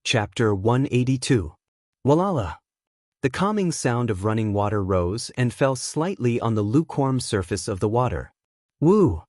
Chapter 182. Walala. The calming sound of running water rose and fell slightly on the lukewarm surface of the water. Woo!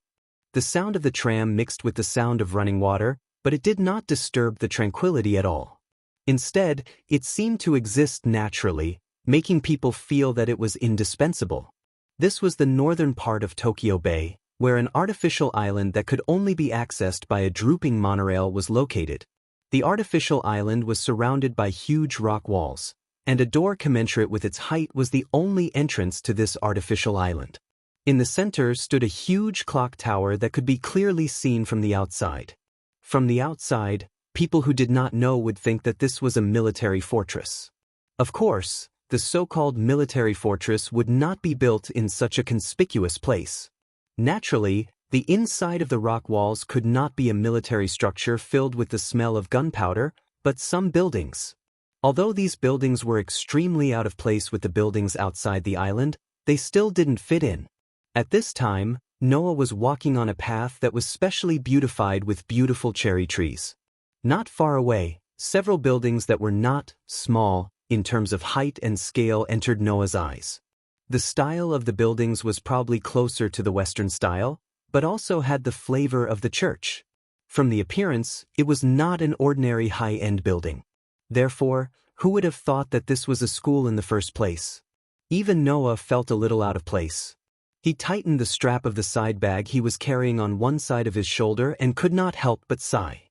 The sound of the tram mixed with the sound of running water, but it did not disturb the tranquility at all. Instead, it seemed to exist naturally, making people feel that it was indispensable. This was the northern part of Tokyo Bay, where an artificial island that could only be accessed by a drooping monorail was located. The artificial island was surrounded by huge rock walls, and a door commensurate with its height was the only entrance to this artificial island. In the center stood a huge clock tower that could be clearly seen from the outside. From the outside, people who did not know would think that this was a military fortress. Of course, the so-called military fortress would not be built in such a conspicuous place. Naturally, the inside of the rock walls could not be a military structure filled with the smell of gunpowder, but some buildings. Although these buildings were extremely out of place with the buildings outside the island, they still didn't fit in. At this time, Noah was walking on a path that was specially beautified with beautiful cherry trees. Not far away, several buildings that were not small in terms of height and scale entered Noah's eyes. The style of the buildings was probably closer to the Western style, but also had the flavor of the church. From the appearance, it was not an ordinary high-end building. Therefore, who would have thought that this was a school in the first place? Even Noah felt a little out of place. He tightened the strap of the side bag he was carrying on one side of his shoulder and could not help but sigh.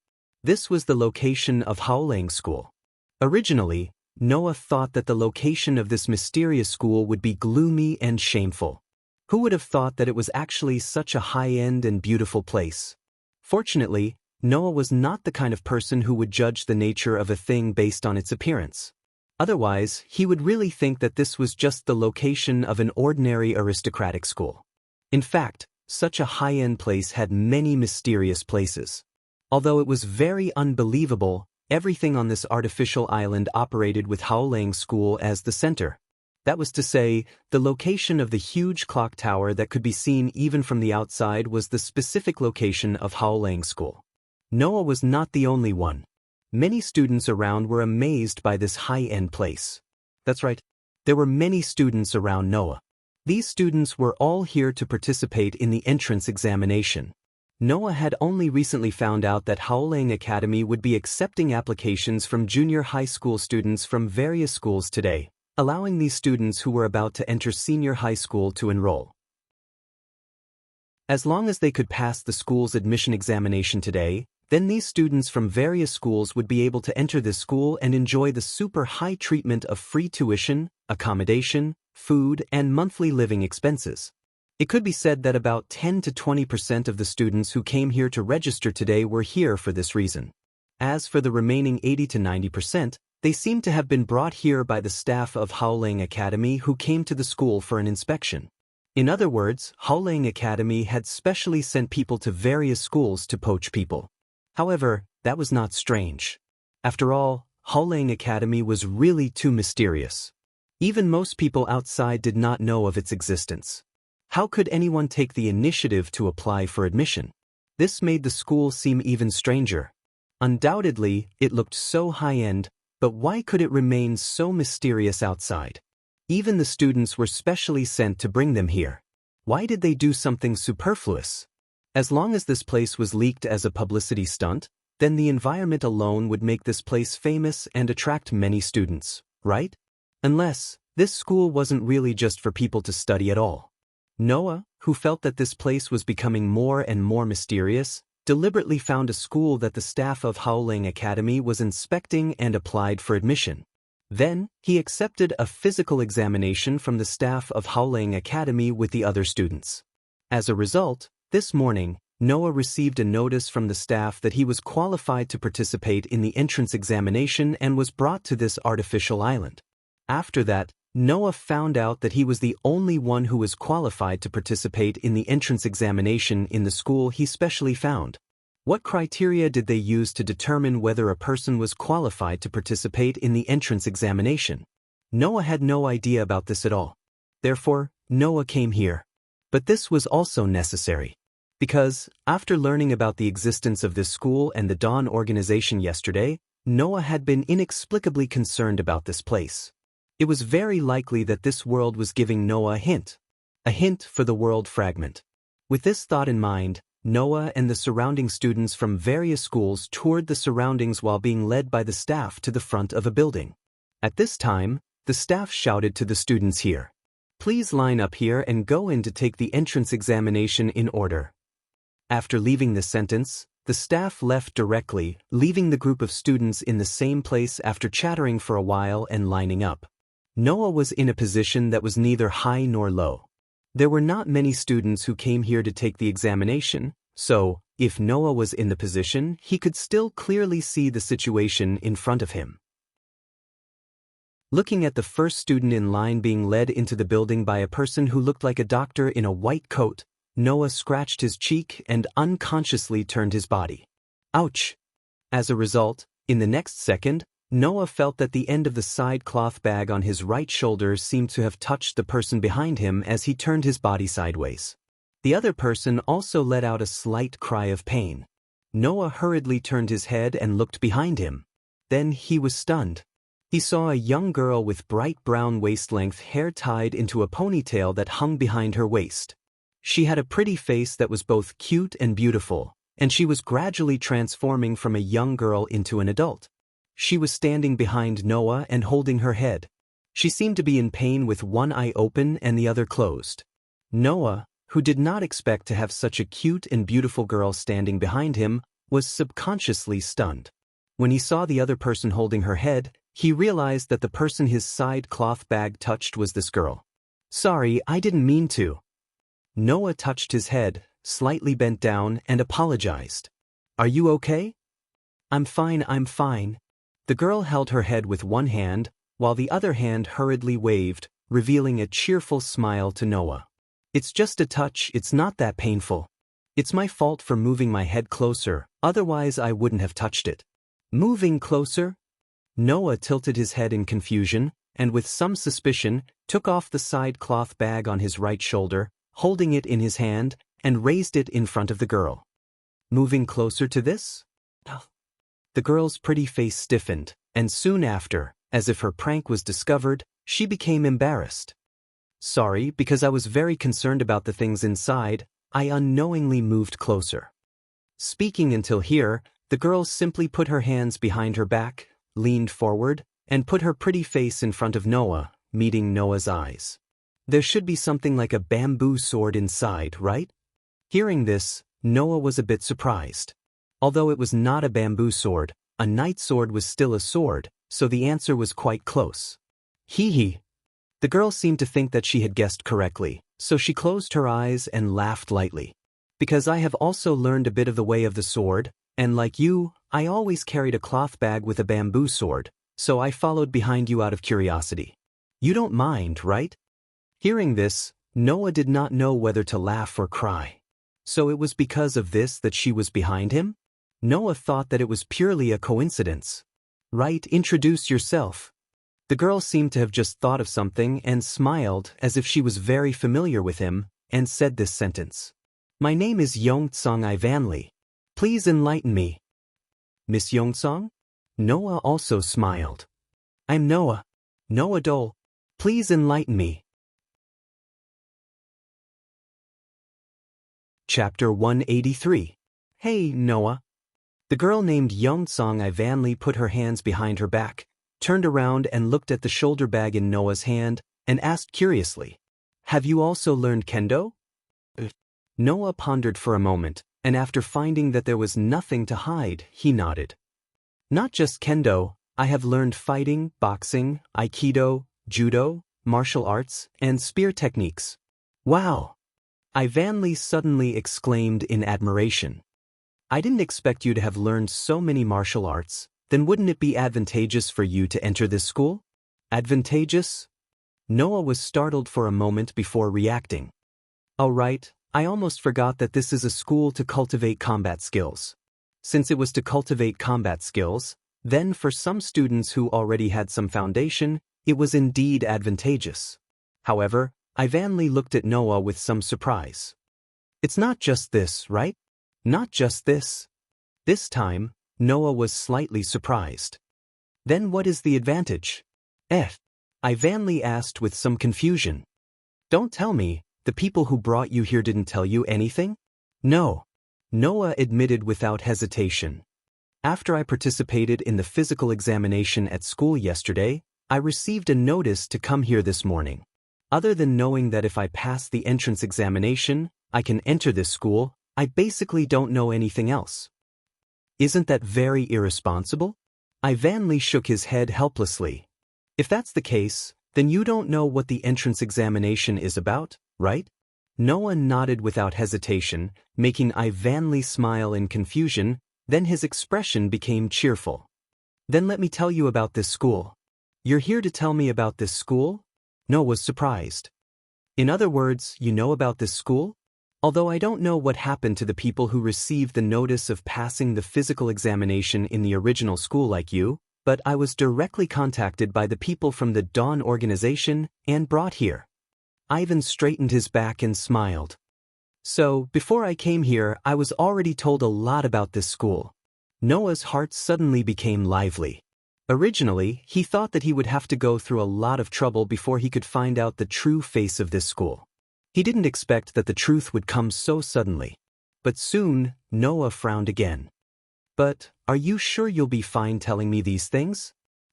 This was the location of Haolang School. Originally, Noah thought that the location of this mysterious school would be gloomy and shameful. Who would have thought that it was actually such a high-end and beautiful place? Fortunately, Noah was not the kind of person who would judge the nature of a thing based on its appearance. Otherwise, he would really think that this was just the location of an ordinary aristocratic school. In fact, such a high-end place had many mysterious places. Although it was very unbelievable, everything on this artificial island operated with Haolang School as the center. That was to say, the location of the huge clock tower that could be seen even from the outside was the specific location of Haolang School. Noah was not the only one. Many students around were amazed by this high-end place. That's right, there were many students around Noah. These students were all here to participate in the entrance examination. Noah had only recently found out that Haolang Academy would be accepting applications from junior high school students from various schools today, allowing these students who were about to enter senior high school to enroll. As long as they could pass the school's admission examination today, then these students from various schools would be able to enter this school and enjoy the super high treatment of free tuition, accommodation, food, and monthly living expenses. It could be said that about 10 to 20% of the students who came here to register today were here for this reason. As for the remaining 80 to 90%, they seem to have been brought here by the staff of Haolang Academy who came to the school for an inspection. In other words, Haolang Academy had specially sent people to various schools to poach people. However, that was not strange. After all, Haolang Academy was really too mysterious. Even most people outside did not know of its existence. How could anyone take the initiative to apply for admission? This made the school seem even stranger. Undoubtedly, it looked so high-end, but why could it remain so mysterious outside? Even the students were specially sent to bring them here. Why did they do something superfluous? As long as this place was leaked as a publicity stunt, then the environment alone would make this place famous and attract many students, right? Unless, this school wasn't really just for people to study at all. Noah, who felt that this place was becoming more and more mysterious, deliberately found a school that the staff of Haolang Academy was inspecting and applied for admission. Then, he accepted a physical examination from the staff of Haolang Academy with the other students. As a result, this morning, Noah received a notice from the staff that he was qualified to participate in the entrance examination and was brought to this artificial island. After that, Noah found out that he was the only one who was qualified to participate in the entrance examination in the school he specially found. What criteria did they use to determine whether a person was qualified to participate in the entrance examination? Noah had no idea about this at all. Therefore, Noah came here. But this was also necessary. Because, after learning about the existence of this school and the Dawn organization yesterday, Noah had been inexplicably concerned about this place. It was very likely that this world was giving Noah a hint for the world fragment. With this thought in mind, Noah and the surrounding students from various schools toured the surroundings while being led by the staff to the front of a building. At this time, the staff shouted to the students here, "Please line up here and go in to take the entrance examination in order." After leaving this sentence, the staff left directly, leaving the group of students in the same place after chattering for a while and lining up. Noah was in a position that was neither high nor low. There were not many students who came here to take the examination, so, if Noah was in the position, he could still clearly see the situation in front of him. Looking at the first student in line being led into the building by a person who looked like a doctor in a white coat, Noah scratched his cheek and unconsciously turned his body. Ouch! As a result, in the next second, Noah felt that the end of the side cloth bag on his right shoulder seemed to have touched the person behind him as he turned his body sideways. The other person also let out a slight cry of pain. Noah hurriedly turned his head and looked behind him. Then he was stunned. He saw a young girl with bright brown waist-length hair tied into a ponytail that hung behind her waist. She had a pretty face that was both cute and beautiful, and she was gradually transforming from a young girl into an adult. She was standing behind Noah and holding her head. She seemed to be in pain with one eye open and the other closed. Noah, who did not expect to have such a cute and beautiful girl standing behind him, was subconsciously stunned. When he saw the other person holding her head, he realized that the person his side cloth bag touched was this girl. "Sorry, I didn't mean to." Noah touched his head, slightly bent down, and apologized. "Are you okay?" I'm fine. The girl held her head with one hand, while the other hand hurriedly waved, revealing a cheerful smile to Noah. "It's just a touch, it's not that painful. It's my fault for moving my head closer, otherwise I wouldn't have touched it." "Moving closer?" Noah tilted his head in confusion, and with some suspicion, took off the side cloth bag on his right shoulder, holding it in his hand, and raised it in front of the girl. "Moving closer to this?" The girl's pretty face stiffened, and soon after, as if her prank was discovered, she became embarrassed. "Sorry, because I was very concerned about the things inside, I unknowingly moved closer." Speaking until here, the girl simply put her hands behind her back, leaned forward, and put her pretty face in front of Noah, meeting Noah's eyes. "There should be something like a bamboo sword inside, right?" Hearing this, Noah was a bit surprised. Although it was not a bamboo sword, a night sword was still a sword, so the answer was quite close. Hee. The girl seemed to think that she had guessed correctly, so she closed her eyes and laughed lightly. "Because I have also learned a bit of the way of the sword, and like you, I always carried a cloth bag with a bamboo sword, so I followed behind you out of curiosity. You don't mind, right?" Hearing this, Noah did not know whether to laugh or cry. So it was because of this that she was behind him? Noah thought that it was purely a coincidence. "Right, introduce yourself." The girl seemed to have just thought of something and smiled as if she was very familiar with him, and said this sentence. "My name is Yongsong Ivanli. Please enlighten me." "Miss Yongsong?" Noah also smiled. "I'm Noah Dole. Please enlighten me." Chapter 183. Hey, Noah. The girl named Yongsong Ivanli put her hands behind her back, turned around and looked at the shoulder bag in Noah's hand, and asked curiously, "Have you also learned kendo?" Noah pondered for a moment, and after finding that there was nothing to hide, he nodded. "Not just kendo, I have learned fighting, boxing, aikido, judo, martial arts, and spear techniques." "Wow!" Ivanli suddenly exclaimed in admiration. "I didn't expect you to have learned so many martial arts. Then wouldn't it be advantageous for you to enter this school?" "Advantageous?" Noah was startled for a moment before reacting. "Oh right, I almost forgot that this is a school to cultivate combat skills." Since it was to cultivate combat skills, then for some students who already had some foundation, it was indeed advantageous. However, Ivanli looked at Noah with some surprise. "It's not just this, right?" "Not just this." This time, Noah was slightly surprised. Then what is the advantage? Ivanly asked with some confusion. Don't tell me, the people who brought you here didn't tell you anything? No. Noah admitted without hesitation. After I participated in the physical examination at school yesterday, I received a notice to come here this morning. Other than knowing that if I pass the entrance examination, I can enter this school, I basically don't know anything else. Isn't that very irresponsible? Ivanly shook his head helplessly. If that's the case, then you don't know what the entrance examination is about, right? Noah nodded without hesitation, making Ivanly smile in confusion, then his expression became cheerful. Then let me tell you about this school. You're here to tell me about this school? Noah was surprised. In other words, you know about this school? Although I don't know what happened to the people who received the notice of passing the physical examination in the original school like you, but I was directly contacted by the people from the Dawn organization and brought here. Ivan straightened his back and smiled. So, before I came here, I was already told a lot about this school. Noah's heart suddenly became lively. Originally, he thought that he would have to go through a lot of trouble before he could find out the true face of this school. He didn't expect that the truth would come so suddenly. But soon, Noah frowned again. But, are you sure you'll be fine telling me these things?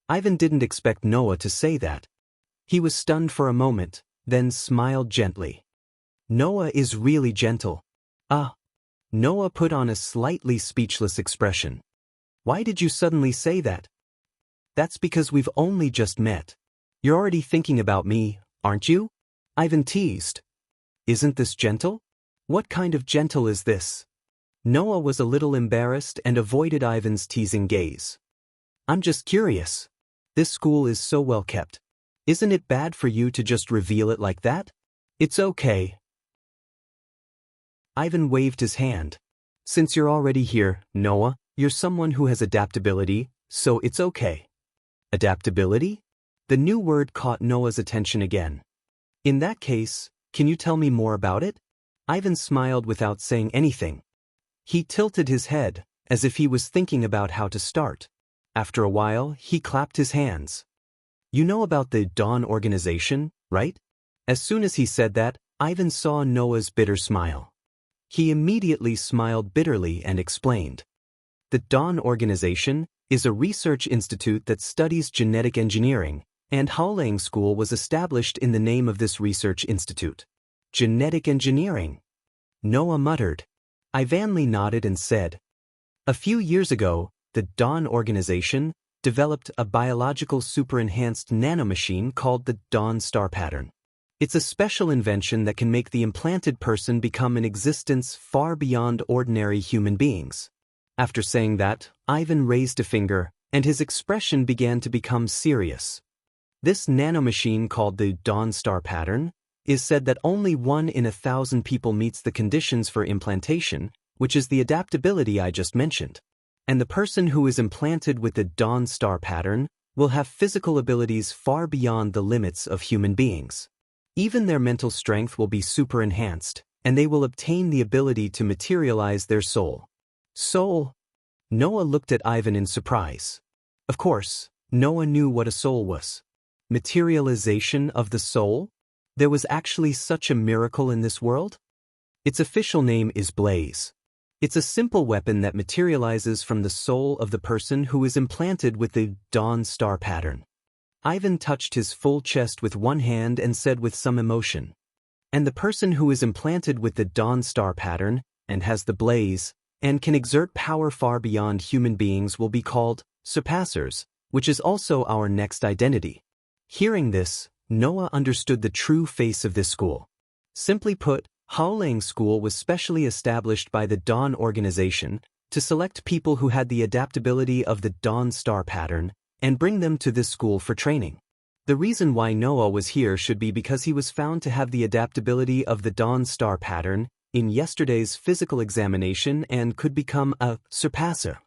Ivan didn't expect Noah to say that. He was stunned for a moment, then smiled gently. Noah is really gentle. Noah put on a slightly speechless expression. Why did you suddenly say that? That's because we've only just met. You're already thinking about me, aren't you? Ivan teased. Isn't this gentle? What kind of gentle is this? Noah was a little embarrassed and avoided Ivan's teasing gaze. I'm just curious. This school is so well kept. Isn't it bad for you to just reveal it like that? It's okay. Ivan waved his hand. Since you're already here, Noah, you're someone who has adaptability, so it's okay. Adaptability? The new word caught Noah's attention again. In that case, can you tell me more about it? Ivan smiled without saying anything. He tilted his head, as if he was thinking about how to start. After a while, he clapped his hands. You know about the Dawn organization, right? As soon as he said that, Ivan saw Noah's bitter smile. He immediately smiled bitterly and explained. The Dawn organization is a research institute that studies genetic engineering, and Haolang School was established in the name of this research institute. Genetic engineering? Noah muttered. Ivanly nodded and said, a few years ago, the Dawn organization developed a biological super-enhanced nanomachine called the Dawn Star Pattern. It's a special invention that can make the implanted person become an existence far beyond ordinary human beings. After saying that, Ivan raised a finger, and his expression began to become serious. This nanomachine called the Dawn Star Pattern is said that only 1 in 1,000 people meets the conditions for implantation, which is the adaptability I just mentioned. And the person who is implanted with the Dawn Star Pattern will have physical abilities far beyond the limits of human beings. Even their mental strength will be super-enhanced, and they will obtain the ability to materialize their soul. Soul? Noah looked at Ivan in surprise. Of course, Noah knew what a soul was. Materialization of the soul? There was actually such a miracle in this world? Its official name is Blaze. It's a simple weapon that materializes from the soul of the person who is implanted with the Dawn Star Pattern. Ivan touched his full chest with one hand and said with some emotion. And the person who is implanted with the Dawn Star Pattern, and has the Blaze, and can exert power far beyond human beings will be called surpassers, which is also our next identity. Hearing this, Noah understood the true face of this school. Simply put, Haolang School was specially established by the Dawn organization to select people who had the adaptability of the Dawn Star Pattern and bring them to this school for training. The reason why Noah was here should be because he was found to have the adaptability of the Dawn Star Pattern in yesterday's physical examination and could become a surpasser.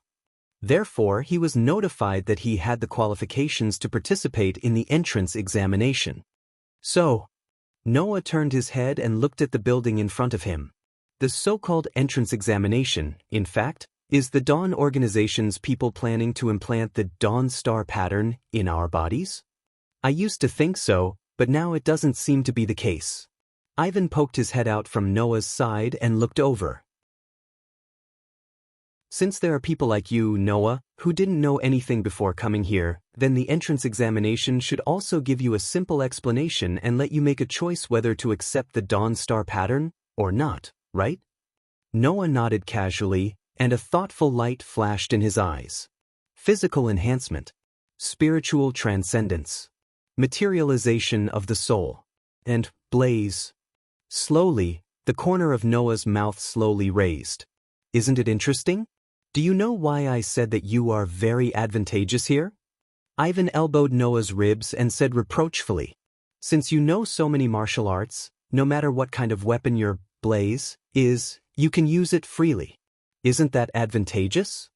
Therefore, he was notified that he had the qualifications to participate in the entrance examination. So, Noah turned his head and looked at the building in front of him. The so-called entrance examination, in fact, Is the Dawn organization's people planning to implant the Dawn Star pattern in our bodies? I used to think so, but now it doesn't seem to be the case. Ivan poked his head out from Noah's side and looked over. Since there are people like you, Noah, who didn't know anything before coming here, then the entrance examination should also give you a simple explanation and let you make a choice whether to accept the Dawn Star pattern or not, right? Noah nodded casually, and a thoughtful light flashed in his eyes. Physical enhancement, spiritual transcendence, materialization of the soul, and blaze. Slowly, the corner of Noah's mouth slowly raised. Isn't it interesting? Do you know why I said that you are very advantageous here? Ivan elbowed Noah's ribs and said reproachfully, since you know so many martial arts, no matter what kind of weapon your blaze is, you can use it freely. Isn't that advantageous?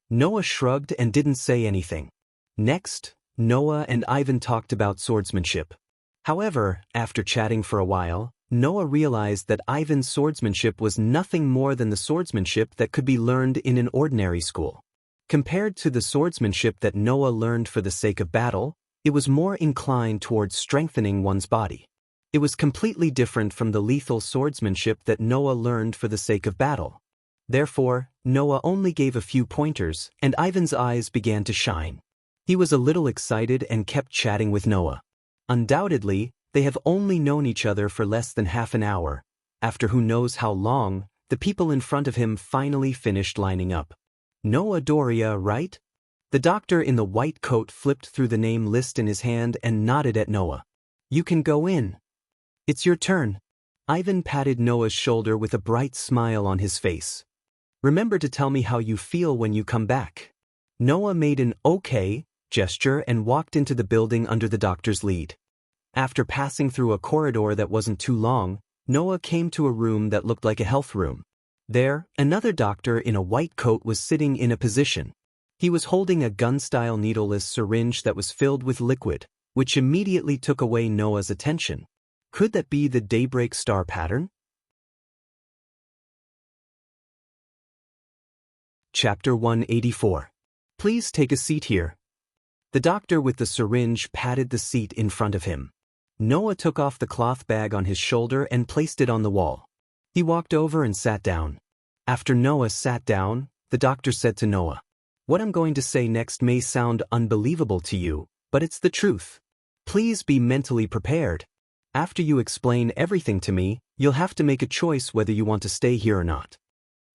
Noah shrugged and didn't say anything. Next, Noah and Ivan talked about swordsmanship. However, after chatting for a while, Noah realized that Ivan's swordsmanship was nothing more than the swordsmanship that could be learned in an ordinary school. Compared to the swordsmanship that Noah learned for the sake of battle, it was more inclined towards strengthening one's body. It was completely different from the lethal swordsmanship that Noah learned for the sake of battle. Therefore, Noah only gave a few pointers, and Ivan's eyes began to shine. He was a little excited and kept chatting with Noah. Undoubtedly, they have only known each other for less than half an hour. After who knows how long, the people in front of him finally finished lining up. Noah Doria, right? The doctor in the white coat flipped through the name list in his hand and nodded at Noah. You can go in. It's your turn. Ivan patted Noah's shoulder with a bright smile on his face. Remember to tell me how you feel when you come back. Noah made an okay gesture and walked into the building under the doctor's lead. After passing through a corridor that wasn't too long, Noah came to a room that looked like a health room. There, another doctor in a white coat was sitting in a position. He was holding a gun-style needleless syringe that was filled with liquid, which immediately took away Noah's attention. Could that be the Daybreak Star pattern? Chapter 184. Please take a seat here. The doctor with the syringe patted the seat in front of him. Noah took off the cloth bag on his shoulder and placed it on the wall. He walked over and sat down. After Noah sat down, the doctor said to Noah, "What I'm going to say next may sound unbelievable to you, but it's the truth. Please be mentally prepared. After you explain everything to me, you'll have to make a choice whether you want to stay here or not."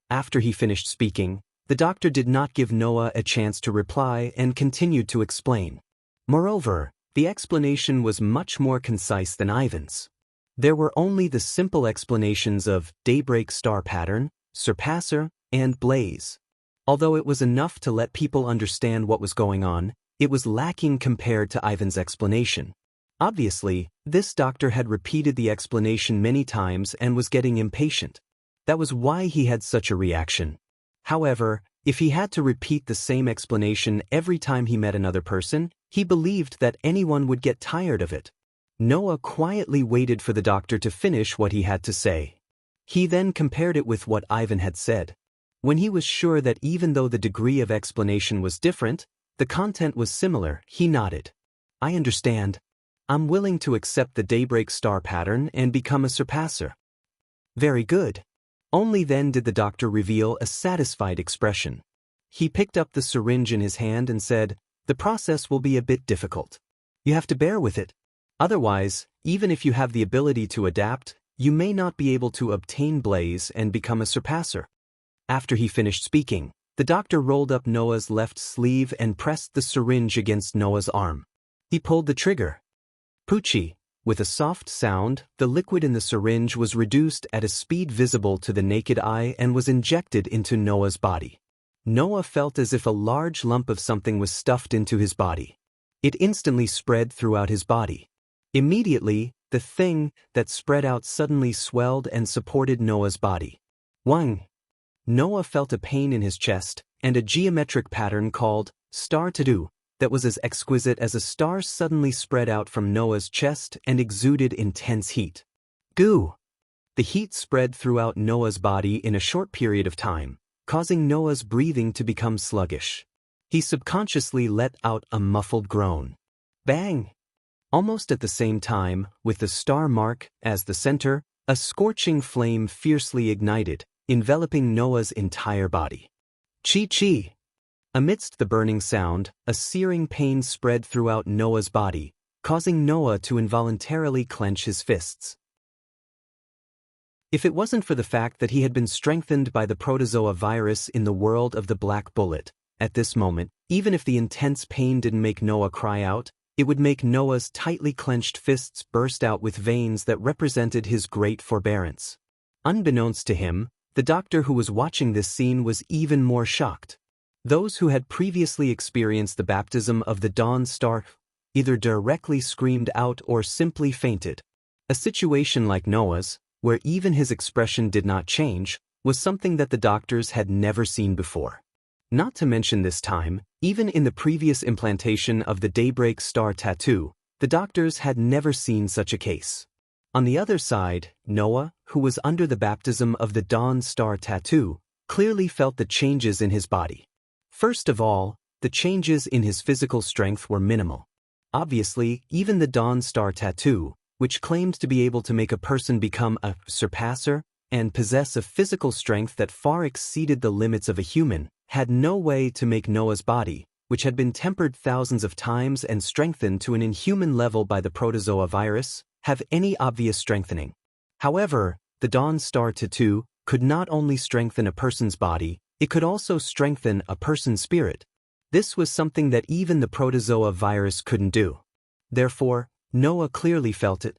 After he finished speaking, the doctor did not give Noah a chance to reply and continued to explain. Moreover, the explanation was much more concise than Ivan's. There were only the simple explanations of Daybreak Star pattern, Surpasser, and Blaze. Although it was enough to let people understand what was going on, it was lacking compared to Ivan's explanation. Obviously, this doctor had repeated the explanation many times and was getting impatient. That was why he had such a reaction. However, if he had to repeat the same explanation every time he met another person, he believed that anyone would get tired of it. Noah quietly waited for the doctor to finish what he had to say. He then compared it with what Ivan had said. When he was sure that even though the degree of explanation was different, the content was similar, he nodded. I understand. I'm willing to accept the Daybreak Star pattern and become a surpasser. Very good. Only then did the doctor reveal a satisfied expression. He picked up the syringe in his hand and said, "The process will be a bit difficult. You have to bear with it. Otherwise, even if you have the ability to adapt, you may not be able to obtain Blaze and become a surpasser." After he finished speaking, the doctor rolled up Noah's left sleeve and pressed the syringe against Noah's arm. He pulled the trigger. Poochie. With a soft sound, the liquid in the syringe was reduced at a speed visible to the naked eye and was injected into Noah's body. Noah felt as if a large lump of something was stuffed into his body. It instantly spread throughout his body. Immediately, the thing that spread out suddenly swelled and supported Noah's body. Wang! Noah felt a pain in his chest, and a geometric pattern called star to-do that was as exquisite as a star suddenly spread out from Noah's chest and exuded intense heat. Goo! The heat spread throughout Noah's body in a short period of time, causing Noah's breathing to become sluggish. He subconsciously let out a muffled groan. Bang! Almost at the same time, with the star mark as the center, a scorching flame fiercely ignited, enveloping Noah's entire body. Chi-chi! Amidst the burning sound, a searing pain spread throughout Noah's body, causing Noah to involuntarily clench his fists. If it wasn't for the fact that he had been strengthened by the protozoa virus in the world of the Black Bullet, at this moment, even if the intense pain didn't make Noah cry out, it would make Noah's tightly clenched fists burst out with veins that represented his great forbearance. Unbeknownst to him, the doctor who was watching this scene was even more shocked. Those who had previously experienced the baptism of the Dawn Star either directly screamed out or simply fainted. A situation like Noah's, where even his expression did not change, was something that the doctors had never seen before. Not to mention this time, even in the previous implantation of the Daybreak Star tattoo, the doctors had never seen such a case. On the other side, Noah, who was under the baptism of the Dawn Star tattoo, clearly felt the changes in his body. First of all, the changes in his physical strength were minimal. Obviously, even the Dawn Star tattoo, which claimed to be able to make a person become a surpasser and possess a physical strength that far exceeded the limits of a human, had no way to make Noah's body, which had been tempered thousands of times and strengthened to an inhuman level by the protozoa virus, have any obvious strengthening. However, the Dawn Star tattoo could not only strengthen a person's body, it could also strengthen a person's spirit. This was something that even the protozoa virus couldn't do. Therefore, Noah clearly felt it.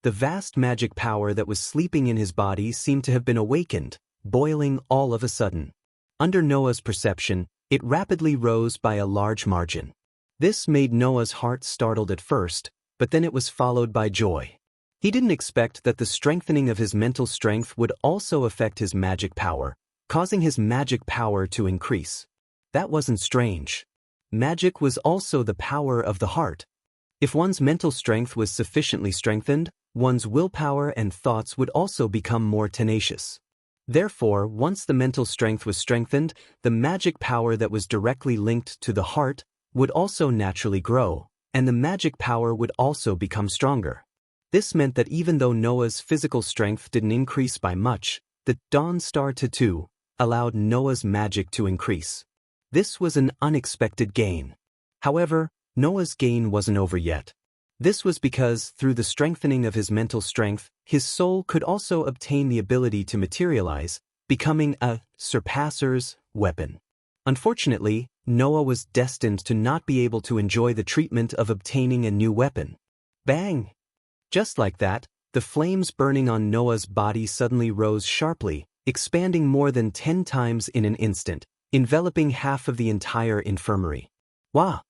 The vast magic power that was sleeping in his body seemed to have been awakened, boiling all of a sudden. Under Noah's perception, it rapidly rose by a large margin. This made Noah's heart startled at first, but then it was followed by joy. He didn't expect that the strengthening of his mental strength would also affect his magic power, causing his magic power to increase. That wasn't strange. Magic was also the power of the heart. If one's mental strength was sufficiently strengthened, one's willpower and thoughts would also become more tenacious. Therefore, once the mental strength was strengthened, the magic power that was directly linked to the heart would also naturally grow, and the magic power would also become stronger. This meant that even though Noah's physical strength didn't increase by much, the Dawn Star tattoo allowed Noah's magic to increase. This was an unexpected gain. However, Noah's gain wasn't over yet. This was because, through the strengthening of his mental strength, his soul could also obtain the ability to materialize, becoming a surpasser's weapon. Unfortunately, Noah was destined to not be able to enjoy the treatment of obtaining a new weapon. Bang! Just like that, the flames burning on Noah's body suddenly rose sharply, expanding more than 10 times in an instant, enveloping half of the entire infirmary. Wah!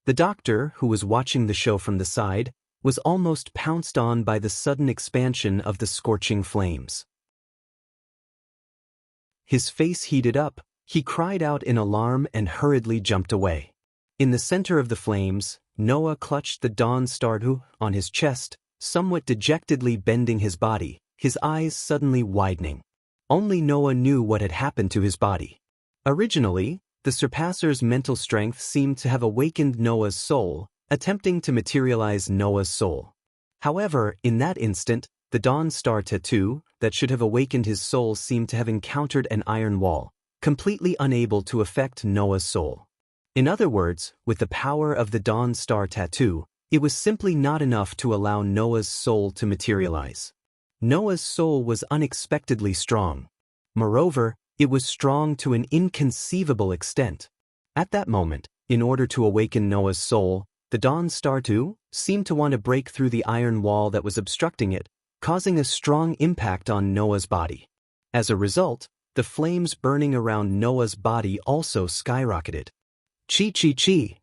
The doctor, who was watching the show from the side, was almost pounced on by the sudden expansion of the scorching flames. His face heated up, he cried out in alarm and hurriedly jumped away. In the center of the flames, Noah clutched the Dawn Star on his chest, somewhat dejectedly bending his body, his eyes suddenly widening. Only Noah knew what had happened to his body. Originally, the surpasser's mental strength seemed to have awakened Noah's soul, attempting to materialize Noah's soul. However, in that instant, the Dawn Star tattoo, that should have awakened his soul, seemed to have encountered an iron wall, completely unable to affect Noah's soul. In other words, with the power of the Dawn Star tattoo, it was simply not enough to allow Noah's soul to materialize. Noah's soul was unexpectedly strong. Moreover, it was strong to an inconceivable extent. At that moment, in order to awaken Noah's soul, the Dawn Star too seemed to want to break through the iron wall that was obstructing it, causing a strong impact on Noah's body. As a result, the flames burning around Noah's body also skyrocketed. Chi-chi-chi!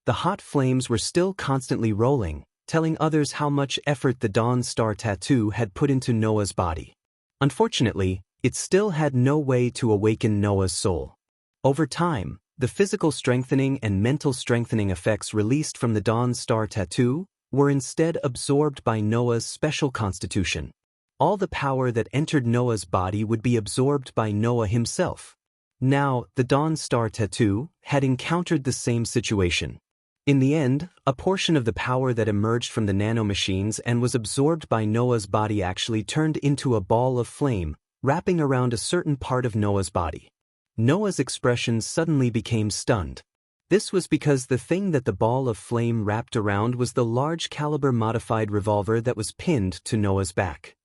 The hot flames were still constantly rolling, telling others how much effort the Dawn Star tattoo had put into Noah's body. Unfortunately, it still had no way to awaken Noah's soul. Over time, the physical strengthening and mental strengthening effects released from the Dawn Star tattoo were instead absorbed by Noah's special constitution. All the power that entered Noah's body would be absorbed by Noah himself. Now, the Dawn Star Tattoo had encountered the same situation. In the end, a portion of the power that emerged from the nanomachines and was absorbed by Noah's body actually turned into a ball of flame, wrapping around a certain part of Noah's body. Noah's expression suddenly became stunned. This was because the thing that the ball of flame wrapped around was the large-caliber modified revolver that was pinned to Noah's back.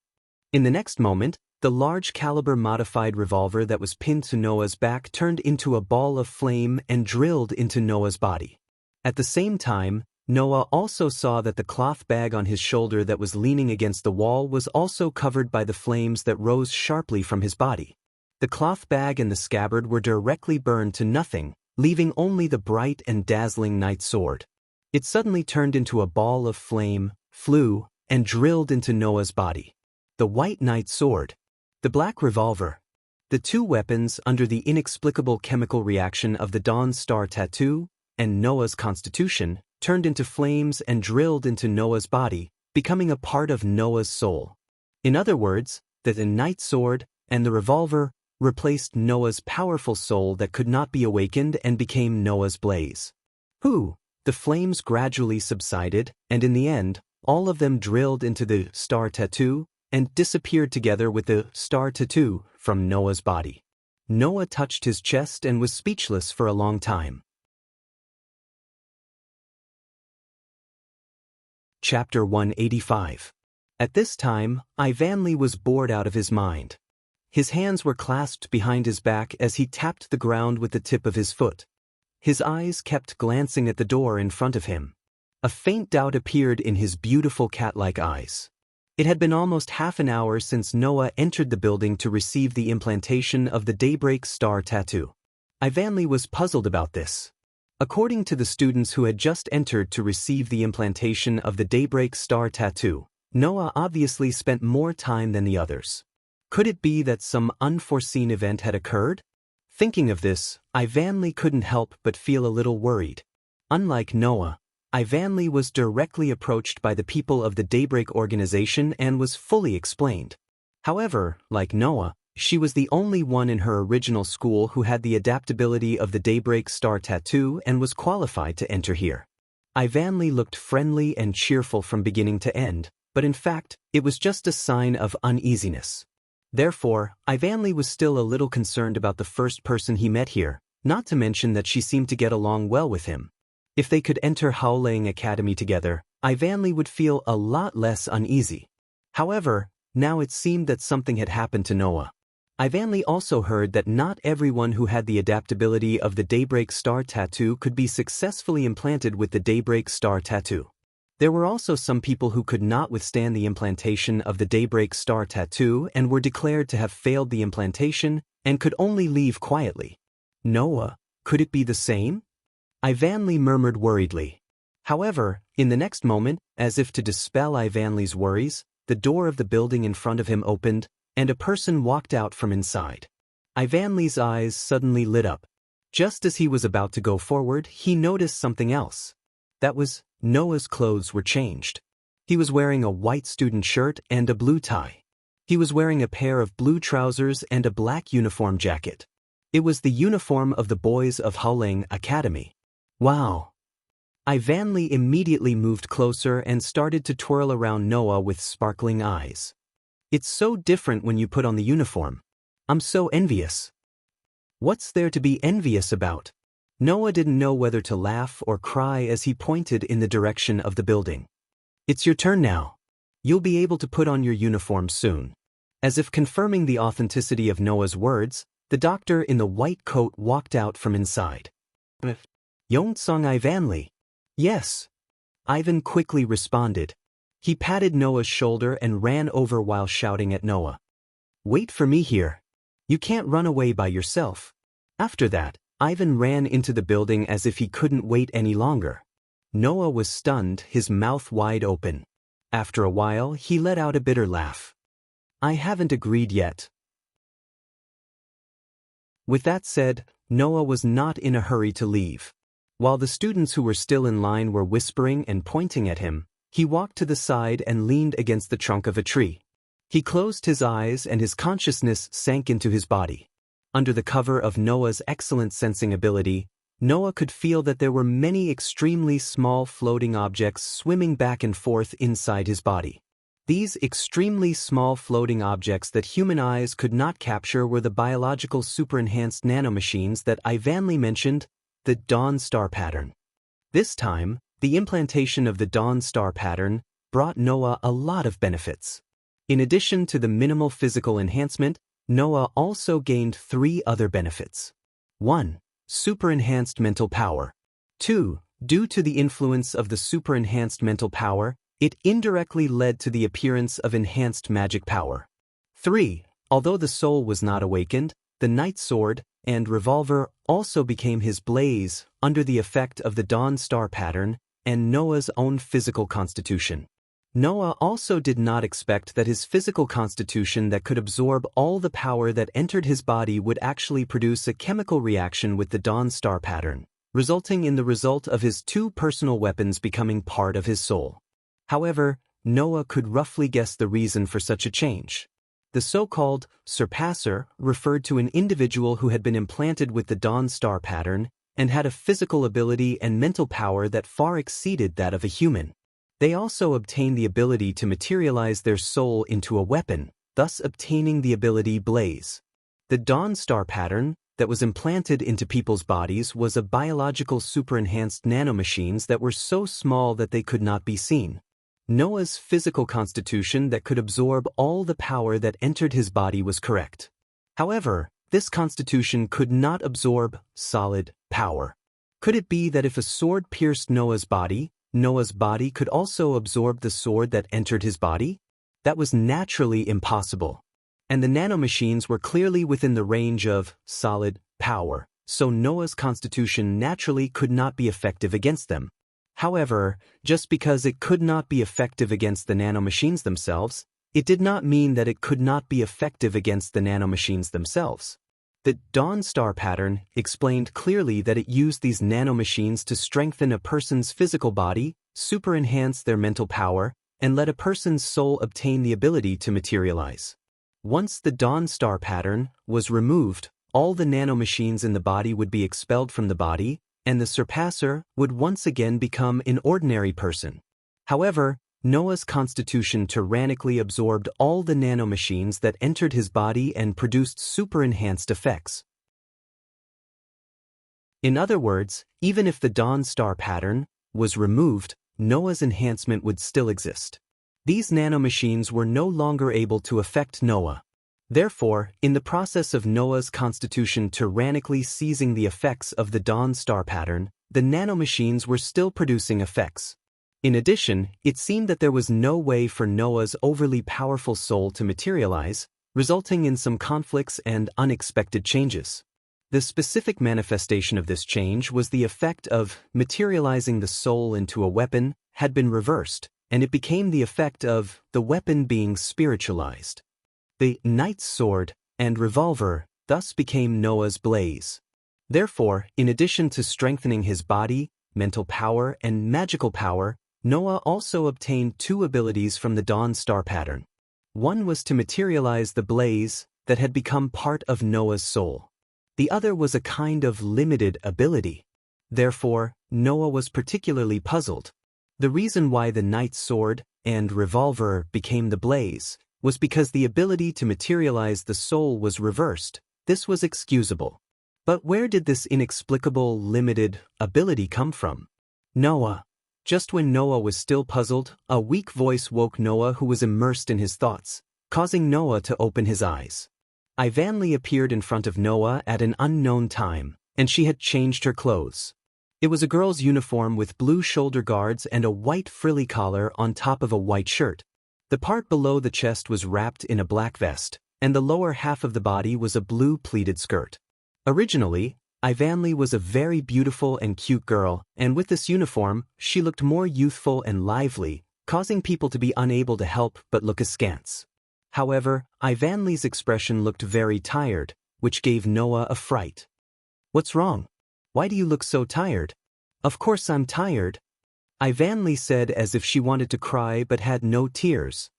In the next moment, the large-caliber modified revolver that was pinned to Noah's back turned into a ball of flame and drilled into Noah's body. At the same time, Noah also saw that the cloth bag on his shoulder that was leaning against the wall was also covered by the flames that rose sharply from his body. The cloth bag and the scabbard were directly burned to nothing, leaving only the bright and dazzling night sword. It suddenly turned into a ball of flame, flew, and drilled into Noah's body. The white night sword, the black revolver, the two weapons under the inexplicable chemical reaction of the Dawn Star Tattoo and Noah's constitution, turned into flames and drilled into Noah's body, becoming a part of Noah's soul. In other words, the night sword and the revolver replaced Noah's powerful soul that could not be awakened and became Noah's blaze. The flames gradually subsided, and in the end, all of them drilled into the star tattoo and disappeared together with the star tattoo from Noah's body. Noah touched his chest and was speechless for a long time. Chapter 185. At this time, Ivanli was bored out of his mind. His hands were clasped behind his back as he tapped the ground with the tip of his foot. His eyes kept glancing at the door in front of him. A faint doubt appeared in his beautiful cat-like eyes. It had been almost half an hour since Noah entered the building to receive the implantation of the Daybreak Star Tattoo. Ivanli was puzzled about this. According to the students who had just entered to receive the implantation of the Daybreak Star Tattoo, Noah obviously spent more time than the others. Could it be that some unforeseen event had occurred? Thinking of this, Ivanli couldn't help but feel a little worried. Unlike Noah, Ivanli was directly approached by the people of the Daybreak organization and was fully explained. However, like Noah, she was the only one in her original school who had the adaptability of the Daybreak Star Tattoo and was qualified to enter here. Ivanli looked friendly and cheerful from beginning to end, but in fact, it was just a sign of uneasiness. Therefore, Ivanli was still a little concerned about the first person he met here, not to mention that she seemed to get along well with him. If they could enter Howling Academy together, Ivanli would feel a lot less uneasy. However, now it seemed that something had happened to Noah. Ivanli also heard that not everyone who had the adaptability of the Daybreak Star Tattoo could be successfully implanted with the Daybreak Star Tattoo. There were also some people who could not withstand the implantation of the Daybreak Star Tattoo and were declared to have failed the implantation and could only leave quietly. Noah, could it be the same? Ivanli murmured worriedly. However, in the next moment, as if to dispel Ivanli's worries, the door of the building in front of him opened, and a person walked out from inside. Ivanli's eyes suddenly lit up. Just as he was about to go forward, he noticed something else. That was, Noah's clothes were changed. He was wearing a white student shirt and a blue tie. He was wearing a pair of blue trousers and a black uniform jacket. It was the uniform of the boys of Howling Academy. Wow! Ivanli immediately moved closer and started to twirl around Noah with sparkling eyes. It's so different when you put on the uniform. I'm so envious. What's there to be envious about? Noah didn't know whether to laugh or cry as he pointed in the direction of the building. It's your turn now. You'll be able to put on your uniform soon. As if confirming the authenticity of Noah's words, the doctor in the white coat walked out from inside. Yongsung Ivanli. Yes. Ivan quickly responded. He patted Noah's shoulder and ran over while shouting at Noah. Wait for me here. You can't run away by yourself. After that, Ivan ran into the building as if he couldn't wait any longer. Noah was stunned, his mouth wide open. After a while, he let out a bitter laugh. I haven't agreed yet. With that said, Noah was not in a hurry to leave. While the students who were still in line were whispering and pointing at him, he walked to the side and leaned against the trunk of a tree. He closed his eyes and his consciousness sank into his body. Under the cover of Noah's excellent sensing ability, Noah could feel that there were many extremely small floating objects swimming back and forth inside his body. These extremely small floating objects that human eyes could not capture were the biological super-enhanced nanomachines that Ivanli mentioned, the Dawn Star pattern. This time, the implantation of the Dawn Star pattern brought Noah a lot of benefits. In addition to the minimal physical enhancement, Noah also gained 3 other benefits. 1. Super-enhanced mental power. 2. Due to the influence of the super-enhanced mental power, it indirectly led to the appearance of enhanced magic power. 3. Although the soul was not awakened, the Night Sword and Revolver also became his blaze under the effect of the Dawn Star pattern and Noah's own physical constitution. Noah also did not expect that his physical constitution that could absorb all the power that entered his body would actually produce a chemical reaction with the Dawn Star pattern, resulting in the result of his 2 personal weapons becoming part of his soul. However, Noah could roughly guess the reason for such a change. The so-called surpasser referred to an individual who had been implanted with the Dawn Star pattern and had a physical ability and mental power that far exceeded that of a human. They also obtained the ability to materialize their soul into a weapon, thus obtaining the ability Blaze. The Dawn Star pattern that was implanted into people's bodies was a biological super-enhanced nanomachines that were so small that they could not be seen. Noah's physical constitution that could absorb all the power that entered his body was correct. However, this constitution could not absorb solid power. Could it be that if a sword pierced Noah's body could also absorb the sword that entered his body? That was naturally impossible. And the nanomachines were clearly within the range of solid power, so Noah's constitution naturally could not be effective against them. However, just because it could not be effective against the nanomachines themselves, it did not mean that it could not be effective against the nanomachines themselves. The Dawn Star pattern explained clearly that it used these nanomachines to strengthen a person's physical body, super-enhance their mental power, and let a person's soul obtain the ability to materialize. Once the Dawn Star pattern was removed, all the nanomachines in the body would be expelled from the body, and the surpasser would once again become an ordinary person. However, Noah's constitution tyrannically absorbed all the nanomachines that entered his body and produced super-enhanced effects. In other words, even if the Dawn Star pattern was removed, Noah's enhancement would still exist. These nanomachines were no longer able to affect Noah. Therefore, in the process of Noah's constitution tyrannically seizing the effects of the Dawn Star pattern, the nanomachines were still producing effects. In addition, it seemed that there was no way for Noah's overly powerful soul to materialize, resulting in some conflicts and unexpected changes. The specific manifestation of this change was the effect of materializing the soul into a weapon had been reversed, and it became the effect of the weapon being spiritualized. The Night Sword and Revolver thus became Noah's blaze. Therefore, in addition to strengthening his body, mental power, and magical power, Noah also obtained 2 abilities from the Dawn Star pattern. One was to materialize the blaze that had become part of Noah's soul. The other was a kind of limited ability. Therefore, Noah was particularly puzzled. The reason why the Night Sword and Revolver became the blaze was because the ability to materialize the soul was reversed. This was excusable. But where did this inexplicable, limited ability come from? Noah. Just when Noah was still puzzled, a weak voice woke Noah, who was immersed in his thoughts, causing Noah to open his eyes. Ivanli appeared in front of Noah at an unknown time, and she had changed her clothes. It was a girl's uniform with blue shoulder guards and a white frilly collar on top of a white shirt. The part below the chest was wrapped in a black vest, and the lower half of the body was a blue pleated skirt. Originally, Ivanli was a very beautiful and cute girl, and with this uniform, she looked more youthful and lively, causing people to be unable to help but look askance. However, Ivanli's expression looked very tired, which gave Noah a fright. "What's wrong? Why do you look so tired?" "Of course I'm tired," Ivanli said as if she wanted to cry but had no tears.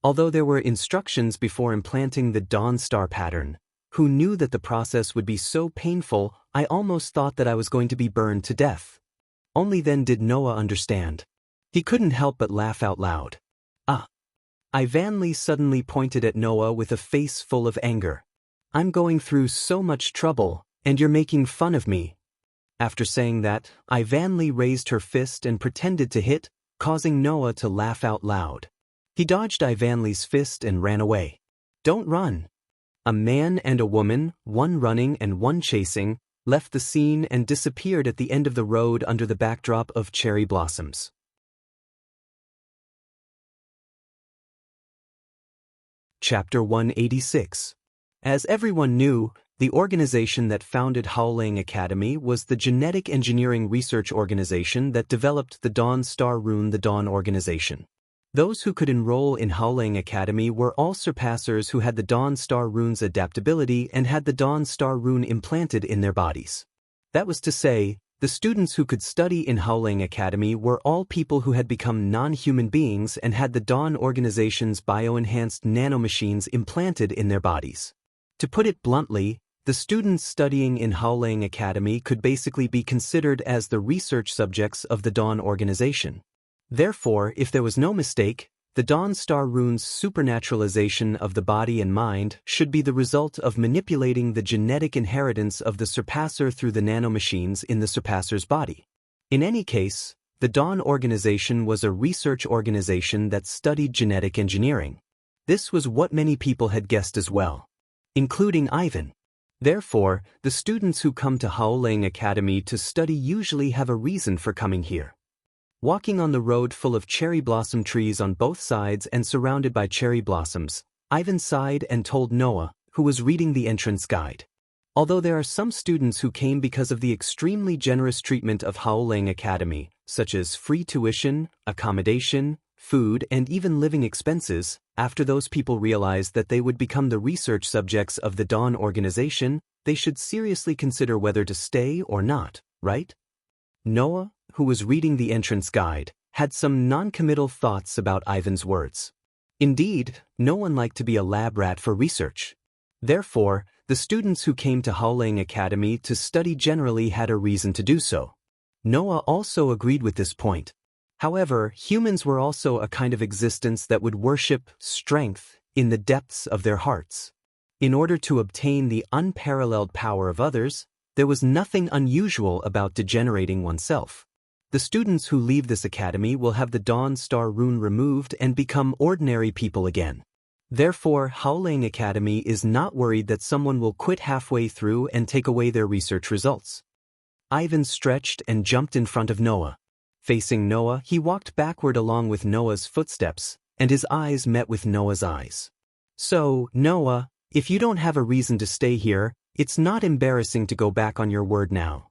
Although there were instructions before implanting the Dawn Star pattern, who knew that the process would be so painful I almost thought that I was going to be burned to death. Only then did Noah understand. He couldn't help but laugh out loud. Ah! Ivanli suddenly pointed at Noah with a face full of anger. I'm going through so much trouble, and you're making fun of me. After saying that, Ivanli raised her fist and pretended to hit, causing Noah to laugh out loud. He dodged Ivanli's fist and ran away. Don't run. A man and a woman, one running and one chasing, left the scene and disappeared at the end of the road under the backdrop of cherry blossoms. Chapter 186. As everyone knew, the organization that founded Howling Academy was the genetic engineering research organization that developed the Dawn Star Rune, the Dawn Organization. Those who could enroll in Howling Academy were all surpassers who had the Dawn Star Rune's adaptability and had the Dawn Star Rune implanted in their bodies. That was to say, the students who could study in Howling Academy were all people who had become non-human beings and had the Dawn Organization's bio-enhanced nanomachines implanted in their bodies. To put it bluntly, the students studying in Howling Academy could basically be considered as the research subjects of the Dawn Organization. Therefore, if there was no mistake, the Dawn Star Rune's supernaturalization of the body and mind should be the result of manipulating the genetic inheritance of the surpasser through the nanomachines in the surpasser's body. In any case, the Dawn Organization was a research organization that studied genetic engineering. This was what many people had guessed as well, including Ivan. Therefore, the students who come to Howling Academy to study usually have a reason for coming here. Walking on the road full of cherry blossom trees on both sides and surrounded by cherry blossoms, Ivan sighed and told Noah, who was reading the entrance guide. Although there are some students who came because of the extremely generous treatment of Howling Academy, such as free tuition, accommodation, food, and even living expenses, after those people realized that they would become the research subjects of the Dawn Organization, they should seriously consider whether to stay or not, right? Noah, who was reading the entrance guide, had some non-committal thoughts about Ivan's words. Indeed, no one liked to be a lab rat for research. Therefore, the students who came to Howling Academy to study generally had a reason to do so. Noah also agreed with this point. However, humans were also a kind of existence that would worship strength in the depths of their hearts. In order to obtain the unparalleled power of others, there was nothing unusual about degenerating oneself. The students who leave this academy will have the Dawn Star Rune removed and become ordinary people again. Therefore, Howling Academy is not worried that someone will quit halfway through and take away their research results. Ivan stretched and jumped in front of Noah. Facing Noah, he walked backward along with Noah's footsteps, and his eyes met with Noah's eyes. So, Noah, if you don't have a reason to stay here, it's not embarrassing to go back on your word now.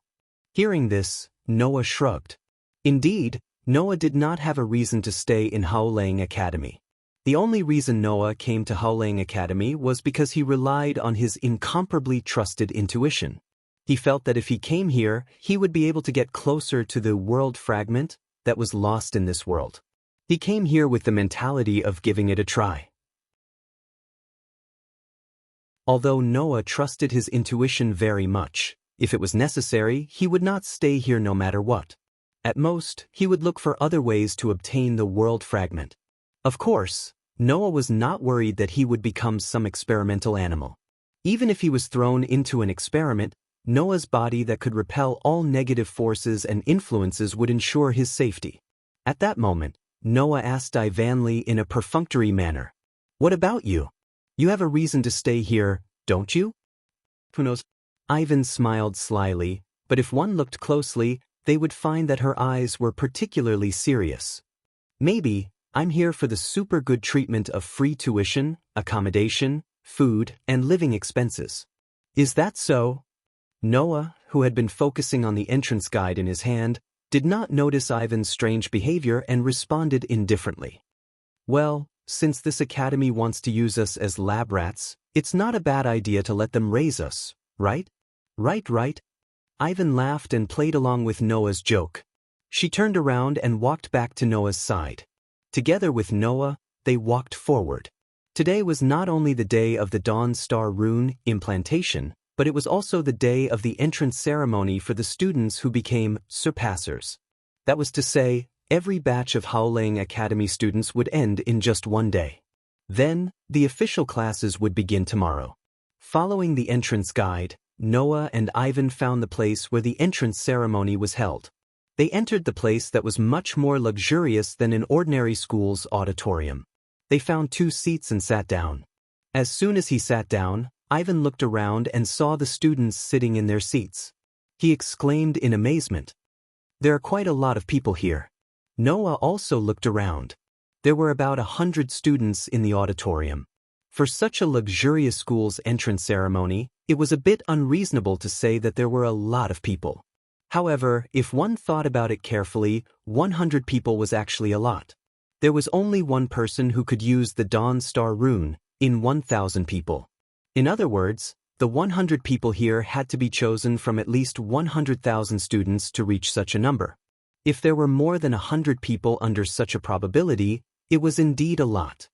Hearing this, Noah shrugged. Indeed, Noah did not have a reason to stay in Howling Academy. The only reason Noah came to Howling Academy was because he relied on his incomparably trusted intuition. He felt that if he came here, he would be able to get closer to the world fragment that was lost in this world. He came here with the mentality of giving it a try. Although Noah trusted his intuition very much, if it was necessary, he would not stay here no matter what. At most, he would look for other ways to obtain the world fragment. Of course, Noah was not worried that he would become some experimental animal. Even if he was thrown into an experiment, Noah's body that could repel all negative forces and influences would ensure his safety. At that moment, Noah asked Ivanli in a perfunctory manner, "What about you? You have a reason to stay here, don't you?" Who knows? Ivan smiled slyly, but if one looked closely, they would find that her eyes were particularly serious. "Maybe, I'm here for the super good treatment of free tuition, accommodation, food, and living expenses." "Is that so?" Noah, who had been focusing on the entrance guide in his hand, did not notice Ivan's strange behavior and responded indifferently. "Well, since this academy wants to use us as lab rats, it's not a bad idea to let them raise us, right?" Right. Ivan laughed and played along with Noah's joke. She turned around and walked back to Noah's side. Together with Noah, they walked forward. Today was not only the day of the Dawn Star Rune implantation, but it was also the day of the entrance ceremony for the students who became surpassers. That was to say, every batch of Howling Academy students would end in just one day. Then, the official classes would begin tomorrow. Following the entrance guide, Noah and Ivan found the place where the entrance ceremony was held. They entered the place that was much more luxurious than an ordinary school's auditorium. They found 2 seats and sat down. As soon as he sat down, Ivan looked around and saw the students sitting in their seats. He exclaimed in amazement, "There are quite a lot of people here." Noah also looked around. There were about 100 students in the auditorium. For such a luxurious school's entrance ceremony, it was a bit unreasonable to say that there were a lot of people. However, if one thought about it carefully, 100 people was actually a lot. There was only one person who could use the Dawn Star Rune in 1,000 people. In other words, the 100 people here had to be chosen from at least 100,000 students to reach such a number. If there were more than 100 people under such a probability, it was indeed a lot.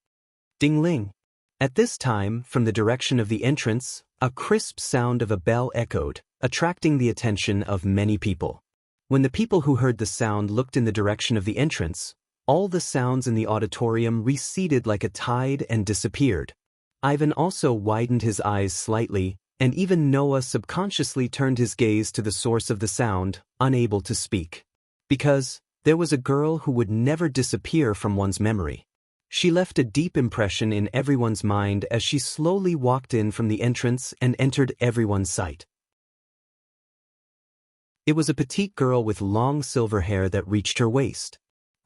Ding-ling. At this time, from the direction of the entrance, a crisp sound of a bell echoed, attracting the attention of many people. When the people who heard the sound looked in the direction of the entrance, all the sounds in the auditorium receded like a tide and disappeared. Ivan also widened his eyes slightly, and even Noah subconsciously turned his gaze to the source of the sound, unable to speak. Because there was a girl who would never disappear from one's memory. She left a deep impression in everyone's mind as she slowly walked in from the entrance and entered everyone's sight. It was a petite girl with long silver hair that reached her waist.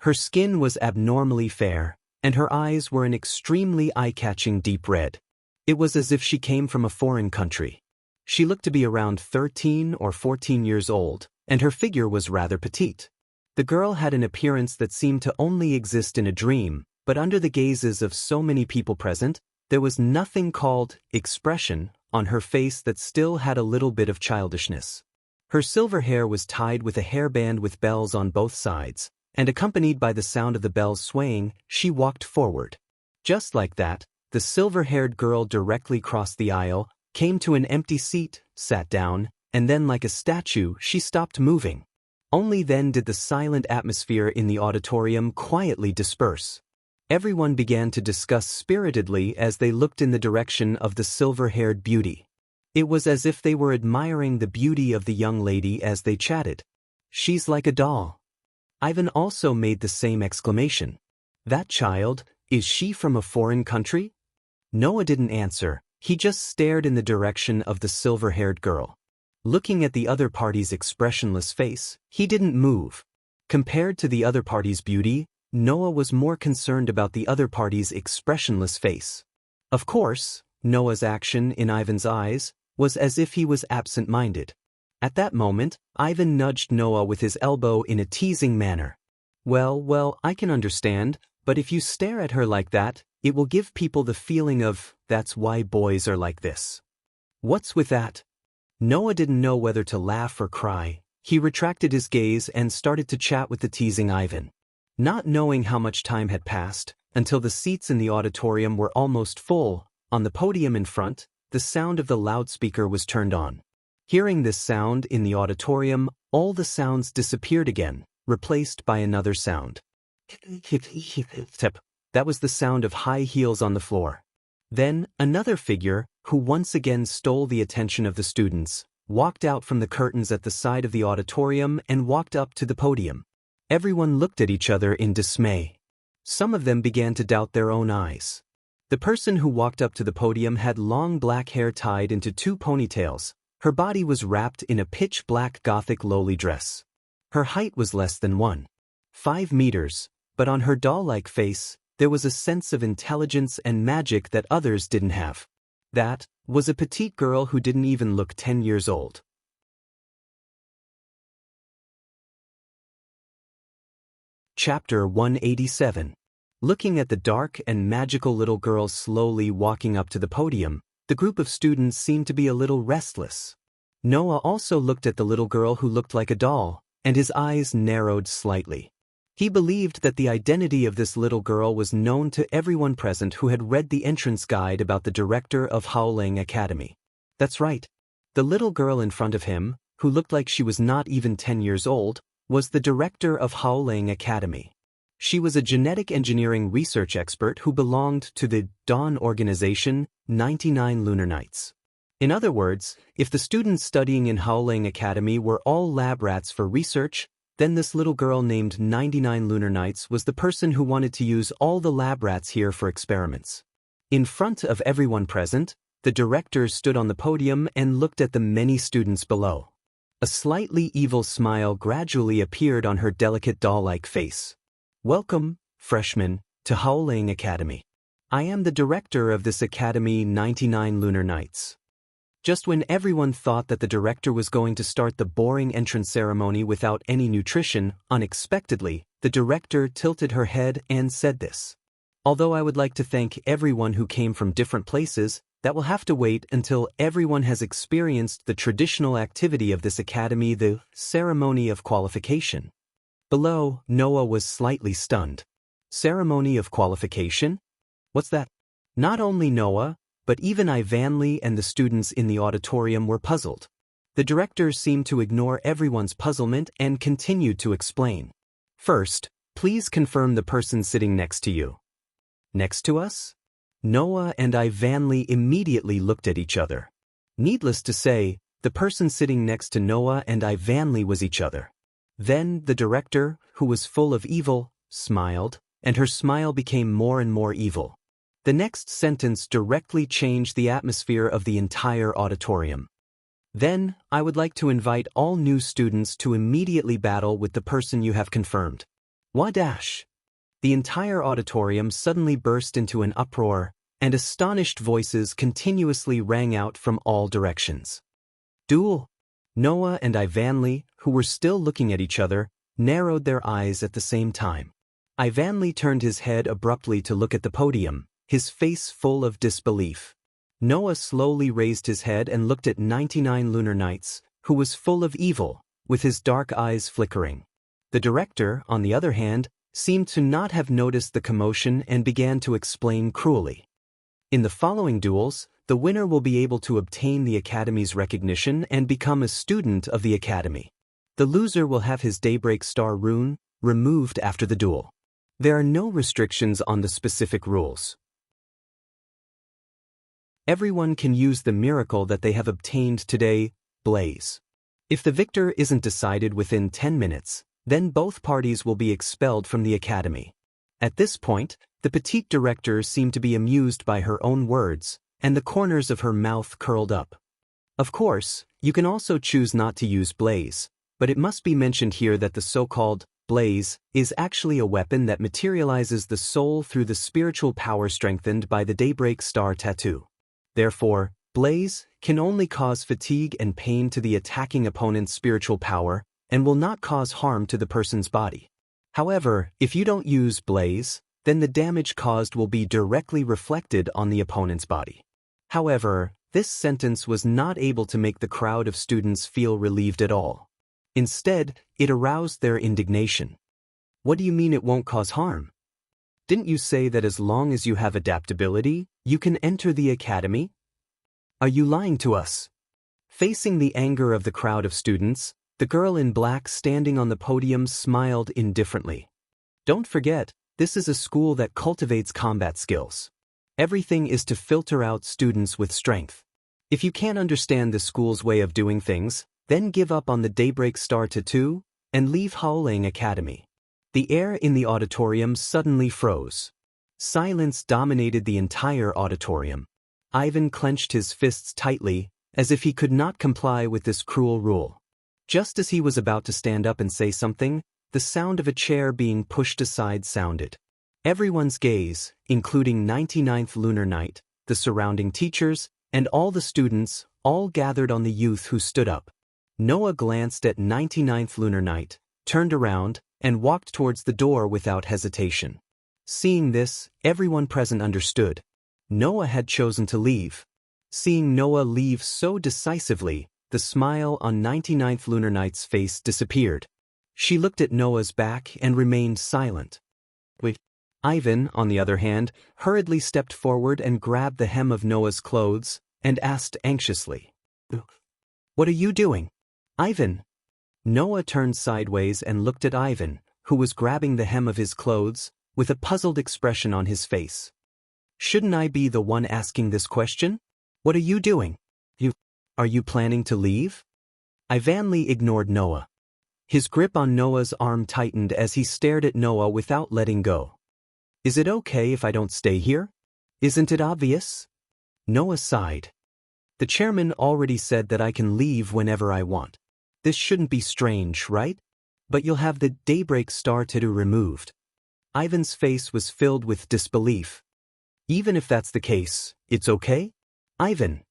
Her skin was abnormally fair, and her eyes were an extremely eye-catching deep red. It was as if she came from a foreign country. She looked to be around 13 or 14 years old, and her figure was rather petite. The girl had an appearance that seemed to only exist in a dream, but under the gazes of so many people present, there was nothing called expression on her face that still had a little bit of childishness. Her silver hair was tied with a hairband with bells on both sides, and accompanied by the sound of the bells swaying, she walked forward. Just like that, the silver-haired girl directly crossed the aisle, came to an empty seat, sat down, and then like a statue, she stopped moving. Only then did the silent atmosphere in the auditorium quietly disperse. Everyone began to discuss spiritedly as they looked in the direction of the silver-haired beauty. It was as if they were admiring the beauty of the young lady as they chatted. "She's like a doll." Ivan also made the same exclamation. "That child, is she from a foreign country?" Noah didn't answer, he just stared in the direction of the silver-haired girl. Looking at the other party's expressionless face, he didn't move. Compared to the other party's beauty, Noah was more concerned about the other party's expressionless face. Of course, Noah's action in Ivan's eyes was as if he was absent-minded. At that moment, Ivan nudged Noah with his elbow in a teasing manner. Well, I can understand, but if you stare at her like that, it will give people the feeling of, that's why boys are like this." "What's with that?" Noah didn't know whether to laugh or cry. He retracted his gaze and started to chat with the teasing Ivan. Not knowing how much time had passed, until the seats in the auditorium were almost full, on the podium in front, the sound of the loudspeaker was turned on. Hearing this sound in the auditorium, all the sounds disappeared again, replaced by another sound. That was the sound of high heels on the floor. Then, another figure, who once again stole the attention of the students, walked out from the curtains at the side of the auditorium and walked up to the podium. Everyone looked at each other in dismay. Some of them began to doubt their own eyes. The person who walked up to the podium had long black hair tied into 2 ponytails. Her body was wrapped in a pitch-black Gothic lowly dress. Her height was less than 1.5 meters, but on her doll-like face, there was a sense of intelligence and magic that others didn't have. That was a petite girl who didn't even look 10 years old. Chapter 187. Looking at the dark and magical little girl slowly walking up to the podium, the group of students seemed to be a little restless. Noah also looked at the little girl who looked like a doll, and his eyes narrowed slightly. He believed that the identity of this little girl was known to everyone present who had read the entrance guide about the director of Howling Academy. That's right. The little girl in front of him, who looked like she was not even 10 years old, was the director of Howling Academy. She was a genetic engineering research expert who belonged to the Dawn organization, 99 Lunar Nights. In other words, if the students studying in Howling Academy were all lab rats for research, then this little girl named 99 Lunar Nights was the person who wanted to use all the lab rats here for experiments. In front of everyone present, the director stood on the podium and looked at the many students below. A slightly evil smile gradually appeared on her delicate doll-like face. Welcome, freshmen, to Howling Academy. I am the director of this academy, 99 Lunar Nights. Just when everyone thought that the director was going to start the boring entrance ceremony without any nutrition, unexpectedly, the director tilted her head and said this. Although I would like to thank everyone who came from different places, that will have to wait until everyone has experienced the traditional activity of this academy, the ceremony of qualification. Below, Noah was slightly stunned. Ceremony of qualification? What's that? Not only Noah, but even Ivanley and the students in the auditorium were puzzled. The director seemed to ignore everyone's puzzlement and continued to explain. First, please confirm the person sitting next to you. Next to us? Noah and Ivanley immediately looked at each other. Needless to say, the person sitting next to Noah and Ivanley was each other. Then the director, who was full of evil, smiled, and her smile became more and more evil. The next sentence directly changed the atmosphere of the entire auditorium. Then, I would like to invite all new students to immediately battle with the person you have confirmed. Wadash! The entire auditorium suddenly burst into an uproar, and astonished voices continuously rang out from all directions. Duel! Noah and Ivanley, who were still looking at each other, narrowed their eyes at the same time. Ivanley turned his head abruptly to look at the podium, his face full of disbelief. Noah slowly raised his head and looked at 99 Lunar Nights, who was full of evil, with his dark eyes flickering. The director, on the other hand, seemed to not have noticed the commotion and began to explain cruelly. In the following duels, the winner will be able to obtain the Academy's recognition and become a student of the Academy. The loser will have his Daybreak Star rune removed after the duel. There are no restrictions on the specific rules. Everyone can use the miracle that they have obtained today, Blaze. If the victor isn't decided within 10 minutes, then both parties will be expelled from the Academy. At this point, the petite director seemed to be amused by her own words, and the corners of her mouth curled up. Of course, you can also choose not to use Blaze, but it must be mentioned here that the so-called Blaze is actually a weapon that materializes the soul through the spiritual power strengthened by the Daybreak Star tattoo. Therefore, Blaze can only cause fatigue and pain to the attacking opponent's spiritual power and will not cause harm to the person's body. However, if you don't use Blaze, then the damage caused will be directly reflected on the opponent's body. However, this sentence was not able to make the crowd of students feel relieved at all. Instead, it aroused their indignation. What do you mean it won't cause harm? Didn't you say that as long as you have adaptability, you can enter the Academy? Are you lying to us? Facing the anger of the crowd of students, the girl in black standing on the podium smiled indifferently. Don't forget, this is a school that cultivates combat skills. Everything is to filter out students with strength. If you can't understand the school's way of doing things, then give up on the Daybreak Star tattoo and leave Howling Academy. The air in the auditorium suddenly froze. Silence dominated the entire auditorium. Ivan clenched his fists tightly, as if he could not comply with this cruel rule. Just as he was about to stand up and say something, the sound of a chair being pushed aside sounded. Everyone's gaze, including 99th Lunar Night, the surrounding teachers, and all the students, all gathered on the youth who stood up. Noah glanced at 99th Lunar Night, turned around, and walked towards the door without hesitation. Seeing this, everyone present understood. Noah had chosen to leave. Seeing Noah leave so decisively, the smile on 99th Lunar Night's face disappeared. She looked at Noah's back and remained silent. Ivan, on the other hand, hurriedly stepped forward and grabbed the hem of Noah's clothes and asked anxiously, "What are you doing?" "Ivan." Noah turned sideways and looked at Ivan, who was grabbing the hem of his clothes, with a puzzled expression on his face. "Shouldn't I be the one asking this question? What are you doing? Are you planning to leave?" Ivanly ignored Noah. His grip on Noah's arm tightened as he stared at Noah without letting go. "Is it okay if I don't stay here? Isn't it obvious?" Noah sighed. "The chairman already said that I can leave whenever I want. This shouldn't be strange, right? But you'll have the Daybreak Star tattoo removed." Ivan's face was filled with disbelief. "Even if that's the case, it's okay? Ivan."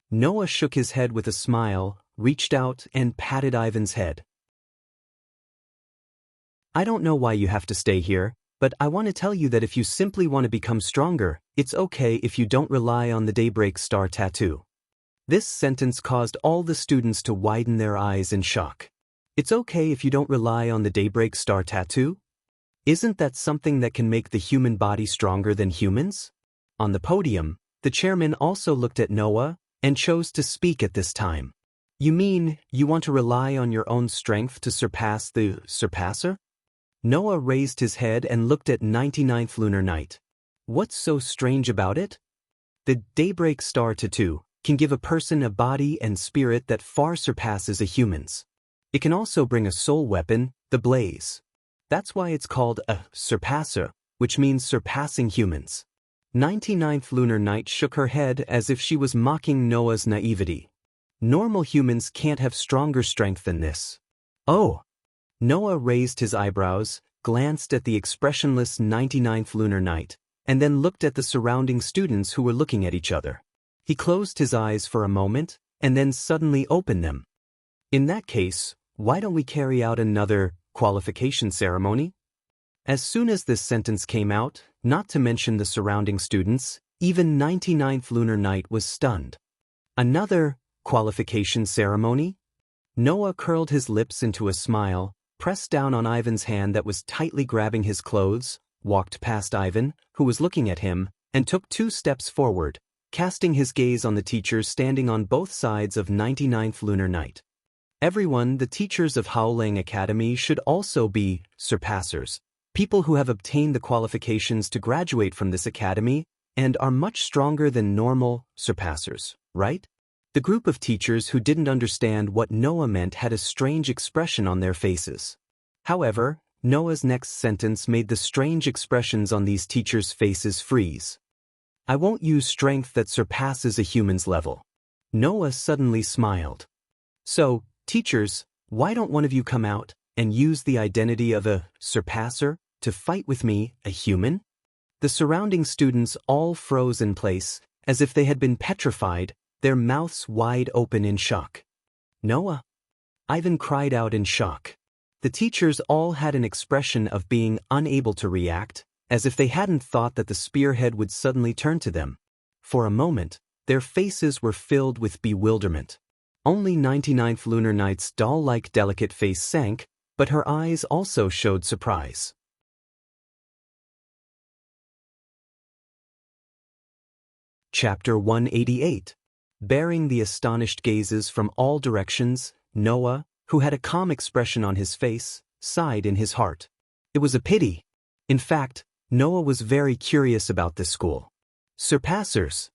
Noah shook his head with a smile, reached out and patted Ivan's head. "I don't know why you have to stay here, but I want to tell you that if you simply want to become stronger, it's okay if you don't rely on the Daybreak Star tattoo." This sentence caused all the students to widen their eyes in shock. It's okay if you don't rely on the Daybreak Star tattoo? Isn't that something that can make the human body stronger than humans? On the podium, the chairman also looked at Noah and chose to speak at this time. "You mean you want to rely on your own strength to surpass the surpasser?" Noah raised his head and looked at 99th Lunar Night. "What's so strange about it? The Daybreak Star tattoo can give a person a body and spirit that far surpasses a human's. It can also bring a soul weapon, the blaze. That's why it's called a surpasser, which means surpassing humans." 99th Lunar Night shook her head as if she was mocking Noah's naivety. "Normal humans can't have stronger strength than this." "Oh." Noah raised his eyebrows, glanced at the expressionless 99th Lunar Night, and then looked at the surrounding students who were looking at each other. He closed his eyes for a moment, and then suddenly opened them. "In that case, why don't we carry out another qualification ceremony?" As soon as this sentence came out, not to mention the surrounding students, even 99th Lunar Night was stunned. "Another qualification ceremony?" Noah curled his lips into a smile, pressed down on Ivan's hand that was tightly grabbing his clothes, walked past Ivan, who was looking at him, and took 2 steps forward, casting his gaze on the teachers standing on both sides of 99th Lunar Night. "Everyone, the teachers of Howling Academy should also be surpassers, people who have obtained the qualifications to graduate from this academy and are much stronger than normal surpassers, right?" The group of teachers who didn't understand what Noah meant had a strange expression on their faces. However, Noah's next sentence made the strange expressions on these teachers' faces freeze. "I won't use strength that surpasses a human's level." Noah suddenly smiled. "So, teachers, why don't one of you come out and use the identity of a surpasser to fight with me, a human?" The surrounding students all froze in place, as if they had been petrified, their mouths wide open in shock. "Noah!" Ivan cried out in shock. The teachers all had an expression of being unable to react, as if they hadn't thought that the spearhead would suddenly turn to them. For a moment, their faces were filled with bewilderment. Only 99th Lunar Night's doll-like delicate face sank, but her eyes also showed surprise. Chapter 188. Bearing the astonished gazes from all directions, Noah, who had a calm expression on his face, sighed in his heart. It was a pity. In fact, Noah was very curious about this school. Surpassers.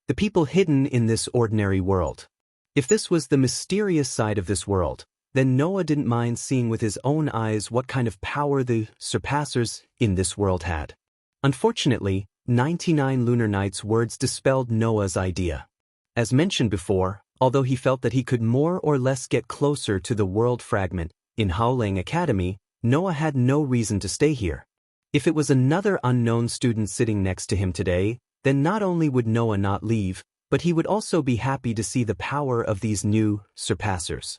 The people hidden in this ordinary world. If this was the mysterious side of this world, then Noah didn't mind seeing with his own eyes what kind of power the surpassers in this world had. Unfortunately, 99 Lunar Night's words dispelled Noah's idea. As mentioned before, although he felt that he could more or less get closer to the world fragment in Howling Academy, Noah had no reason to stay here. If it was another unknown student sitting next to him today, then not only would Noah not leave, but he would also be happy to see the power of these new surpassers.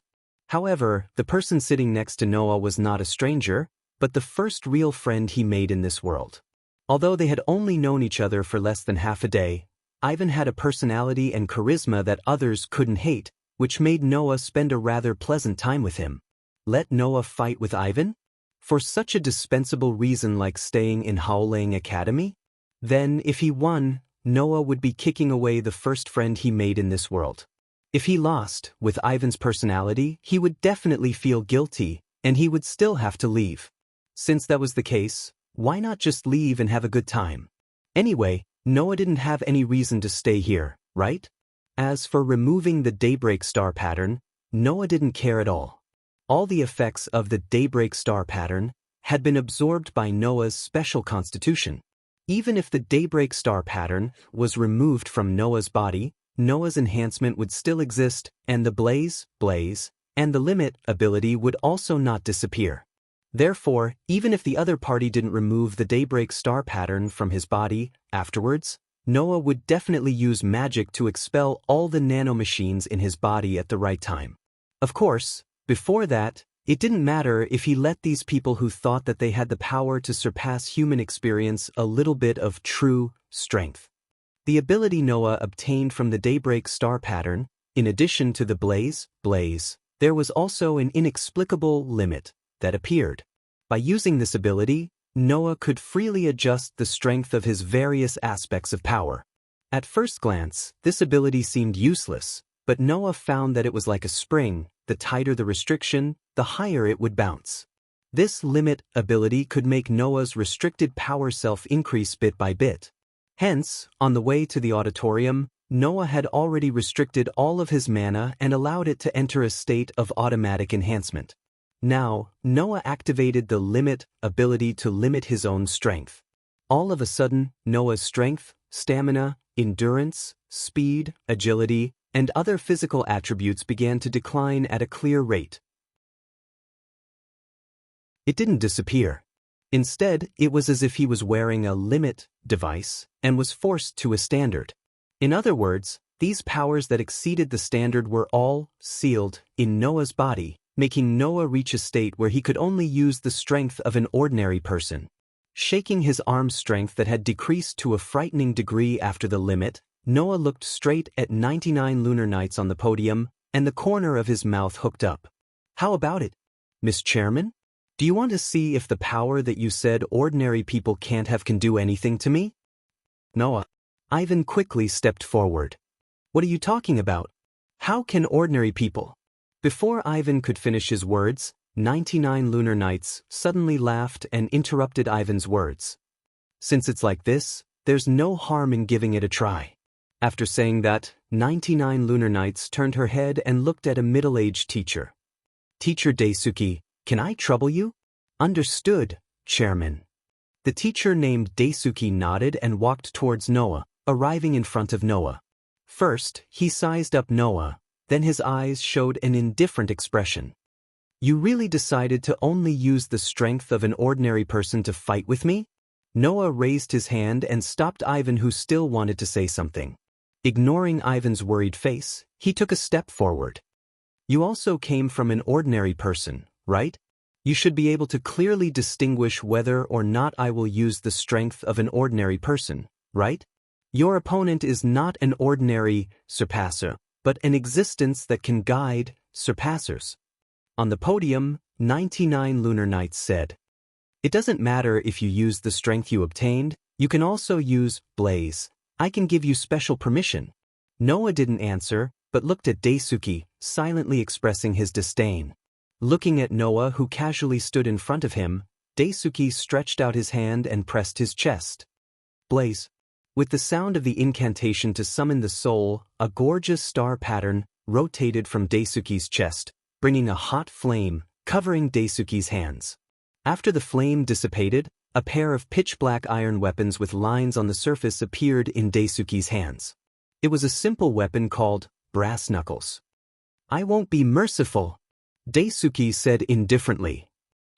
However, the person sitting next to Noah was not a stranger, but the first real friend he made in this world. Although they had only known each other for less than half a day, Ivan had a personality and charisma that others couldn't hate, which made Noah spend a rather pleasant time with him. Let Noah fight with Ivan? For such a dispensable reason like staying in Howling Academy? Then, if he won, Noah would be kicking away the first friend he made in this world. If he lost, with Ivan's personality, he would definitely feel guilty, and he would still have to leave. Since that was the case, why not just leave and have a good time? Anyway, Noah didn't have any reason to stay here, right? As for removing the daybreak star pattern, Noah didn't care at all. All the effects of the daybreak star pattern had been absorbed by Noah's special constitution. Even if the daybreak star pattern was removed from Noah's body, Noah's enhancement would still exist, and the blaze, and the limit ability would also not disappear. Therefore, even if the other party didn't remove the daybreak star pattern from his body afterwards, Noah would definitely use magic to expel all the nanomachines in his body at the right time. Of course, before that, it didn't matter if he let these people who thought that they had the power to surpass human experience a little bit of true strength. The ability Noah obtained from the daybreak star pattern, in addition to the blaze, there was also an inexplicable limit that appeared. By using this ability, Noah could freely adjust the strength of his various aspects of power. At first glance, this ability seemed useless, but Noah found that it was like a spring. The tighter the restriction, the higher it would bounce. This limit ability could make Noah's restricted power self increase bit by bit. Hence, on the way to the auditorium, Noah had already restricted all of his mana and allowed it to enter a state of automatic enhancement. Now, Noah activated the limit ability to limit his own strength. All of a sudden, Noah's strength, stamina, endurance, speed, agility, and other physical attributes began to decline at a clear rate. It didn't disappear. Instead, it was as if he was wearing a limit device and was forced to a standard. In other words, these powers that exceeded the standard were all sealed in Noah's body, making Noah reach a state where he could only use the strength of an ordinary person. Shaking his arm's strength that had decreased to a frightening degree after the limit, Noah looked straight at 99 lunar nights on the podium, and the corner of his mouth hooked up. How about it, Miss Chairman? Do you want to see if the power that you said ordinary people can't have can do anything to me? Noah. Ivan quickly stepped forward. What are you talking about? How can ordinary people? Before Ivan could finish his words, 99 lunar nights suddenly laughed and interrupted Ivan's words. Since it's like this, there's no harm in giving it a try. After saying that, 99 lunar nights turned her head and looked at a middle-aged teacher. Teacher Daisuke, can I trouble you? Understood, Chairman. The teacher named Daisuke nodded and walked towards Noah, arriving in front of Noah. First, he sized up Noah, then his eyes showed an indifferent expression. You really decided to only use the strength of an ordinary person to fight with me? Noah raised his hand and stopped Ivan, who still wanted to say something. Ignoring Ivan's worried face, he took a step forward. You also came from an ordinary person, right? You should be able to clearly distinguish whether or not I will use the strength of an ordinary person, right? Your opponent is not an ordinary surpasser, but an existence that can guide surpassers. On the podium, 99 lunar nights said, It doesn't matter if you use the strength you obtained, you can also use blaze. I can give you special permission. Noah didn't answer, but looked at Daisuke, silently expressing his disdain. Looking at Noah, who casually stood in front of him, Daisuke stretched out his hand and pressed his chest. Blaze. With the sound of the incantation to summon the soul, a gorgeous star pattern rotated from Daisuke's chest, bringing a hot flame, covering Daisuke's hands. After the flame dissipated, a pair of pitch-black iron weapons with lines on the surface appeared in Daisuke's hands. It was a simple weapon called brass knuckles. I won't be merciful, Daisuke said indifferently.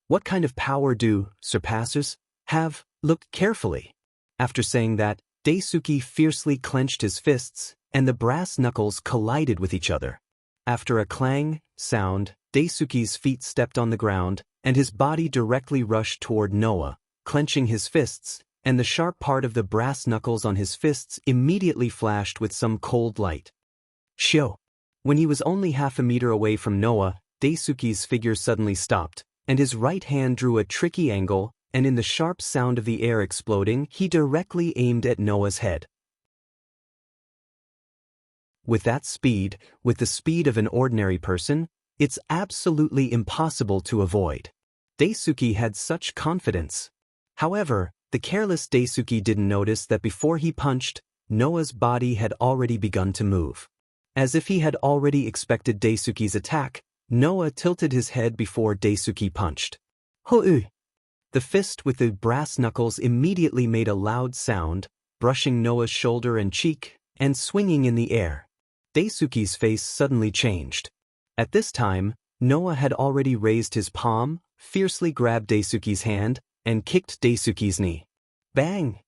What kind of power do surpassers have? Look carefully. After saying that, Daisuke fiercely clenched his fists, and the brass knuckles collided with each other. After a clang sound, Daisuke's feet stepped on the ground, and his body directly rushed toward Noah, clenching his fists, and the sharp part of the brass knuckles on his fists immediately flashed with some cold light. Shio! When he was only half a meter away from Noah, Daisuke's figure suddenly stopped, and his right hand drew a tricky angle, and in the sharp sound of the air exploding, he directly aimed at Noah's head. With that speed, with the speed of an ordinary person, it's absolutely impossible to avoid. Daisuke had such confidence. However, the careless Daisuke didn't notice that before he punched, Noah's body had already begun to move. As if he had already expected Daisuke's attack, Noah tilted his head before Daisuke punched. Hoo! The fist with the brass knuckles immediately made a loud sound, brushing Noah's shoulder and cheek, and swinging in the air. Daisuke's face suddenly changed. At this time, Noah had already raised his palm, fiercely grabbed Daisuke's hand, and kicked Daisuke's knee. Bang!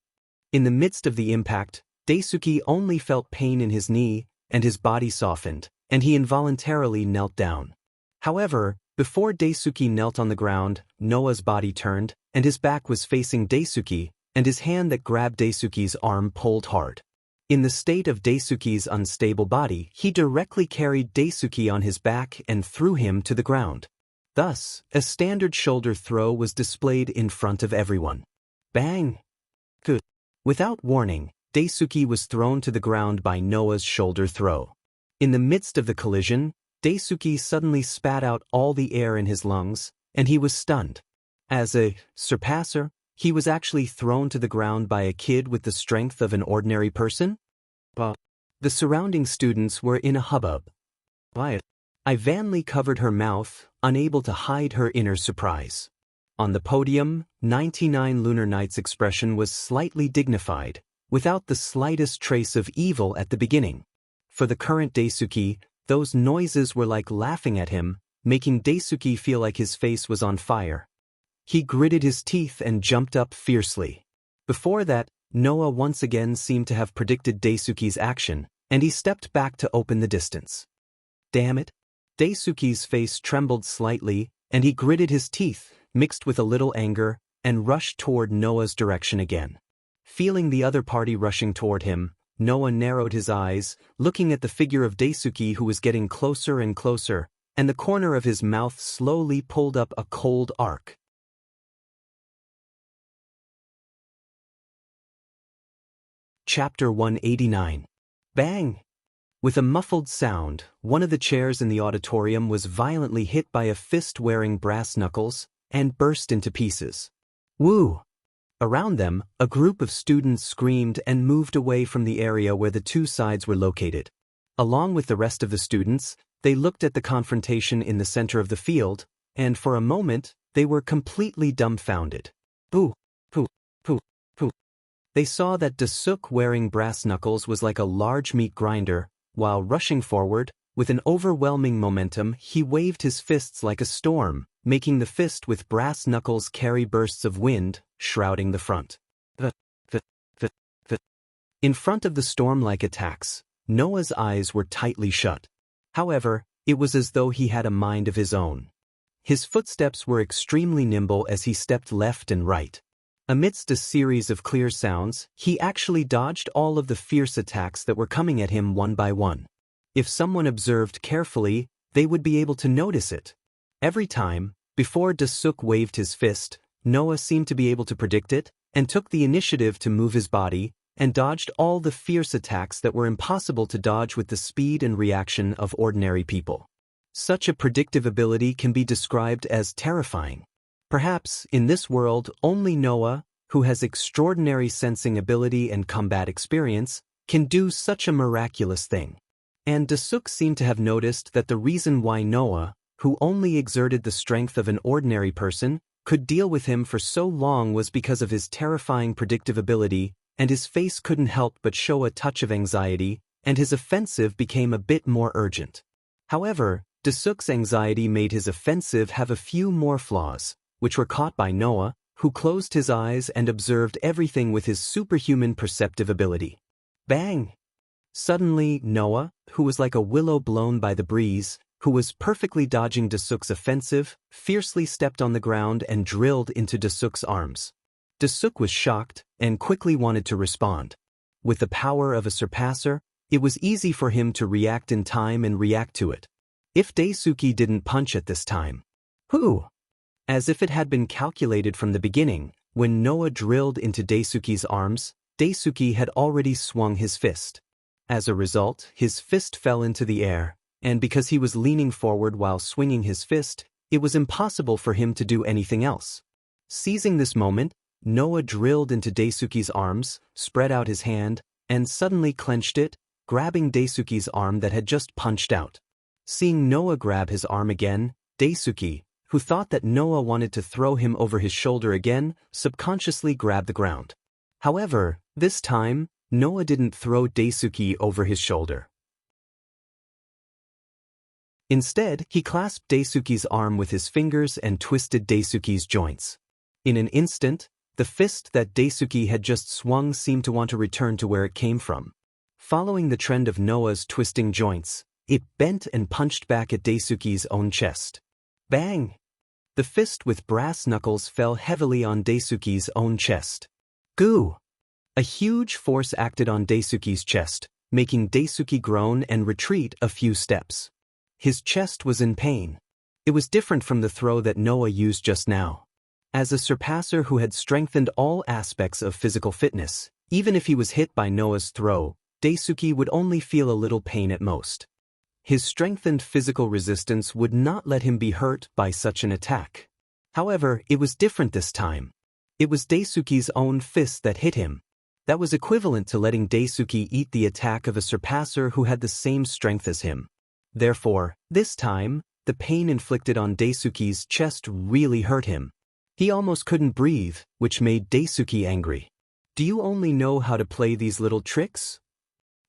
In the midst of the impact, Daisuke only felt pain in his knee, and his body softened, and he involuntarily knelt down. However, before Daisuke knelt on the ground, Noah's body turned, and his back was facing Daisuke, and his hand that grabbed Daisuke's arm pulled hard. In the state of Daisuke's unstable body, he directly carried Daisuke on his back and threw him to the ground. Thus, a standard shoulder throw was displayed in front of everyone. Bang! Good. Without warning, Daisuke was thrown to the ground by Noah's shoulder throw. In the midst of the collision, Daisuke suddenly spat out all the air in his lungs, and he was stunned. As a surpasser, he was actually thrown to the ground by a kid with the strength of an ordinary person? But the surrounding students were in a hubbub. I vainly covered her mouth, unable to hide her inner surprise. On the podium, 99 Lunar Knight's expression was slightly dignified, without the slightest trace of evil at the beginning. For the current Daisuke, those noises were like laughing at him, making Daisuke feel like his face was on fire. He gritted his teeth and jumped up fiercely. Before that, Noah once again seemed to have predicted Daisuke's action, and he stepped back to open the distance. Damn it! Daisuke's face trembled slightly, and he gritted his teeth, mixed with a little anger, and rushed toward Noah's direction again. Feeling the other party rushing toward him, Noah narrowed his eyes, looking at the figure of Daisuke who was getting closer and closer, and the corner of his mouth slowly pulled up a cold arc. Chapter 189. Bang! With a muffled sound, one of the chairs in the auditorium was violently hit by a fist wearing brass knuckles, and burst into pieces. Woo! Around them, a group of students screamed and moved away from the area where the two sides were located. Along with the rest of the students, they looked at the confrontation in the center of the field, and for a moment, they were completely dumbfounded. Pooh, pooh, pooh, pooh. They saw that Daisuke wearing brass knuckles was like a large meat grinder, while rushing forward, with an overwhelming momentum, he waved his fists like a storm, making the fist with brass knuckles carry bursts of wind, shrouding the front. In front of the storm-like attacks, Noah's eyes were tightly shut. However, it was as though he had a mind of his own. His footsteps were extremely nimble as he stepped left and right. Amidst a series of clear sounds, he actually dodged all of the fierce attacks that were coming at him one by one. If someone observed carefully, they would be able to notice it. Every time, before Daisuke waved his fist, Noah seemed to be able to predict it, and took the initiative to move his body, and dodged all the fierce attacks that were impossible to dodge with the speed and reaction of ordinary people. Such a predictive ability can be described as terrifying. Perhaps, in this world, only Noah, who has extraordinary sensing ability and combat experience, can do such a miraculous thing. And Daisuke seemed to have noticed that the reason why Noah, who only exerted the strength of an ordinary person, could deal with him for so long was because of his terrifying predictive ability, and his face couldn't help but show a touch of anxiety, and his offensive became a bit more urgent. However, Daisuke's anxiety made his offensive have a few more flaws, which were caught by Noah, who closed his eyes and observed everything with his superhuman perceptive ability. Bang! Suddenly, Noah, who was like a willow blown by the breeze, who was perfectly dodging Daisuke's offensive, fiercely stepped on the ground and drilled into Daisuke's arms. Daisuke was shocked, and quickly wanted to respond. With the power of a surpasser, it was easy for him to react in time and react to it. If Daisuke didn't punch at this time. Whoo! As if it had been calculated from the beginning, when Noah drilled into Daisuke's arms, Daisuke had already swung his fist. As a result, his fist fell into the air, and because he was leaning forward while swinging his fist, it was impossible for him to do anything else. Seizing this moment, Noah drilled into Daisuke's arms, spread out his hand, and suddenly clenched it, grabbing Daisuke's arm that had just punched out. Seeing Noah grab his arm again, Daisuke, who thought that Noah wanted to throw him over his shoulder again, subconsciously grabbed the ground. However, this time, Noah didn't throw Daisuke over his shoulder. Instead, he clasped Daisuke's arm with his fingers and twisted Daisuke's joints. In an instant, the fist that Daisuke had just swung seemed to want to return to where it came from. Following the trend of Noah's twisting joints, it bent and punched back at Daisuke's own chest. Bang! The fist with brass knuckles fell heavily on Daisuke's own chest. Goo! A huge force acted on Daisuke's chest, making Daisuke groan and retreat a few steps. His chest was in pain. It was different from the throw that Noah used just now. As a surpasser who had strengthened all aspects of physical fitness, even if he was hit by Noah's throw, Daisuke would only feel a little pain at most. His strengthened physical resistance would not let him be hurt by such an attack. However, it was different this time. It was Daisuke's own fist that hit him. That was equivalent to letting Daisuke eat the attack of a surpasser who had the same strength as him. Therefore, this time, the pain inflicted on Daisuke's chest really hurt him. He almost couldn't breathe, which made Daisuke angry. Do you only know how to play these little tricks?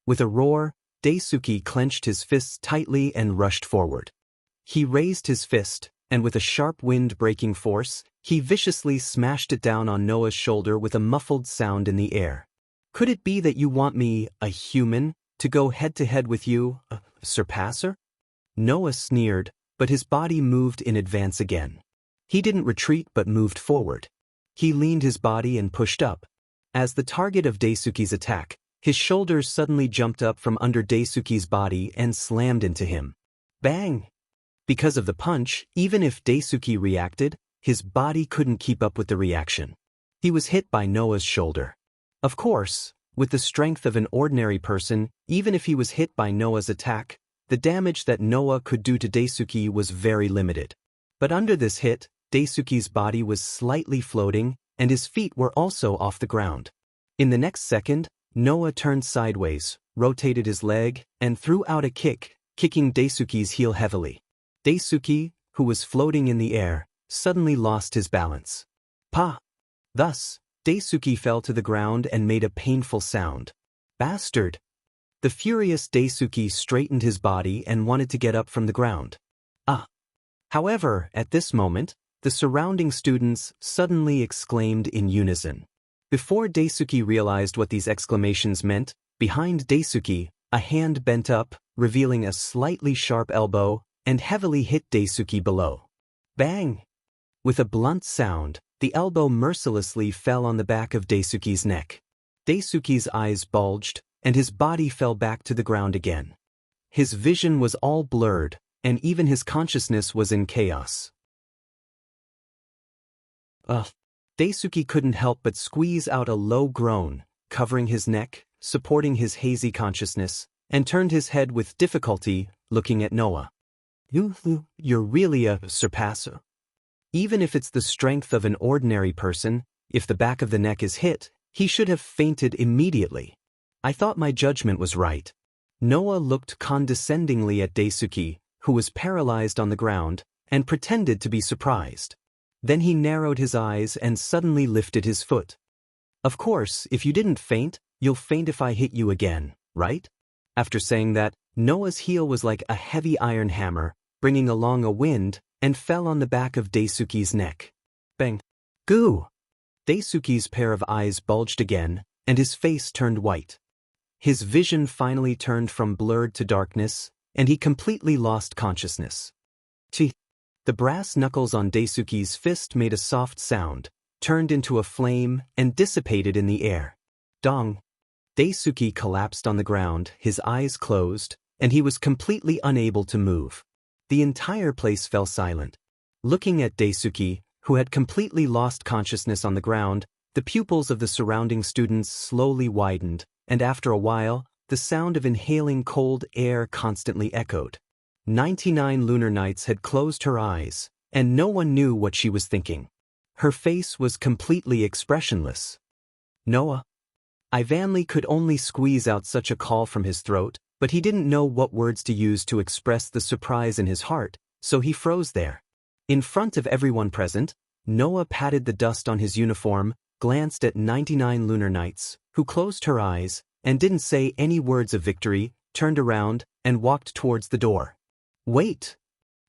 With a roar, Daisuke clenched his fists tightly and rushed forward. He raised his fist, and with a sharp wind-breaking force, he viciously smashed it down on Noah's shoulder with a muffled sound in the air. Could it be that you want me, a human, to go head-to-head with you, a surpasser? Noah sneered, but his body moved in advance again. He didn't retreat but moved forward. He leaned his body and pushed up. As the target of Daisuke's attack, his shoulders suddenly jumped up from under Daisuke's body and slammed into him. Bang! Because of the punch, even if Daisuke reacted, his body couldn't keep up with the reaction. He was hit by Noah's shoulder. Of course, with the strength of an ordinary person, even if he was hit by Noah's attack, the damage that Noah could do to Daisuke was very limited. But under this hit, Daisuke's body was slightly floating, and his feet were also off the ground. In the next second, Noah turned sideways, rotated his leg, and threw out a kick, kicking Daisuke's heel heavily. Daisuke, who was floating in the air, suddenly lost his balance. Pa! Thus, Daisuke fell to the ground and made a painful sound. Bastard! The furious Daisuke straightened his body and wanted to get up from the ground. However, at this moment, the surrounding students suddenly exclaimed in unison. Before Daisuke realized what these exclamations meant, behind Daisuke, a hand bent up, revealing a slightly sharp elbow, and heavily hit Daisuke below. Bang! With a blunt sound, the elbow mercilessly fell on the back of Daisuke's neck. Daisuke's eyes bulged, and his body fell back to the ground again. His vision was all blurred, and even his consciousness was in chaos. Daisuke couldn't help but squeeze out a low groan, covering his neck, supporting his hazy consciousness, and turned his head with difficulty, looking at Noah. You're really a surpasser. Even if it's the strength of an ordinary person, if the back of the neck is hit, he should have fainted immediately. I thought my judgment was right. Noah looked condescendingly at Daisuke, who was paralyzed on the ground, and pretended to be surprised. Then he narrowed his eyes and suddenly lifted his foot. Of course, if you didn't faint, you'll faint if I hit you again, right? After saying that, Noah's heel was like a heavy iron hammer, bringing along a wind, and fell on the back of Daisuke's neck. Bang! Goo! Daisuke's pair of eyes bulged again, and his face turned white. His vision finally turned from blurred to darkness, and he completely lost consciousness. The brass knuckles on Daisuke's fist made a soft sound, turned into a flame, and dissipated in the air. Dong! Daisuke collapsed on the ground, his eyes closed, and he was completely unable to move. the entire place fell silent. Looking at Daisuke, who had completely lost consciousness on the ground, the pupils of the surrounding students slowly widened, and after a while, the sound of inhaling cold air constantly echoed. 99 lunar nights had closed her eyes, and no one knew what she was thinking. Her face was completely expressionless. Noah? Ivanli could only squeeze out such a call from his throat, but he didn't know what words to use to express the surprise in his heart, so he froze there. In front of everyone present, Noah patted the dust on his uniform, glanced at 99 lunar nights, who closed her eyes, and didn't say any words of victory, turned around, and walked towards the door. Wait!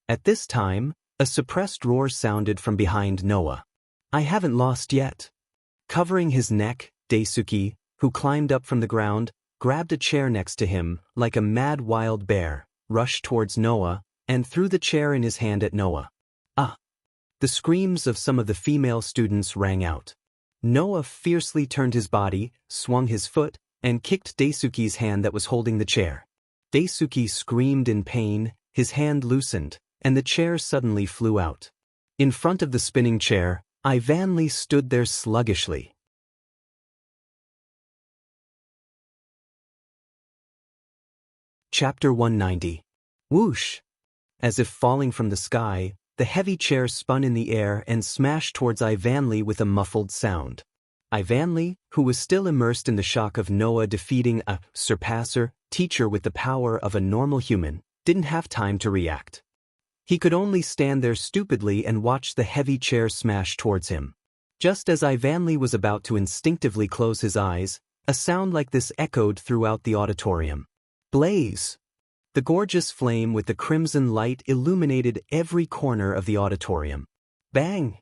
At this time, a suppressed roar sounded from behind Noah. I haven't lost yet. Covering his neck, Daisuke, who climbed up from the ground, grabbed a chair next to him, like a mad wild bear, rushed towards Noah, and threw the chair in his hand at Noah. Ah! The screams of some of the female students rang out. Noah fiercely turned his body, swung his foot, and kicked Daisuke's hand that was holding the chair. Daisuke screamed in pain, his hand loosened, and the chair suddenly flew out. In front of the spinning chair, Ivanli stood there sluggishly. Chapter 190. Whoosh! As if falling from the sky, the heavy chair spun in the air and smashed towards Ivanli with a muffled sound. Ivanli, who was still immersed in the shock of Noah defeating a surpasser teacher with the power of a normal human, didn't have time to react. He could only stand there stupidly and watch the heavy chair smash towards him. Just as Ivanli was about to instinctively close his eyes, a sound like this echoed throughout the auditorium. Blaze! The gorgeous flame with the crimson light illuminated every corner of the auditorium. Bang!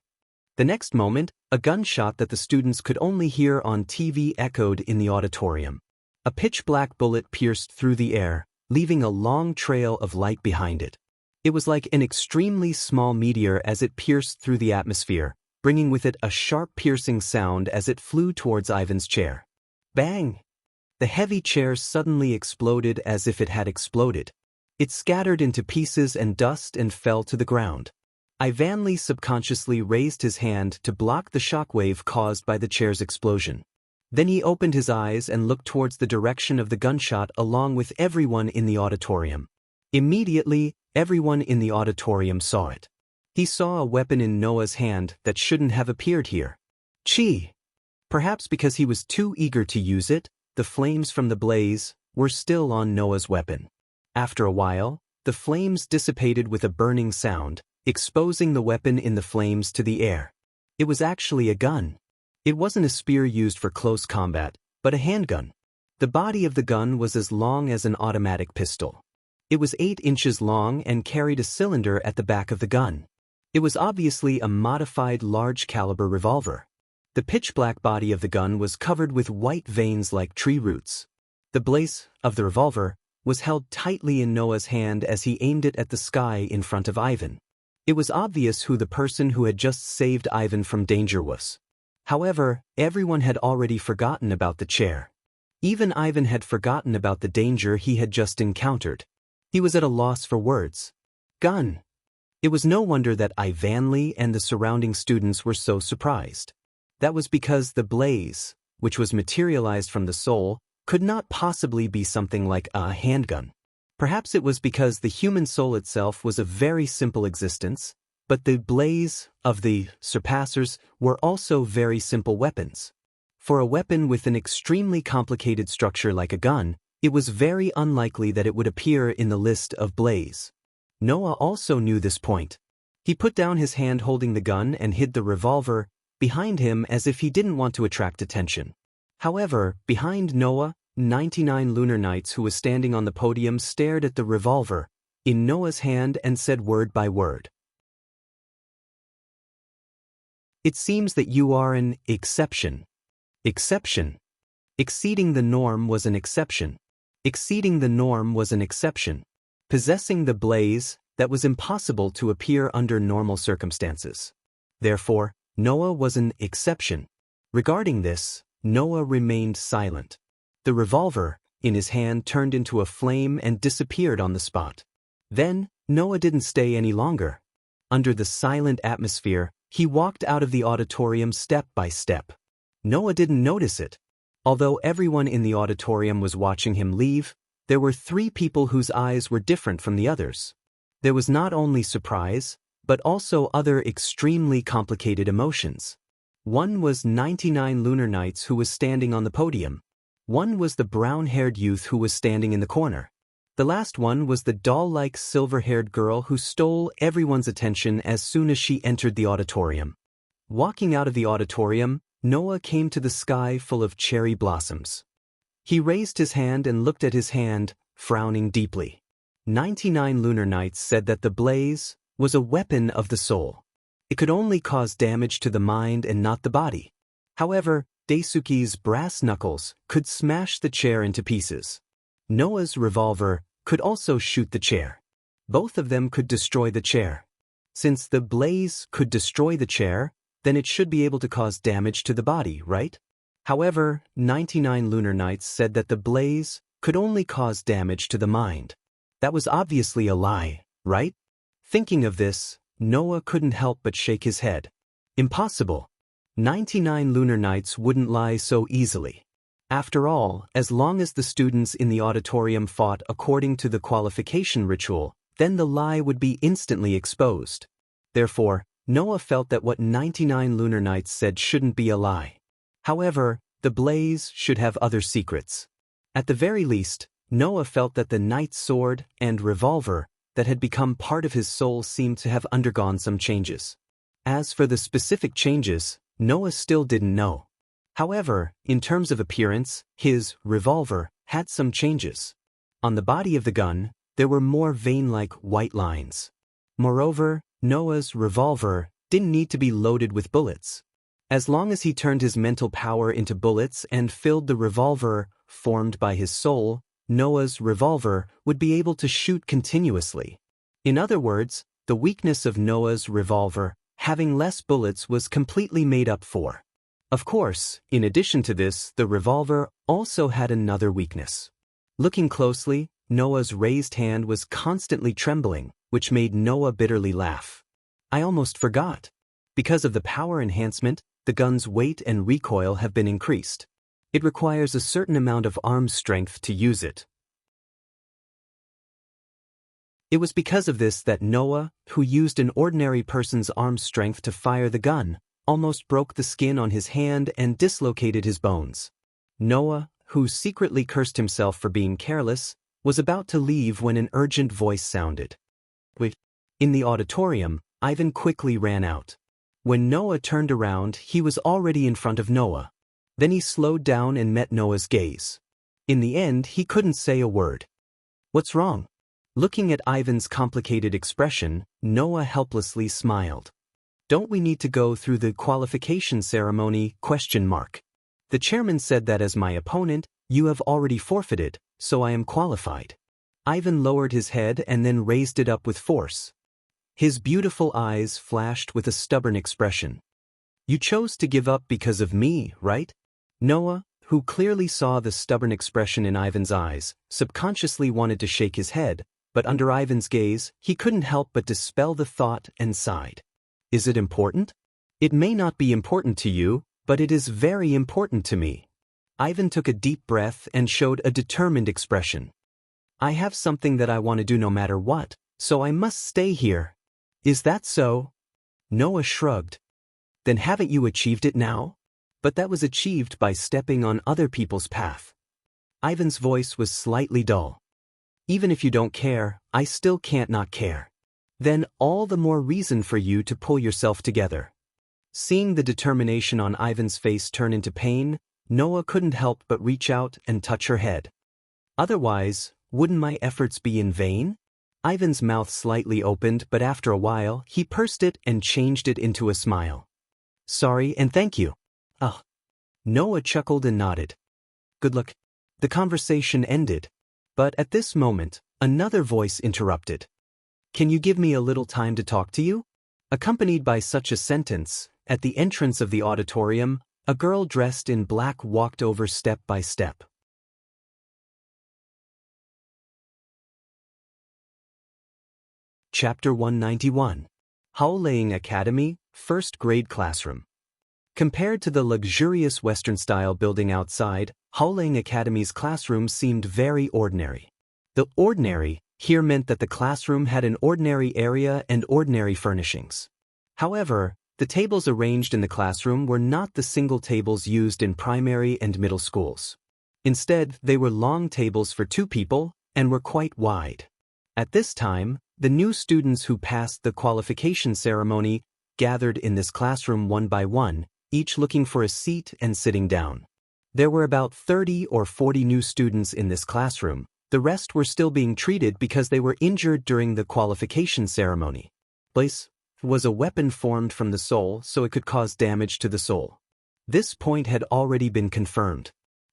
The next moment, a gunshot that the students could only hear on TV echoed in the auditorium. A pitch-black bullet pierced through the air, leaving a long trail of light behind it. It was like an extremely small meteor as it pierced through the atmosphere, bringing with it a sharp piercing sound as it flew towards Ivan's chair. Bang! The heavy chair suddenly exploded as if it had exploded. It scattered into pieces and dust and fell to the ground. Ivanli subconsciously raised his hand to block the shockwave caused by the chair's explosion. Then he opened his eyes and looked towards the direction of the gunshot along with everyone in the auditorium. Immediately, everyone in the auditorium saw it. He saw a weapon in Noah's hand that shouldn't have appeared here. Chi! Perhaps because he was too eager to use it, the flames from the blaze were still on Noah's weapon. After a while, the flames dissipated with a burning sound, exposing the weapon in the flames to the air. It was actually a gun. It wasn't a spear used for close combat, but a handgun. The body of the gun was as long as an automatic pistol. It was 8 inches long and carried a cylinder at the back of the gun. It was obviously a modified large-caliber revolver. The pitch-black body of the gun was covered with white veins like tree roots. The blade of the revolver was held tightly in Noah's hand as he aimed it at the sky in front of Ivan. It was obvious who the person who had just saved Ivan from danger was. However, everyone had already forgotten about the chair. Even Ivan had forgotten about the danger he had just encountered. He was at a loss for words. Gun! It was no wonder that Ivanli and the surrounding students were so surprised. That was because the blaze, which was materialized from the soul, could not possibly be something like a handgun. Perhaps it was because the human soul itself was a very simple existence, but the blaze of the surpassers were also very simple weapons. For a weapon with an extremely complicated structure like a gun, it was very unlikely that it would appear in the list of blaze. Noah also knew this point. He put down his hand holding the gun and hid the revolver behind him as if he didn't want to attract attention. However, behind Noah, 99 lunar nights who was standing on the podium stared at the revolver in Noah's hand and said word by word. It seems that you are an exception. Exception. Exceeding the norm was an exception. Exceeding the norm was an exception. Possessing the blaze that was impossible to appear under normal circumstances. Therefore, Noah was an exception. Regarding this, Noah remained silent. The revolver in his hand turned into a flame and disappeared on the spot. Then, Noah didn't stay any longer. Under the silent atmosphere, he walked out of the auditorium step by step. Noah didn't notice it. Although everyone in the auditorium was watching him leave, there were 3 people whose eyes were different from the others. There was not only surprise, but also other extremely complicated emotions. One was 99 lunar nights who was standing on the podium. One was the brown-haired youth who was standing in the corner. The last one was the doll-like silver-haired girl who stole everyone's attention as soon as she entered the auditorium. Walking out of the auditorium, Noah came to the sky full of cherry blossoms. He raised his hand and looked at his hand, frowning deeply. 99 lunar nights said that the blaze was a weapon of the soul. It could only cause damage to the mind and not the body. However, Daisuke's brass knuckles could smash the chair into pieces. Noah's revolver could also shoot the chair. Both of them could destroy the chair. Since the blaze could destroy the chair, then it should be able to cause damage to the body, right? However, 99 lunar nights said that the blaze could only cause damage to the mind. That was obviously a lie, right? Thinking of this, Noah couldn't help but shake his head. Impossible. 99 lunar nights wouldn't lie so easily. After all, as long as the students in the auditorium fought according to the qualification ritual, then the lie would be instantly exposed. Therefore, Noah felt that what 99 lunar nights said shouldn't be a lie. However, the blaze should have other secrets. At the very least, Noah felt that the knight's sword and revolver that had become part of his soul seemed to have undergone some changes. As for the specific changes, Noah still didn't know. However, in terms of appearance, his revolver had some changes. On the body of the gun, there were more vein-like white lines. Moreover, Noah's revolver didn't need to be loaded with bullets. As long as he turned his mental power into bullets and filled the revolver formed by his soul, Noah's revolver would be able to shoot continuously. In other words, the weakness of Noah's revolver, having less bullets, was completely made up for. Of course, in addition to this, the revolver also had another weakness. Looking closely, Noah's raised hand was constantly trembling, which made Noah bitterly laugh. I almost forgot. Because of the power enhancement, the gun's weight and recoil have been increased. It requires a certain amount of arm strength to use it. It was because of this that Noah, who used an ordinary person's arm strength to fire the gun, almost broke the skin on his hand and dislocated his bones. Noah, who secretly cursed himself for being careless, was about to leave when an urgent voice sounded. Wait. In the auditorium, Ivan quickly ran out. When Noah turned around, he was already in front of Noah. Then he slowed down and met Noah's gaze. In the end, he couldn't say a word. What's wrong? Looking at Ivan's complicated expression, Noah helplessly smiled. Don't we need to go through the qualification ceremony? The chairman said that as my opponent, you have already forfeited, so I am qualified. Ivan lowered his head and then raised it up with force. His beautiful eyes flashed with a stubborn expression. You chose to give up because of me, right? Noah, who clearly saw the stubborn expression in Ivan's eyes, subconsciously wanted to shake his head, but under Ivan's gaze, he couldn't help but dispel the thought and sighed. Is it important? It may not be important to you, but it is very important to me. Ivan took a deep breath and showed a determined expression. I have something that I want to do no matter what, so I must stay here. Is that so? Noah shrugged. Then haven't you achieved it now? But that was achieved by stepping on other people's path. Ivan's voice was slightly dull. Even if you don't care, I still can't not care. Then all the more reason for you to pull yourself together. Seeing the determination on Ivan's face turn into pain, Noah couldn't help but reach out and touch her head. Otherwise, wouldn't my efforts be in vain? Ivan's mouth slightly opened, but after a while, he pursed it and changed it into a smile. Sorry and thank you. Oh. Noah chuckled and nodded. Good luck. The conversation ended. But at this moment, another voice interrupted. Can you give me a little time to talk to you? Accompanied by such a sentence, at the entrance of the auditorium, a girl dressed in black walked over step by step. Chapter 191. Howling Academy, First Grade Classroom. Compared to the luxurious Western-style building outside, Howling Academy's classroom seemed very ordinary. The ordinary here meant that the classroom had an ordinary area and ordinary furnishings. However, the tables arranged in the classroom were not the single tables used in primary and middle schools. Instead, they were long tables for 2 people and were quite wide. At this time, the new students who passed the qualification ceremony gathered in this classroom one by one, each looking for a seat and sitting down. There were about 30 or 40 new students in this classroom. The rest were still being treated because they were injured during the qualification ceremony. Blaze was a weapon formed from the soul, so it could cause damage to the soul. This point had already been confirmed.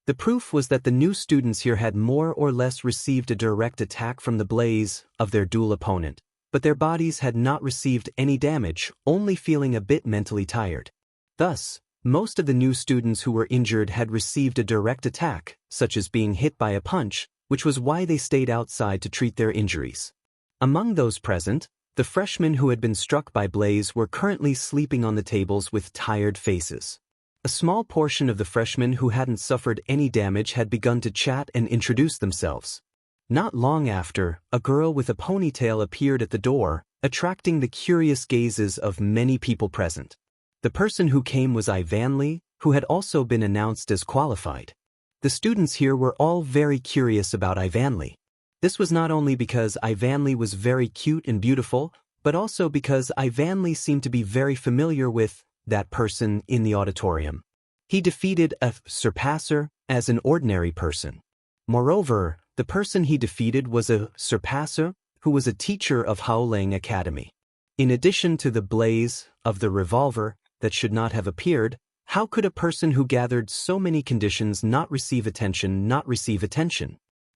The proof was that the new students here had more or less received a direct attack from the blaze of their dual opponent, but their bodies had not received any damage, only feeling a bit mentally tired. Thus, most of the new students who were injured had received a direct attack, such as being hit by a punch, which was why they stayed outside to treat their injuries. Among those present, the freshmen who had been struck by blaze were currently sleeping on the tables with tired faces. A small portion of the freshmen who hadn't suffered any damage had begun to chat and introduce themselves. Not long after, a girl with a ponytail appeared at the door, attracting the curious gazes of many people present. The person who came was Ivanli, who had also been announced as qualified. The students here were all very curious about Ivanli. This was not only because Ivanli was very cute and beautiful, but also because Ivanli seemed to be very familiar with that person in the auditorium. He defeated a surpasser as an ordinary person. Moreover, the person he defeated was a surpasser who was a teacher of Howling Academy. In addition to the blaze of the revolver that should not have appeared, how could a person who gathered so many conditions not receive attention?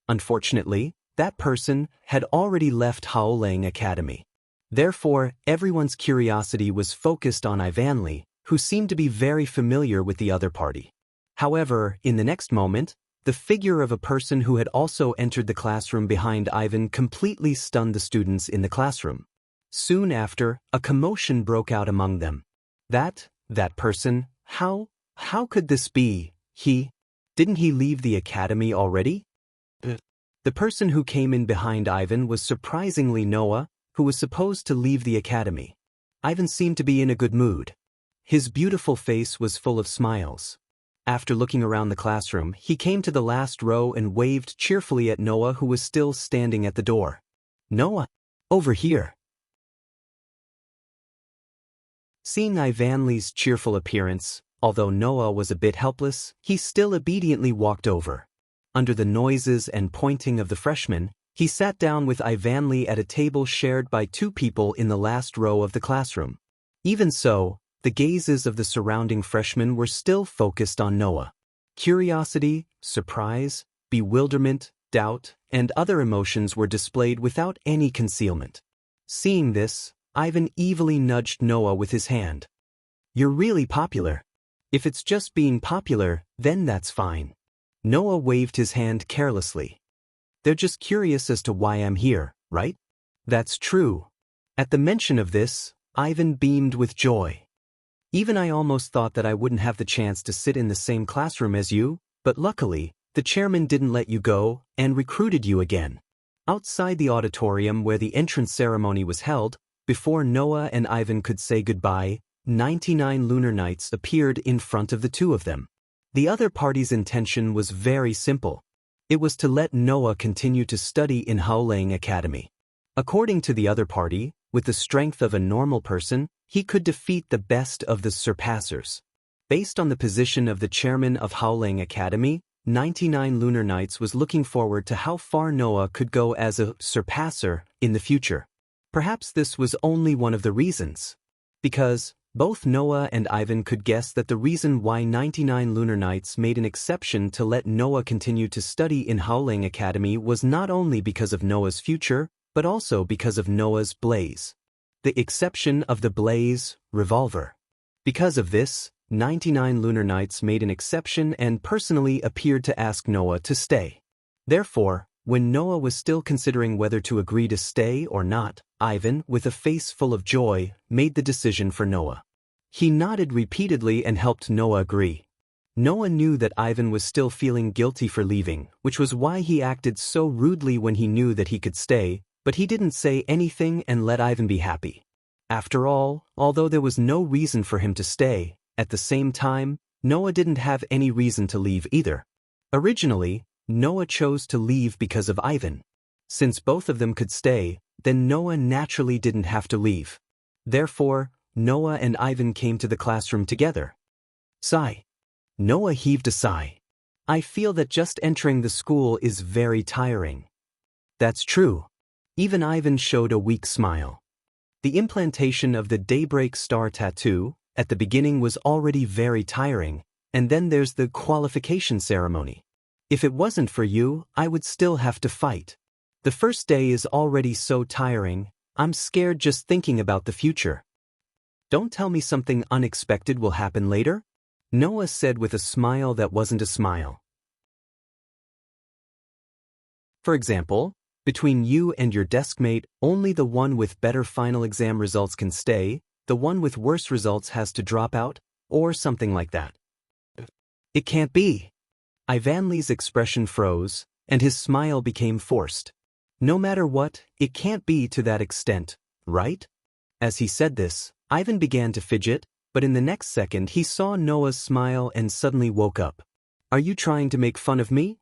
Unfortunately, that person had already left Howling Academy. Therefore, everyone's curiosity was focused on Ivanli, who seemed to be very familiar with the other party. However, in the next moment, the figure of a person who had also entered the classroom behind Ivan completely stunned the students in the classroom. Soon after, a commotion broke out among them. That person, how could this be? Didn't he leave the academy already? The person who came in behind Ivan was surprisingly Noah, who was supposed to leave the academy. Ivan seemed to be in a good mood. His beautiful face was full of smiles. After looking around the classroom, he came to the last row and waved cheerfully at Noah, who was still standing at the door. "Noah, over here." Seeing Ivanli's cheerful appearance, although Noah was a bit helpless, he still obediently walked over. Under the noises and pointing of the freshmen, he sat down with Ivanli at a table shared by 2 people in the last row of the classroom. Even so, the gazes of the surrounding freshmen were still focused on Noah. Curiosity, surprise, bewilderment, doubt, and other emotions were displayed without any concealment. Seeing this, Ivan evilly nudged Noah with his hand. "You're really popular. If it's just being popular, then that's fine." Noah waved his hand carelessly. "They're just curious as to why I'm here, right?" "That's true." At the mention of this, Ivan beamed with joy. "Even I almost thought that I wouldn't have the chance to sit in the same classroom as you, but luckily, the chairman didn't let you go and recruited you again." Outside the auditorium where the entrance ceremony was held, before Noah and Ivan could say goodbye, 99 lunar knights appeared in front of the 2 of them. The other party's intention was very simple. It was to let Noah continue to study in Howling Academy. According to the other party, with the strength of a normal person, he could defeat the best of the surpassers. Based on the position of the chairman of Howling Academy, 99 lunar knights was looking forward to how far Noah could go as a surpasser in the future. Perhaps this was only one of the reasons. Because both Noah and Ivan could guess that the reason why 99 lunar knights made an exception to let Noah continue to study in Howling Academy was not only because of Noah's future, but also because of Noah's blaze. The exception of the blaze revolver. Because of this, 99 lunar knights made an exception and personally appeared to ask Noah to stay. Therefore, When Noah was still considering whether to agree to stay or not, Ivan, with a face full of joy, made the decision for Noah. He nodded repeatedly and helped Noah agree. Noah knew that Ivan was still feeling guilty for leaving, which was why he acted so rudely when he knew that he could stay, but he didn't say anything and let Ivan be happy. After all, although there was no reason for him to stay, at the same time, Noah didn't have any reason to leave either. Originally, Noah chose to leave because of Ivan. Since both of them could stay, then Noah naturally didn't have to leave. Therefore, Noah and Ivan came to the classroom together. Sigh. Noah heaved a sigh. I feel that just entering the school is very tiring. That's true. Even Ivan showed a weak smile. The implantation of the Daybreak Star tattoo, at the beginning was already very tiring, and then there's the qualification ceremony. If it wasn't for you, I would still have to fight. The first day is already so tiring, I'm scared just thinking about the future. Don't tell me something unexpected will happen later? Noah said with a smile that wasn't a smile. For example, between you and your deskmate, only the one with better final exam results can stay, the one with worse results has to drop out, or something like that. It can't be. Ivanli's expression froze, and his smile became forced. No matter what, it can't be to that extent, right? As he said this, Ivan began to fidget, but in the next second he saw Noah's smile and suddenly woke up. Are you trying to make fun of me?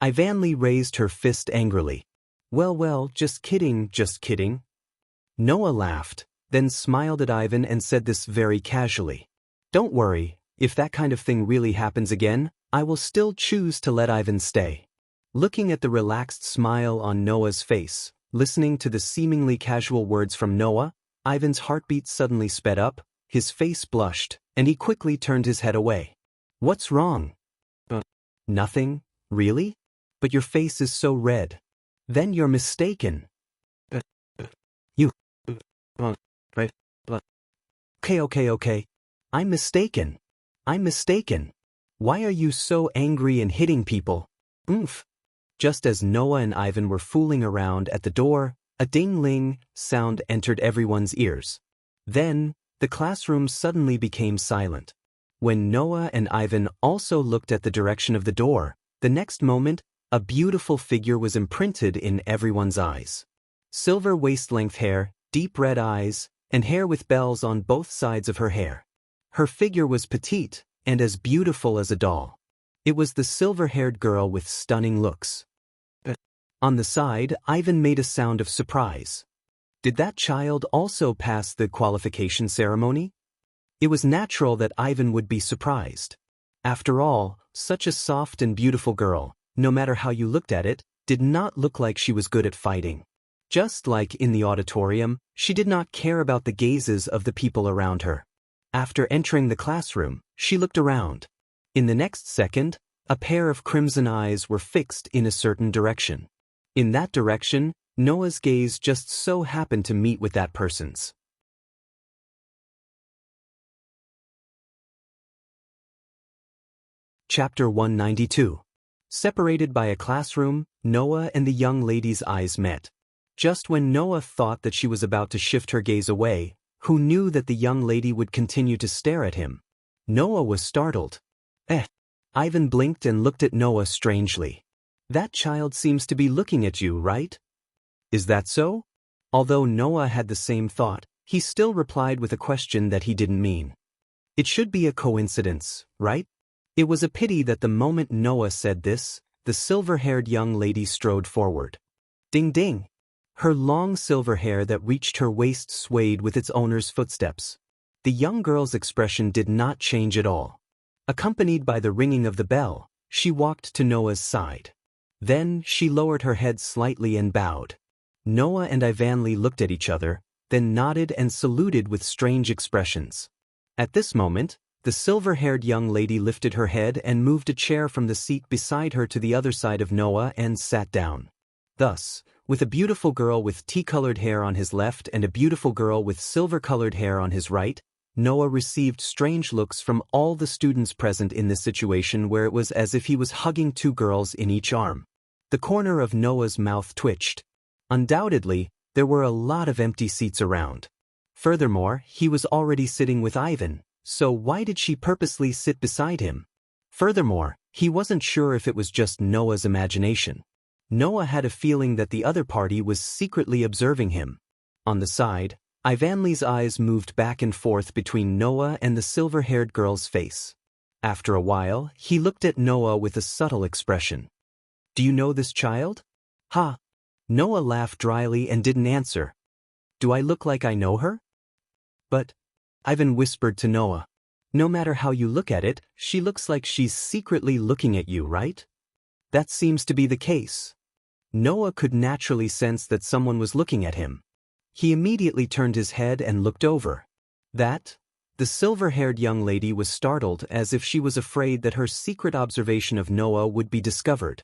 Ivanli raised her fist angrily. Well, just kidding, just kidding. Noah laughed, then smiled at Ivan and said this very casually. Don't worry, if that kind of thing really happens again, I will still choose to let Ivan stay. Looking at the relaxed smile on Noah's face, listening to the seemingly casual words from Noah, Ivan's heartbeat suddenly sped up, his face blushed, and he quickly turned his head away. What's wrong? Nothing, really? But your face is so red. Then you're mistaken. You. Okay. I'm mistaken. Why are you so angry and hitting people? Oomph. Just as Noah and Ivan were fooling around at the door, a ding-ling sound entered everyone's ears. Then, the classroom suddenly became silent. When Noah and Ivan also looked at the direction of the door, the next moment, a beautiful figure was imprinted in everyone's eyes. Silver waist-length hair, deep red eyes, and hair with bells on both sides of her hair. Her figure was petite, and as beautiful as a doll. It was the silver-haired girl with stunning looks. On the side, Ivan made a sound of surprise. Did that child also pass the qualification ceremony? It was natural that Ivan would be surprised. After all, such a soft and beautiful girl, no matter how you looked at it, did not look like she was good at fighting. Just like in the auditorium, she did not care about the gazes of the people around her. After entering the classroom, she looked around. In the next second, a pair of crimson eyes were fixed in a certain direction. In that direction, Noah's gaze just so happened to meet with that person's. Chapter 192. Separated by a classroom, Noah and the young lady's eyes met. Just when Noah thought that she was about to shift her gaze away, who knew that the young lady would continue to stare at him? Noah was startled. Ivan blinked and looked at Noah strangely. That child seems to be looking at you, right? Is that so? Although Noah had the same thought, he still replied with a question that he didn't mean. It should be a coincidence, right? It was a pity that the moment Noah said this, the silver-haired young lady strode forward. Ding ding! Her long silver hair that reached her waist swayed with its owner's footsteps. The young girl's expression did not change at all. Accompanied by the ringing of the bell, she walked to Noah's side. Then she lowered her head slightly and bowed. Noah and Ivanli looked at each other, then nodded and saluted with strange expressions. At this moment, the silver-haired young lady lifted her head and moved a chair from the seat beside her to the other side of Noah and sat down. Thus, with a beautiful girl with tea-colored hair on his left and a beautiful girl with silver-colored hair on his right, Noah received strange looks from all the students present in this situation where it was as if he was hugging two girls in each arm. The corner of Noah's mouth twitched. Undoubtedly, there were a lot of empty seats around. Furthermore, he was already sitting with Ivan, so why did she purposely sit beside him? Furthermore, he wasn't sure if it was just Noah's imagination. Noah had a feeling that the other party was secretly observing him. On the side, Ivanly's eyes moved back and forth between Noah and the silver-haired girl's face. After a while, he looked at Noah with a subtle expression. "Do you know this child?" "Ha!" Noah laughed dryly and didn't answer. "Do I look like I know her?" "But," Ivan whispered to Noah, "no matter how you look at it, she looks like she's secretly looking at you, right?" "That seems to be the case." Noah could naturally sense that someone was looking at him. He immediately turned his head and looked over. The silver-haired young lady was startled, as if she was afraid that her secret observation of Noah would be discovered.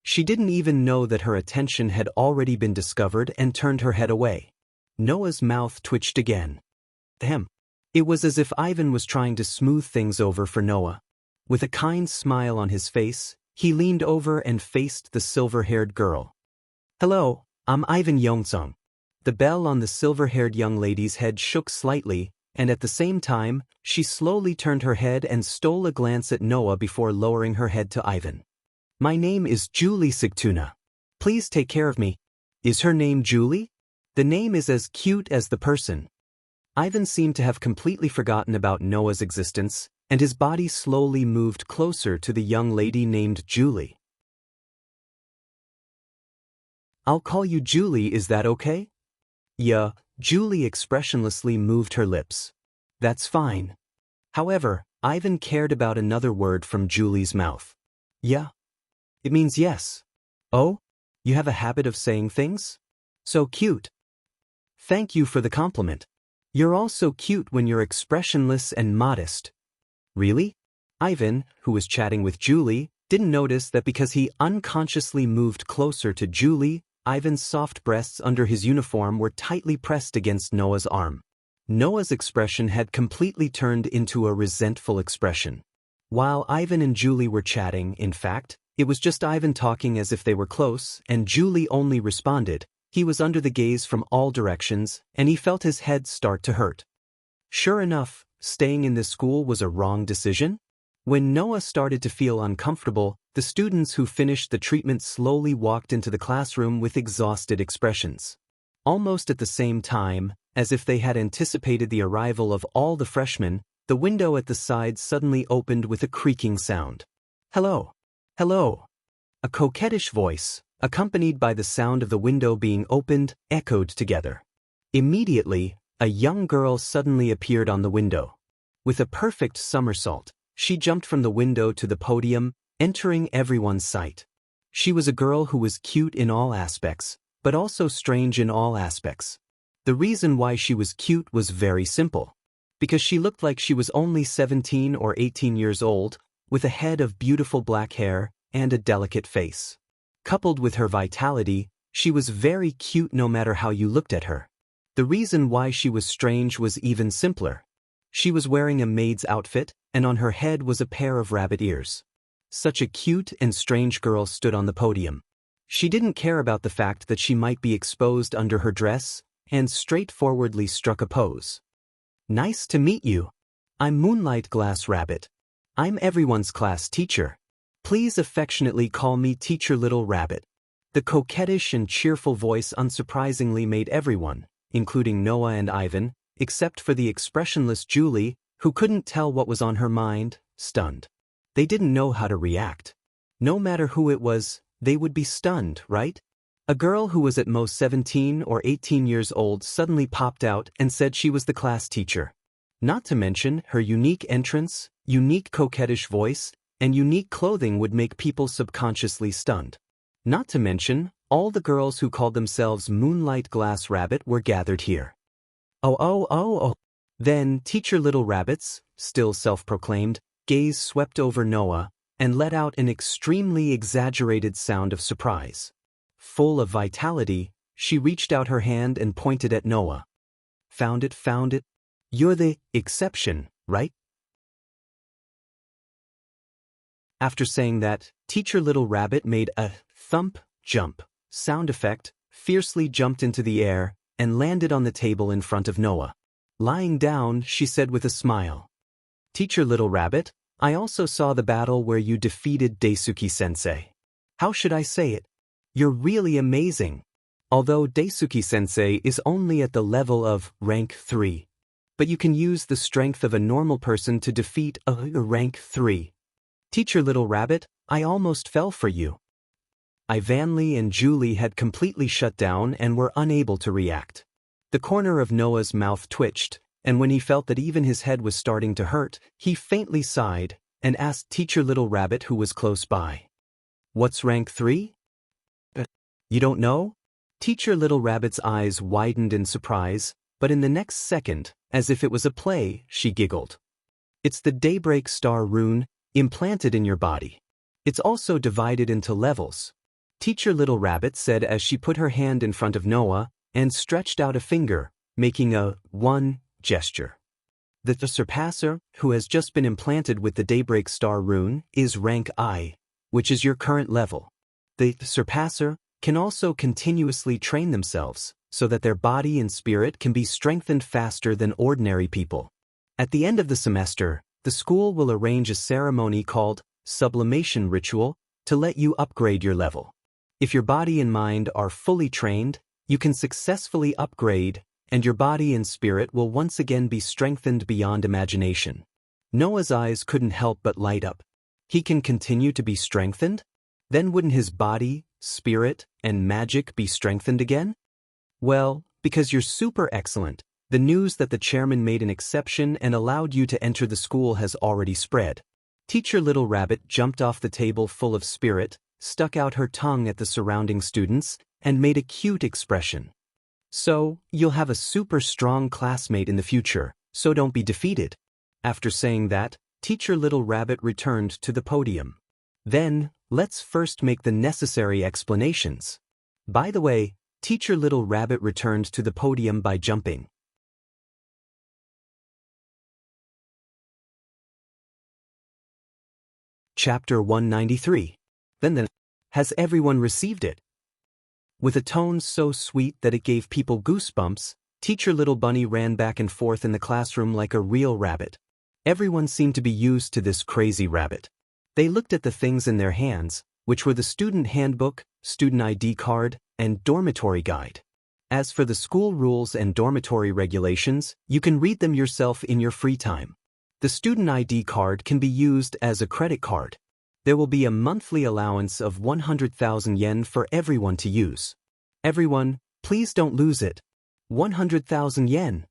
She didn't even know that her attention had already been discovered and turned her head away. Noah's mouth twitched again. Ahem. It was as if Ivan was trying to smooth things over for Noah. With a kind smile on his face, he leaned over and faced the silver-haired girl. "Hello, I'm Ivan Yongsung." The bell on the silver-haired young lady's head shook slightly, and at the same time, she slowly turned her head and stole a glance at Noah before lowering her head to Ivan. "My name is Julie Sigtuna. Please take care of me." "Is her name Julie?" "The name is as cute as the person." Ivan seemed to have completely forgotten about Noah's existence, and his body slowly moved closer to the young lady named Julie. "I'll call you Julie, is that okay?" "Yeah." Julie expressionlessly moved her lips. "That's fine." However, Ivan cared about another word from Julie's mouth. "Yeah." It means yes. "Oh? You have a habit of saying things? So cute." "Thank you for the compliment. You're all so cute when you're expressionless and modest." "Really?" Ivan, who was chatting with Julie, didn't notice that because he unconsciously moved closer to Julie, Ivan's soft breasts under his uniform were tightly pressed against Noah's arm. Noah's expression had completely turned into a resentful expression. While Ivan and Julie were chatting, in fact, it was just Ivan talking as if they were close, and Julie only responded. He was under the gaze from all directions, and he felt his head start to hurt. Sure enough, staying in this school was a wrong decision? When Noah started to feel uncomfortable, the students who finished the treatment slowly walked into the classroom with exhausted expressions. Almost at the same time, as if they had anticipated the arrival of all the freshmen, the window at the side suddenly opened with a creaking sound. "Hello. Hello." A coquettish voice, accompanied by the sound of the window being opened, echoed together. Immediately, a young girl suddenly appeared on the window. With a perfect somersault, she jumped from the window to the podium, entering everyone's sight. She was a girl who was cute in all aspects, but also strange in all aspects. The reason why she was cute was very simple. Because she looked like she was only 17 or 18 years old, with a head of beautiful black hair and a delicate face. Coupled with her vitality, she was very cute no matter how you looked at her. The reason why she was strange was even simpler. She was wearing a maid's outfit, and on her head was a pair of rabbit ears. Such a cute and strange girl stood on the podium. She didn't care about the fact that she might be exposed under her dress, and straightforwardly struck a pose. "Nice to meet you. I'm Moonlight Glass Rabbit. I'm everyone's class teacher. Please affectionately call me Teacher Little Rabbit." The coquettish and cheerful voice unsurprisingly made everyone, including Noah and Ivan, except for the expressionless Julie, who couldn't tell what was on her mind, stunned. They didn't know how to react. No matter who it was, they would be stunned, right? A girl who was at most 17 or 18 years old suddenly popped out and said she was the class teacher. Not to mention, her unique entrance, unique coquettish voice, and unique clothing would make people subconsciously stunned. Not to mention, all the girls who called themselves Moonlight Glass Rabbit were gathered here. Oh. Then Teacher Little Rabbit's, still self-proclaimed, gaze swept over Noah and let out an extremely exaggerated sound of surprise. Full of vitality, she reached out her hand and pointed at Noah. Found it. You're the exception, right?" After saying that, Teacher Little Rabbit made a thump jump, sound effect, fiercely jumped into the air and landed on the table in front of Noah. Lying down, she said with a smile, "Teacher Little Rabbit, I also saw the battle where you defeated Daisuke-sensei. How should I say it? You're really amazing. Although Daisuke-sensei is only at the level of rank 3. But you can use the strength of a normal person to defeat a rank 3. Teacher Little Rabbit, I almost fell for you." Ivanli and Julie had completely shut down and were unable to react. The corner of Noah's mouth twitched, and when he felt that even his head was starting to hurt, he faintly sighed and asked Teacher Little Rabbit, who was close by, "What's rank 3? You don't know?" Teacher Little Rabbit's eyes widened in surprise, but in the next second, as if it was a play, she giggled. "It's the Daybreak Star rune implanted in your body. It's also divided into levels," Teacher Little Rabbit said as she put her hand in front of Noah and stretched out a finger, making a 1 gesture. The Surpasser, who has just been implanted with the Daybreak Star rune, is rank I, which is your current level. The Surpasser can also continuously train themselves so that their body and spirit can be strengthened faster than ordinary people. At the end of the semester, the school will arrange a ceremony called Sublimation Ritual to let you upgrade your level. If your body and mind are fully trained, you can successfully upgrade, and your body and spirit will once again be strengthened beyond imagination. Noah's eyes couldn't help but light up. He can continue to be strengthened? Then wouldn't his body, spirit, and magic be strengthened again? Well, because you're super excellent, the news that the chairman made an exception and allowed you to enter the school has already spread. Teacher Little Rabbit jumped off the table full of spirit, stuck out her tongue at the surrounding students, and made a cute expression. "So, you'll have a super strong classmate in the future, so don't be defeated." After saying that, Teacher Little Rabbit returned to the podium. "Then, let's first make the necessary explanations." By the way, Teacher Little Rabbit returned to the podium by jumping. Chapter 193. Then has everyone received it? With a tone so sweet that it gave people goosebumps, Teacher Little Bunny ran back and forth in the classroom like a real rabbit. Everyone seemed to be used to this crazy rabbit. They looked at the things in their hands, which were the student handbook, student ID card, and dormitory guide. As for the school rules and dormitory regulations, you can read them yourself in your free time. The student ID card can be used as a credit card. There will be a monthly allowance of 100,000 yen for everyone to use. Everyone, please don't lose it. 100,000 yen.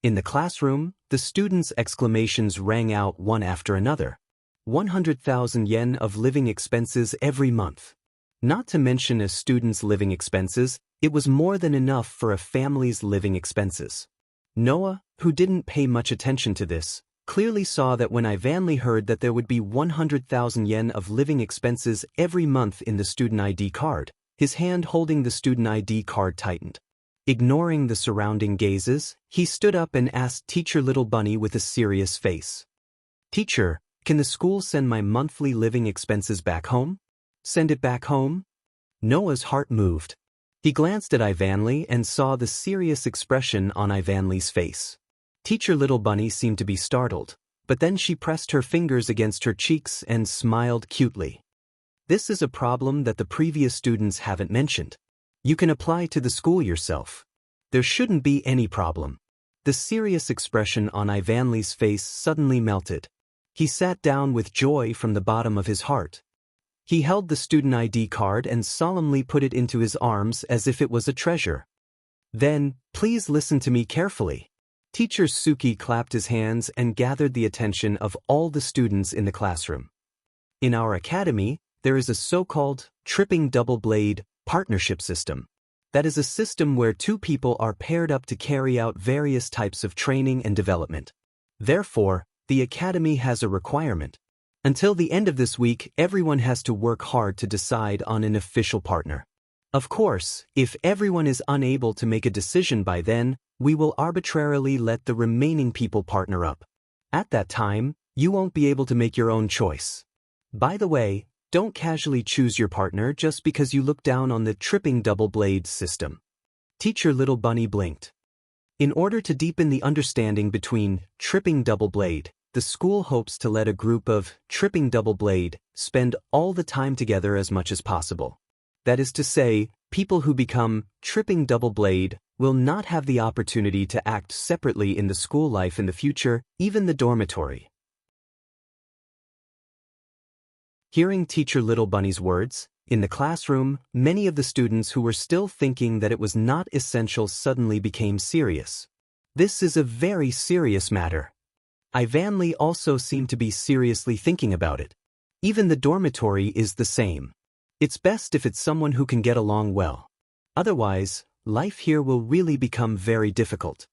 In the classroom, the students' exclamations rang out one after another. 100,000 yen of living expenses every month. Not to mention a student's living expenses, it was more than enough for a family's living expenses. Noah, who didn't pay much attention to this, clearly saw that when Ivanli heard that there would be 100,000 yen of living expenses every month in the student ID card, his hand holding the student ID card tightened. Ignoring the surrounding gazes, he stood up and asked Teacher Little Bunny with a serious face. "Teacher, can the school send my monthly living expenses back home? Send it back home?" Noah's heart moved. He glanced at Ivanli and saw the serious expression on Ivanli's face. Teacher Little Bunny seemed to be startled, but then she pressed her fingers against her cheeks and smiled cutely. "This is a problem that the previous students haven't mentioned. You can apply to the school yourself. There shouldn't be any problem." The serious expression on Ivanli's face suddenly melted. He sat down with joy from the bottom of his heart. He held the student ID card and solemnly put it into his arms as if it was a treasure. "Then, please listen to me carefully." Teacher Suki clapped his hands and gathered the attention of all the students in the classroom. "In our academy, there is a so-called tripping double blade partnership system. That is a system where two people are paired up to carry out various types of training and development. Therefore, the academy has a requirement. Until the end of this week, everyone has to work hard to decide on an official partner. Of course, if everyone is unable to make a decision by then, we will arbitrarily let the remaining people partner up. At that time, you won't be able to make your own choice. By the way, Don't casually choose your partner just because you look down on the tripping double blade system. Teacher Little Bunny blinked. In order to deepen the understanding between tripping double blade, the school hopes to let a group of tripping double blade spend all the time together as much as possible. That is to say, people who become tripping double blade will not have the opportunity to act separately in the school life in the future, even the dormitory. Hearing Teacher Little Bunny's words, in the classroom, many of the students who were still thinking that it was not essential suddenly became serious. This is a very serious matter. Ivanley also seemed to be seriously thinking about it. Even the dormitory is the same. It's best if it's someone who can get along well. Otherwise, life here will really become very difficult.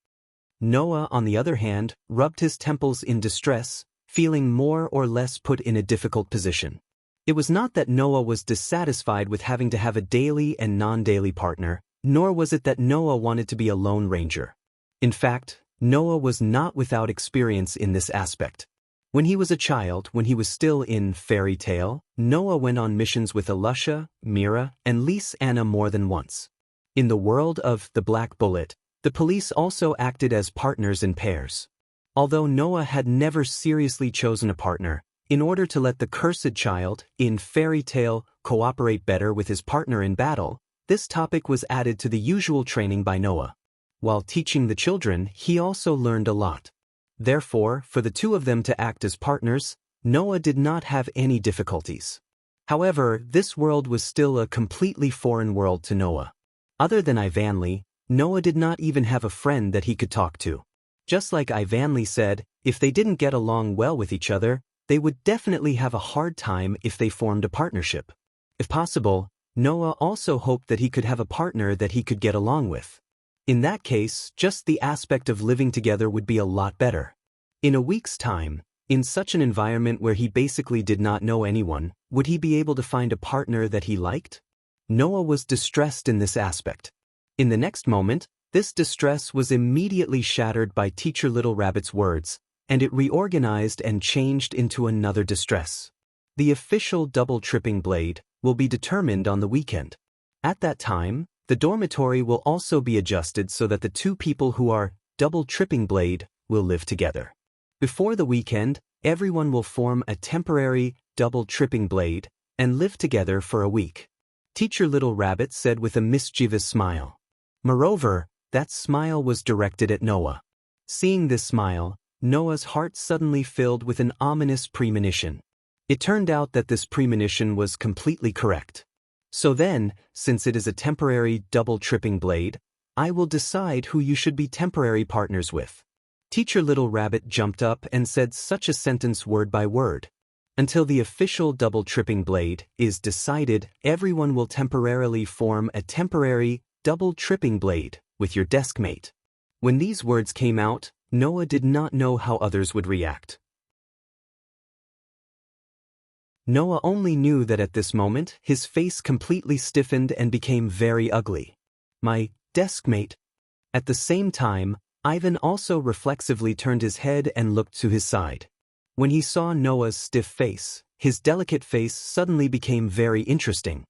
Noah, on the other hand, rubbed his temples in distress, feeling more or less put in a difficult position. It was not that Noah was dissatisfied with having to have a daily and non-daily partner, nor was it that Noah wanted to be a lone ranger. In fact, Noah was not without experience in this aspect. When he was a child, when he was still in Fairy Tale, Noah went on missions with Alusha, Mira, and Lise Anna more than once. In the world of The Black Bullet, the police also acted as partners in pairs. Although Noah had never seriously chosen a partner, in order to let the cursed child, in Fairy Tale, cooperate better with his partner in battle, this topic was added to the usual training by Noah. While teaching the children, he also learned a lot. Therefore, for the two of them to act as partners, Noah did not have any difficulties. However, this world was still a completely foreign world to Noah. Other than Ivanley, Noah did not even have a friend that he could talk to. Just like Ivanley said, if they didn't get along well with each other, they would definitely have a hard time if they formed a partnership. If possible, Noah also hoped that he could have a partner that he could get along with. In that case, just the aspect of living together would be a lot better. In a week's time, in such an environment where he basically did not know anyone, would he be able to find a partner that he liked? Noah was distressed in this aspect. In the next moment, this distress was immediately shattered by Teacher Little Rabbit's words, and it reorganized and changed into another distress. The official double tripping blade will be determined on the weekend. At that time, the dormitory will also be adjusted so that the two people who are double tripping blade will live together. Before the weekend, everyone will form a temporary double tripping blade and live together for a week. Teacher Little Rabbit said with a mischievous smile. Moreover, that smile was directed at Noah. Seeing this smile, Noah's heart suddenly filled with an ominous premonition. It turned out that this premonition was completely correct. So then, since it is a temporary double tripping blade, I will decide who you should be temporary partners with. Teacher Little Rabbit jumped up and said such a sentence word by word. Until the official double tripping blade is decided, everyone will temporarily form a temporary double tripping blade with your desk mate. When these words came out, Noah did not know how others would react. Noah only knew that at this moment, his face completely stiffened and became very ugly. My desk mate. At the same time, Ivan also reflexively turned his head and looked to his side. When he saw Noah's stiff face, his delicate face suddenly became very interesting.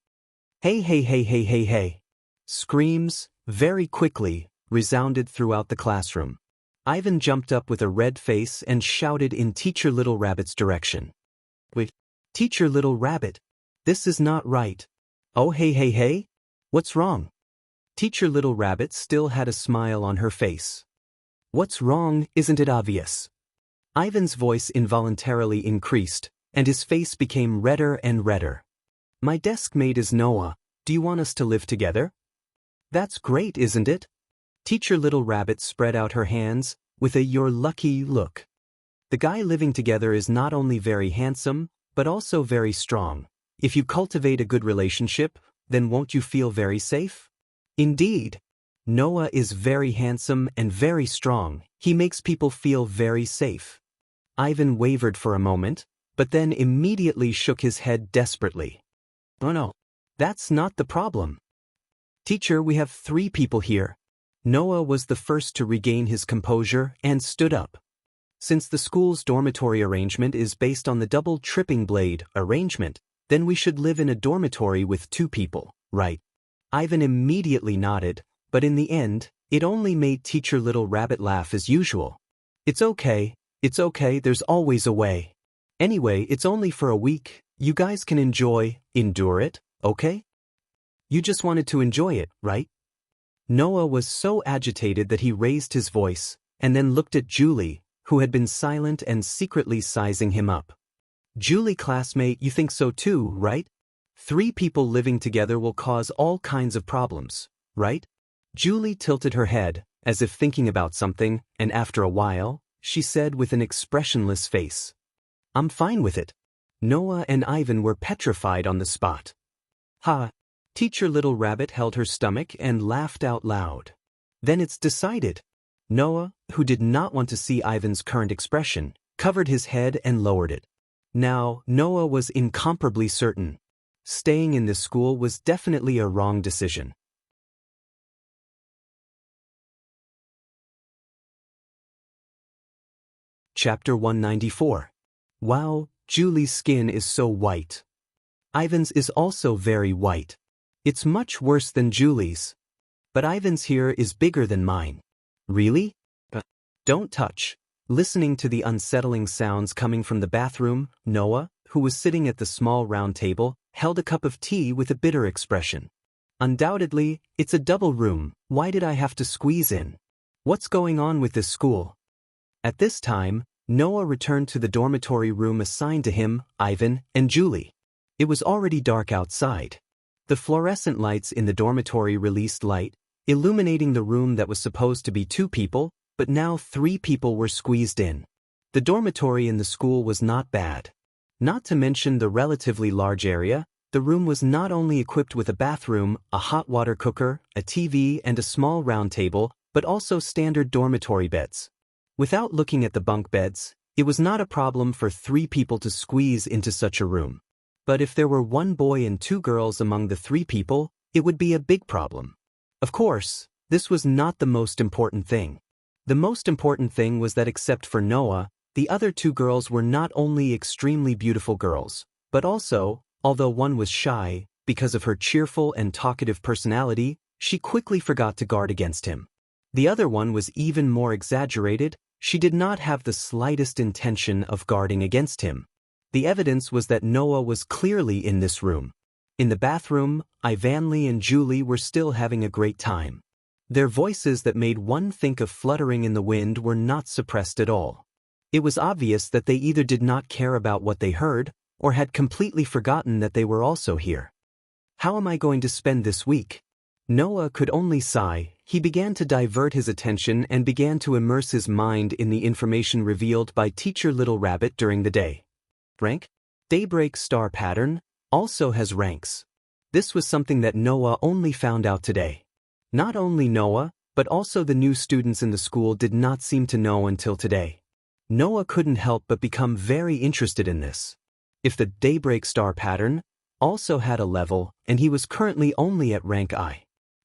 Hey hey hey hey hey hey. Screams, very quickly, resounded throughout the classroom. Ivan jumped up with a red face and shouted in Teacher Little Rabbit's direction. Wait, Teacher Little Rabbit, this is not right. Oh hey hey hey? What's wrong? Teacher Little Rabbit still had a smile on her face. What's wrong, isn't it obvious? Ivan's voice involuntarily increased, and his face became redder and redder. My desk mate is Noah. Do you want us to live together? That's great, isn't it? Teacher Little Rabbit spread out her hands with a "you're lucky" look. The guy living together is not only very handsome, but also very strong. If you cultivate a good relationship, then won't you feel very safe? Indeed. Noah is very handsome and very strong. He makes people feel very safe. Ivan wavered for a moment, but then immediately shook his head desperately. Oh no, that's not the problem. Teacher, we have 3 people here. Noah was the first to regain his composure and stood up. Since the school's dormitory arrangement is based on the double tripping blade arrangement, Then we should live in a dormitory with 2 people, right? Ivan immediately nodded, but in the end, it only made Teacher Little Rabbit laugh as usual. It's okay, there's always a way. Anyway, it's only for a week, you guys can endure it, okay? You just wanted to enjoy it, right? Noah was so agitated that he raised his voice, and then looked at Julie, who had been silent and secretly sizing him up. Julie, classmate, you think so too, right? 3 people living together will cause all kinds of problems, right? Julie tilted her head, as if thinking about something, and after a while, she said with an expressionless face, I'm fine with it. Noah and Ivan were petrified on the spot. Ha! Teacher Little Rabbit held her stomach and laughed out loud. Then it's decided. Noah, who did not want to see Ivan's current expression, covered his head and lowered it. Now, Noah was incomparably certain. Staying in this school was definitely a wrong decision. Chapter 194. Wow, Julie's skin is so white. Ivan's is also very white. It's much worse than Julie's. But Ivan's here is bigger than mine. Really? Don't touch. Listening to the unsettling sounds coming from the bathroom, Noah, who was sitting at the small round table, held a cup of tea with a bitter expression. Undoubtedly, it's a double room. Why did I have to squeeze in? What's going on with this school? At this time, Noah returned to the dormitory room assigned to him, Ivan, and Julie. It was already dark outside. The fluorescent lights in the dormitory released light, illuminating the room that was supposed to be 2 people, but now 3 people were squeezed in. The dormitory in the school was not bad. Not to mention the relatively large area, the room was not only equipped with a bathroom, a hot water cooker, a TV, and a small round table, but also standard dormitory beds. Without looking at the bunk beds, it was not a problem for 3 people to squeeze into such a room. But if there were 1 boy and 2 girls among the 3 people, it would be a big problem. Of course, this was not the most important thing. The most important thing was that except for Noah, the other 2 girls were not only extremely beautiful girls, but also, although one was shy, because of her cheerful and talkative personality, she quickly forgot to guard against him. The other one was even more exaggerated, she did not have the slightest intention of guarding against him. The evidence was that Noah was clearly in this room. In the bathroom, Ivanly and Julie were still having a great time. Their voices that made one think of fluttering in the wind were not suppressed at all. It was obvious that they either did not care about what they heard, or had completely forgotten that they were also here. How am I going to spend this week? Noah could only sigh. He began to divert his attention and began to immerse his mind in the information revealed by Teacher Little Rabbit during the day. Rank? Daybreak star pattern also has ranks. This was something that Noah only found out today. Not only Noah, but also the new students in the school did not seem to know until today. Noah couldn't help but become very interested in this. If the Daybreak star pattern also had a level, and he was currently only at rank I,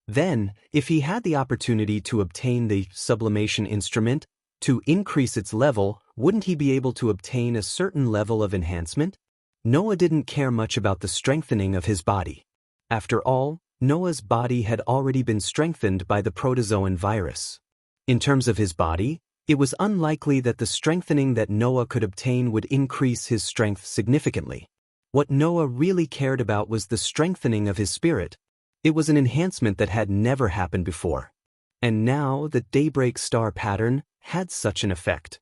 then, if he had the opportunity to obtain the sublimation instrument, to increase its level, wouldn't he be able to obtain a certain level of enhancement? Noah didn't care much about the strengthening of his body. After all, Noah's body had already been strengthened by the protozoan virus. In terms of his body, it was unlikely that the strengthening that Noah could obtain would increase his strength significantly. What Noah really cared about was the strengthening of his spirit. It was an enhancement that had never happened before. And now the Daybreak star pattern had such an effect.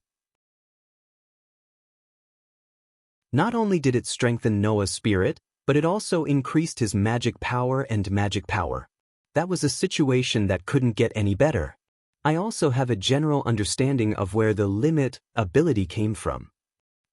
Not only did it strengthen Noah's spirit, but it also increased his magic power and magic power. That was a situation that couldn't get any better. I also have a general understanding of where the limit ability came from.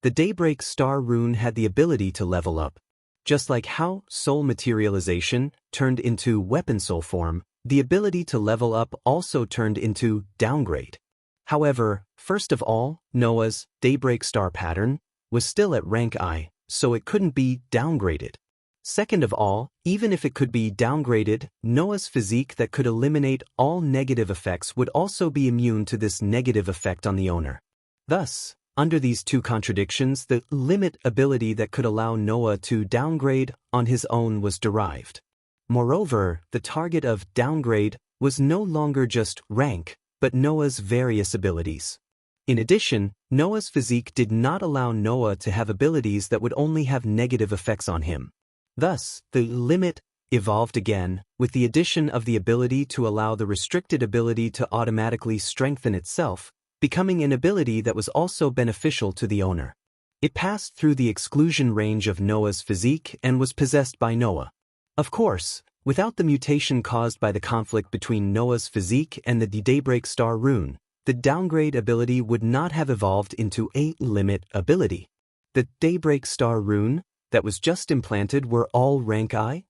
The Daybreak star rune had the ability to level up. Just like how soul materialization turned into weapon soul form, the ability to level up also turned into downgrade. However, first of all, Noah's Daybreak star pattern was still at rank I, so it couldn't be downgraded. Second of all, even if it could be downgraded, Noah's physique that could eliminate all negative effects would also be immune to this negative effect on the owner. Thus, Under these two contradictions, the limit ability that could allow Noah to downgrade on his own was derived. Moreover, the target of downgrade was no longer just rank, but Noah's various abilities. In addition, Noah's physique did not allow Noah to have abilities that would only have negative effects on him. Thus, the limit evolved again, with the addition of the ability to allow the restricted ability to automatically strengthen itself, becoming an ability that was also beneficial to the owner. It passed through the exclusion range of Noah's physique and was possessed by Noah. Of course, without the mutation caused by the conflict between Noah's physique and the Daybreak Star rune, the downgrade ability would not have evolved into a limit ability. The Daybreak Star rune that was just implanted were all rank I?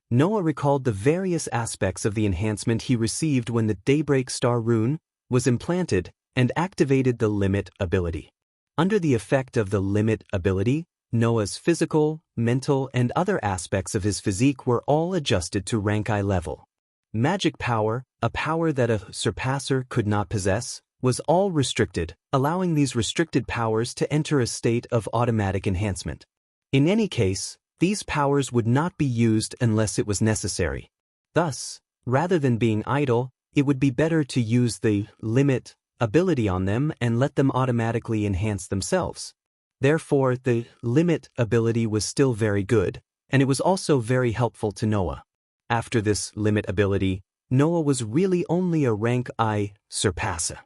Noah recalled the various aspects of the enhancement he received when the Daybreak Star rune was implanted and activated the limit ability. Under the effect of the limit ability, Noah's physical, mental, and other aspects of his physique were all adjusted to rank I level. Magic power, a power that a surpasser could not possess, was all restricted, allowing these restricted powers to enter a state of automatic enhancement. In any case, these powers would not be used unless it was necessary. Thus, rather than being idle, it would be better to use the limit ability on them and let them automatically enhance themselves. Therefore, the limit ability was still very good, and it was also very helpful to Noah. After this limit ability, Noah was really only a rank I surpasser.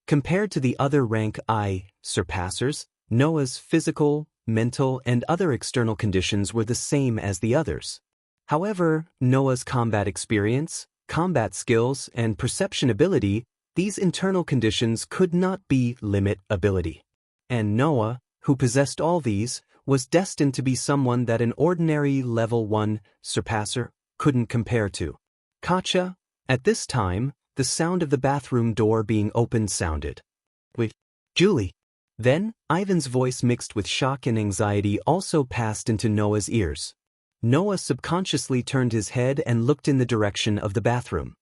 Compared to the other rank I surpassers, Noah's physical, mental, and other external conditions were the same as the others. However, Noah's combat experience, combat skills, and perception ability, these internal conditions could not be limit ability. And Noah, who possessed all these, was destined to be someone that an ordinary level 1 surpasser couldn't compare to. Kacha, at this time, the sound of the bathroom door being opened sounded. Wait, Julie. Then, Ivan's voice mixed with shock and anxiety also passed into Noah's ears. Noah subconsciously turned his head and looked in the direction of the bathroom.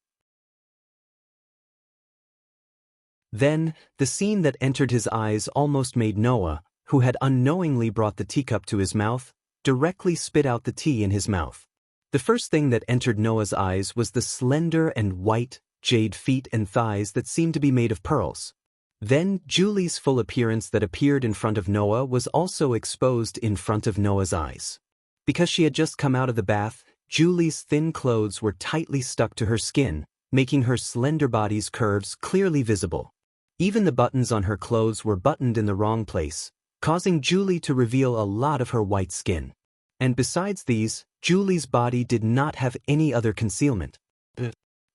Then, the scene that entered his eyes almost made Noah, who had unknowingly brought the teacup to his mouth, directly spit out the tea in his mouth. The first thing that entered Noah's eyes was the slender and white, jade feet and thighs that seemed to be made of pearls. Then, Julie's full appearance that appeared in front of Noah was also exposed in front of Noah's eyes. Because she had just come out of the bath, Julie's thin clothes were tightly stuck to her skin, making her slender body's curves clearly visible. Even the buttons on her clothes were buttoned in the wrong place, causing Julie to reveal a lot of her white skin. And besides these, Julie's body did not have any other concealment.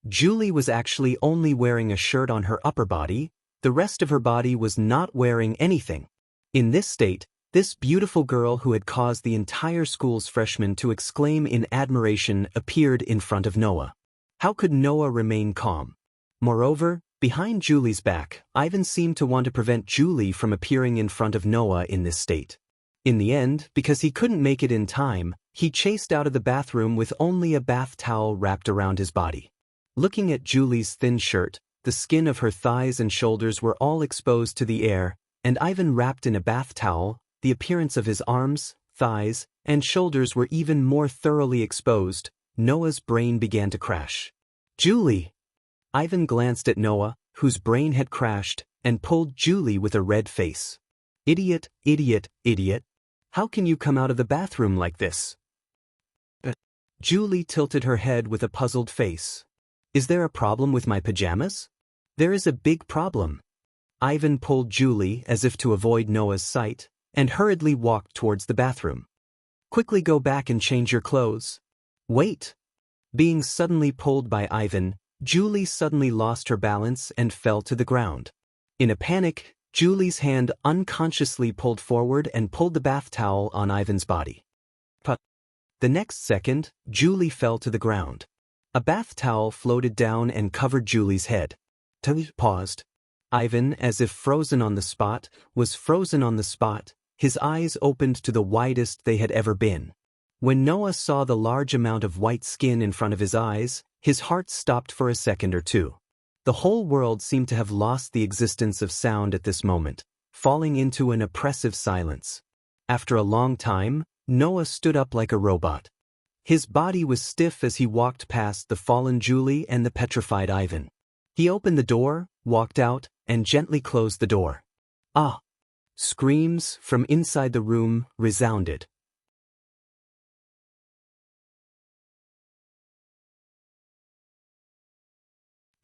Julie was actually only wearing a shirt on her upper body, the rest of her body was not wearing anything. In this state, this beautiful girl who had caused the entire school's freshmen to exclaim in admiration appeared in front of Noah. How could Noah remain calm? Moreover, behind Julie's back, Ivan seemed to want to prevent Julie from appearing in front of Noah in this state. In the end, because he couldn't make it in time, he chased out of the bathroom with only a bath towel wrapped around his body. Looking at Julie's thin shirt, the skin of her thighs and shoulders were all exposed to the air, and Ivan wrapped in a bath towel, the appearance of his arms, thighs, and shoulders were even more thoroughly exposed. Noah's brain began to crash. Julie! Ivan glanced at Noah, whose brain had crashed, and pulled Julie with a red face. Idiot, idiot, idiot. How can you come out of the bathroom like this? Julie tilted her head with a puzzled face. Is there a problem with my pajamas? There is a big problem. Ivan pulled Julie as if to avoid Noah's sight, and hurriedly walked towards the bathroom. Quickly go back and change your clothes. Wait! Being suddenly pulled by Ivan, Julie suddenly lost her balance and fell to the ground. In a panic, Julie's hand unconsciously pulled forward and pulled the bath towel on Ivan's body. But the next second, Julie fell to the ground. A bath towel floated down and covered Julie's head. He paused. Ivan, as if frozen on the spot, was frozen on the spot, his eyes opened to the widest they had ever been. When Noah saw the large amount of white skin in front of his eyes, his heart stopped for a second or two. The whole world seemed to have lost the existence of sound at this moment. falling into an oppressive silence. After a long time, Noah stood up like a robot. His body was stiff as he walked past the fallen Julie and the petrified Ivan. He opened the door, walked out, and gently closed the door. Ah! Screams from inside the room resounded.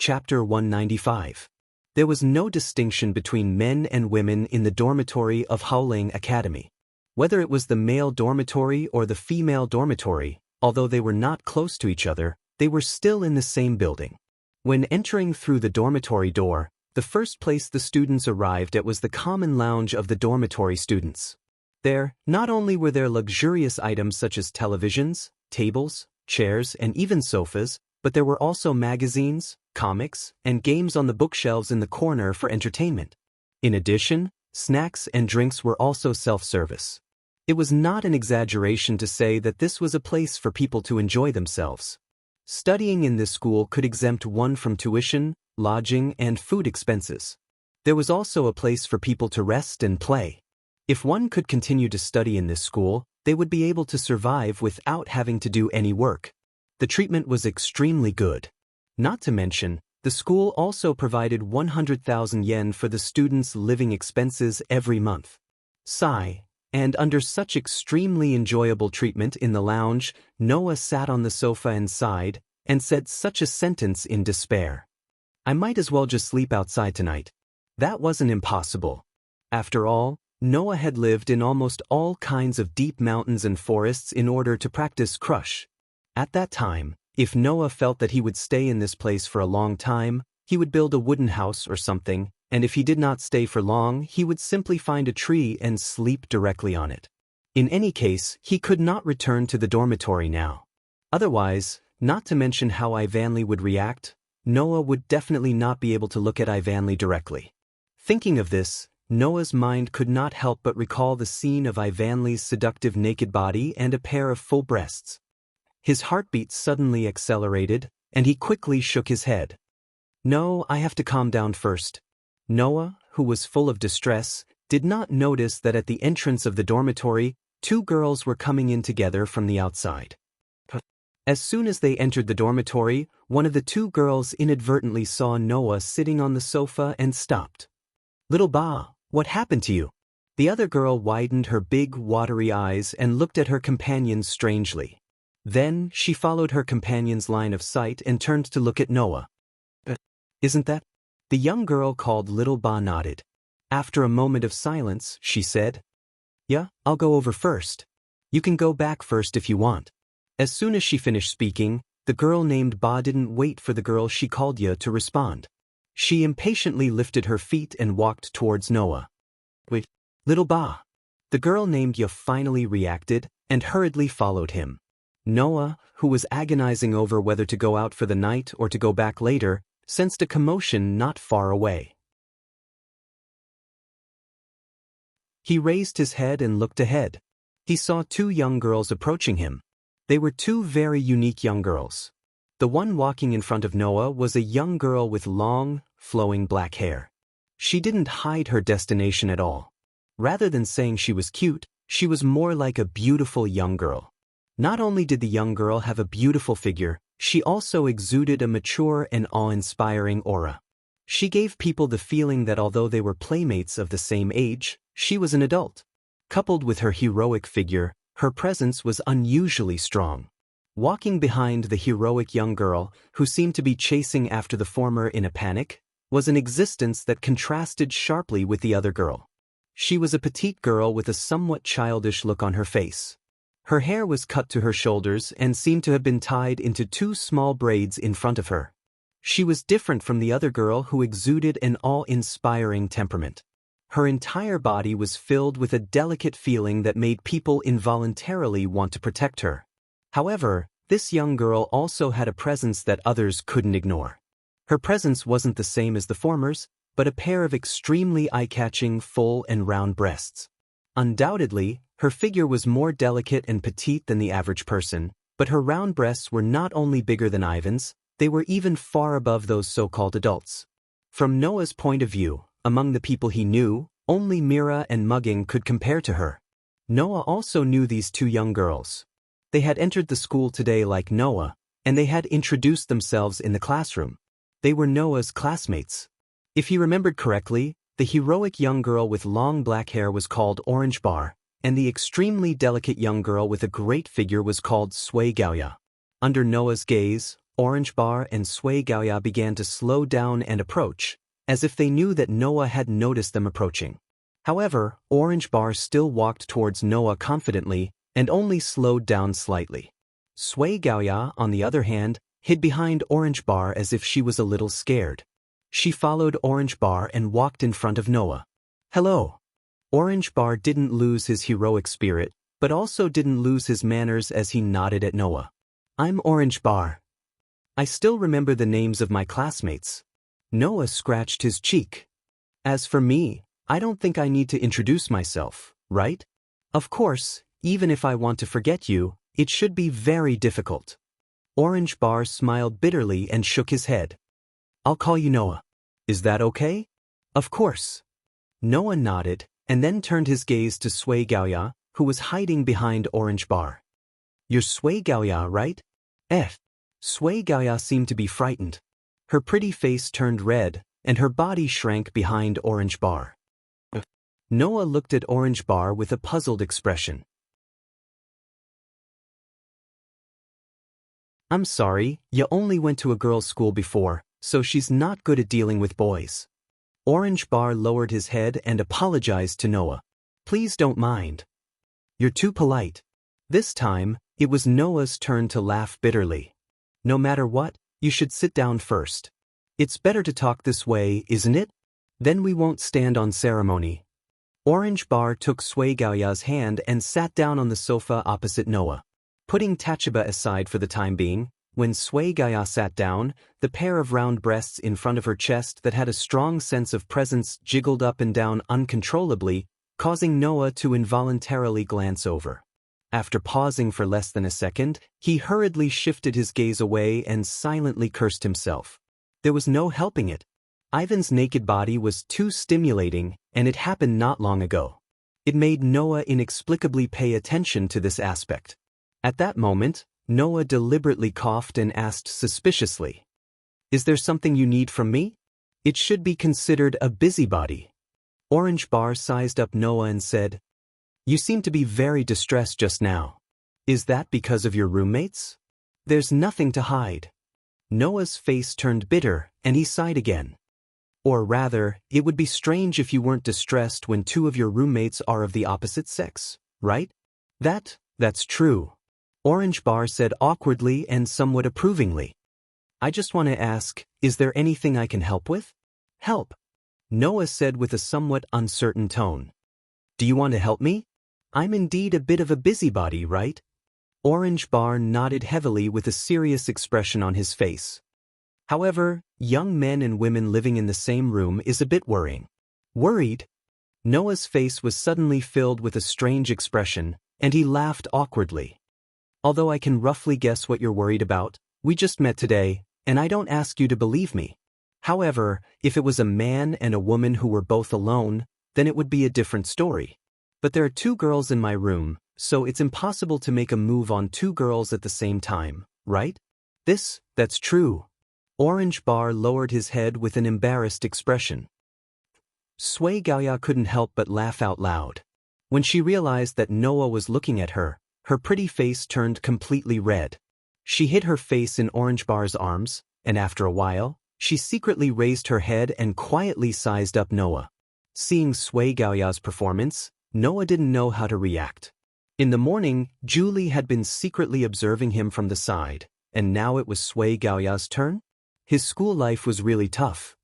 Chapter 195. There was no distinction between men and women in the dormitory of Howling Academy. Whether it was the male dormitory or the female dormitory, although they were not close to each other, they were still in the same building. When entering through the dormitory door, the first place the students arrived at was the common lounge of the dormitory students. There, not only were there luxurious items such as televisions, tables, chairs, and even sofas, but there were also magazines, comics, and games on the bookshelves in the corner for entertainment. In addition, snacks and drinks were also self-service. It was not an exaggeration to say that this was a place for people to enjoy themselves. Studying in this school could exempt one from tuition, lodging, and food expenses. There was also a place for people to rest and play. If one could continue to study in this school, they would be able to survive without having to do any work. The treatment was extremely good. Not to mention, the school also provided 100,000 yen for the students' living expenses every month. Sigh. And under such extremely enjoyable treatment in the lounge, Noah sat on the sofa and sighed, and said such a sentence in despair. I might as well just sleep outside tonight. That wasn't impossible. After all, Noah had lived in almost all kinds of deep mountains and forests in order to practice crush. At that time, if Noah felt that he would stay in this place for a long time, he would build a wooden house or something, and if he did not stay for long, he would simply find a tree and sleep directly on it. In any case, he could not return to the dormitory now. Otherwise, not to mention how Ivanli would react, Noah would definitely not be able to look at Ivanli directly. Thinking of this, Noah's mind could not help but recall the scene of Ivanli's seductive naked body and a pair of full breasts. His heartbeat suddenly accelerated, and he quickly shook his head. No, I have to calm down first. Noah, who was full of distress, did not notice that at the entrance of the dormitory, two girls were coming in together from the outside. As soon as they entered the dormitory, one of the two girls inadvertently saw Noah sitting on the sofa and stopped. Little Ba, what happened to you? The other girl widened her big, watery eyes and looked at her companion strangely. Then, she followed her companion's line of sight and turned to look at Noah. Isn't that? The young girl called Little Ba nodded. After a moment of silence, she said, Yeah, I'll go over first. You can go back first if you want. As soon as she finished speaking, the girl named Ba didn't wait for the girl she called Ya to respond. She impatiently lifted her feet and walked towards Noah. Wait, Little Ba. The girl named Ya finally reacted and hurriedly followed him. Noah, who was agonizing over whether to go out for the night or to go back later, sensed a commotion not far away. He raised his head and looked ahead. He saw two young girls approaching him. They were two very unique young girls. The one walking in front of Noah was a young girl with long, flowing black hair. She didn't hide her destination at all. Rather than saying she was cute, she was more like a beautiful young girl. Not only did the young girl have a beautiful figure, she also exuded a mature and awe-inspiring aura. She gave people the feeling that although they were playmates of the same age, she was an adult. Coupled with her heroic figure, her presence was unusually strong. Walking behind the heroic young girl, who seemed to be chasing after the former in a panic, was an existence that contrasted sharply with the other girl. She was a petite girl with a somewhat childish look on her face. Her hair was cut to her shoulders and seemed to have been tied into two small braids in front of her. She was different from the other girl who exuded an awe-inspiring temperament. Her entire body was filled with a delicate feeling that made people involuntarily want to protect her. However, this young girl also had a presence that others couldn't ignore. Her presence wasn't the same as the former's, but a pair of extremely eye-catching full and round breasts. Undoubtedly, her figure was more delicate and petite than the average person, but her round breasts were not only bigger than Ivan's, they were even far above those so-called adults. From Noah's point of view, among the people he knew, Only Mira and Mugging could compare to her. Noah also knew these two young girls. They had entered the school today like Noah, and they had introduced themselves in the classroom. They were Noah's classmates. If he remembered correctly, the heroic young girl with long black hair was called Orange Bar, and the extremely delicate young girl with a great figure was called Sui Gaoya. Under Noah's gaze, Orange Bar and Sui Gaoya began to slow down and approach, as if they knew that Noah had noticed them approaching. However, Orange Bar still walked towards Noah confidently and only slowed down slightly. Sui Gaoya, on the other hand, hid behind Orange Bar as if she was a little scared. She followed Orange Bar and walked in front of Noah. "Hello." Orange Bar didn't lose his heroic spirit, but also didn't lose his manners as he nodded at Noah. "I'm Orange Bar. I still remember the names of my classmates." Noah scratched his cheek. "As for me, I don't think I need to introduce myself, right? Of course, even if I want to forget you, it should be very difficult." Orange Bar smiled bitterly and shook his head. "I'll call you Noah. Is that okay?" "Of course." Noah nodded, and then turned his gaze to Sui Gaoya, who was hiding behind Orange Bar. "You're Sui Gaoya, right?" Sui Gaoya seemed to be frightened. Her pretty face turned red, and her body shrank behind Orange Bar. Noah looked at Orange Bar with a puzzled expression. "I'm sorry, you only went to a girls' school before, so she's not good at dealing with boys." Orange Bar lowered his head and apologized to Noah. "Please don't mind. You're too polite." This time, it was Noah's turn to laugh bitterly. "No matter what, you should sit down first. It's better to talk this way, isn't it? Then we won't stand on ceremony." Orange Bar took Sui Gaoya's hand and sat down on the sofa opposite Noah. Putting Tachaba aside for the time being, when Sui Gaoya sat down, the pair of round breasts in front of her chest that had a strong sense of presence jiggled up and down uncontrollably, causing Noah to involuntarily glance over. After pausing for less than a second, he hurriedly shifted his gaze away and silently cursed himself. There was no helping it. Ivan's naked body was too stimulating, and it happened not long ago. It made Noah inexplicably pay attention to this aspect. At that moment, Noah deliberately coughed and asked suspiciously, "Is there something you need from me?" It should be considered a busybody. Orange Bar sized up Noah and said, "You seem to be very distressed just now. Is that because of your roommates?" "There's nothing to hide." Noah's face turned bitter, and he sighed again. "Or rather, it would be strange if you weren't distressed when two of your roommates are of the opposite sex, right?" That's true," Orange Bar said awkwardly and somewhat approvingly. "I just want to ask, is there anything I can help with?" "Help?" Noah said with a somewhat uncertain tone. "Do you want to help me? I'm indeed a bit of a busybody, right?" Orange Bar nodded heavily with a serious expression on his face. However, young men and women living in the same room is a bit worrying. "Worried?" Noah's face was suddenly filled with a strange expression, and he laughed awkwardly. "Although I can roughly guess what you're worried about, we just met today, and I don't ask you to believe me. However, if it was a man and a woman who were both alone, then it would be a different story. But there are two girls in my room, so it's impossible to make a move on two girls at the same time, right?" That's true." Orange Bar lowered his head with an embarrassed expression. Sui Gaoya couldn't help but laugh out loud. When she realized that Noah was looking at her, her pretty face turned completely red. She hid her face in Orange Bar's arms, and after a while, she secretly raised her head and quietly sized up Noah. Seeing Sui Gaoya's performance, Noah didn't know how to react. In the morning, Julie had been secretly observing him from the side, and now it was Sui Gaoya's turn? His school life was really tough.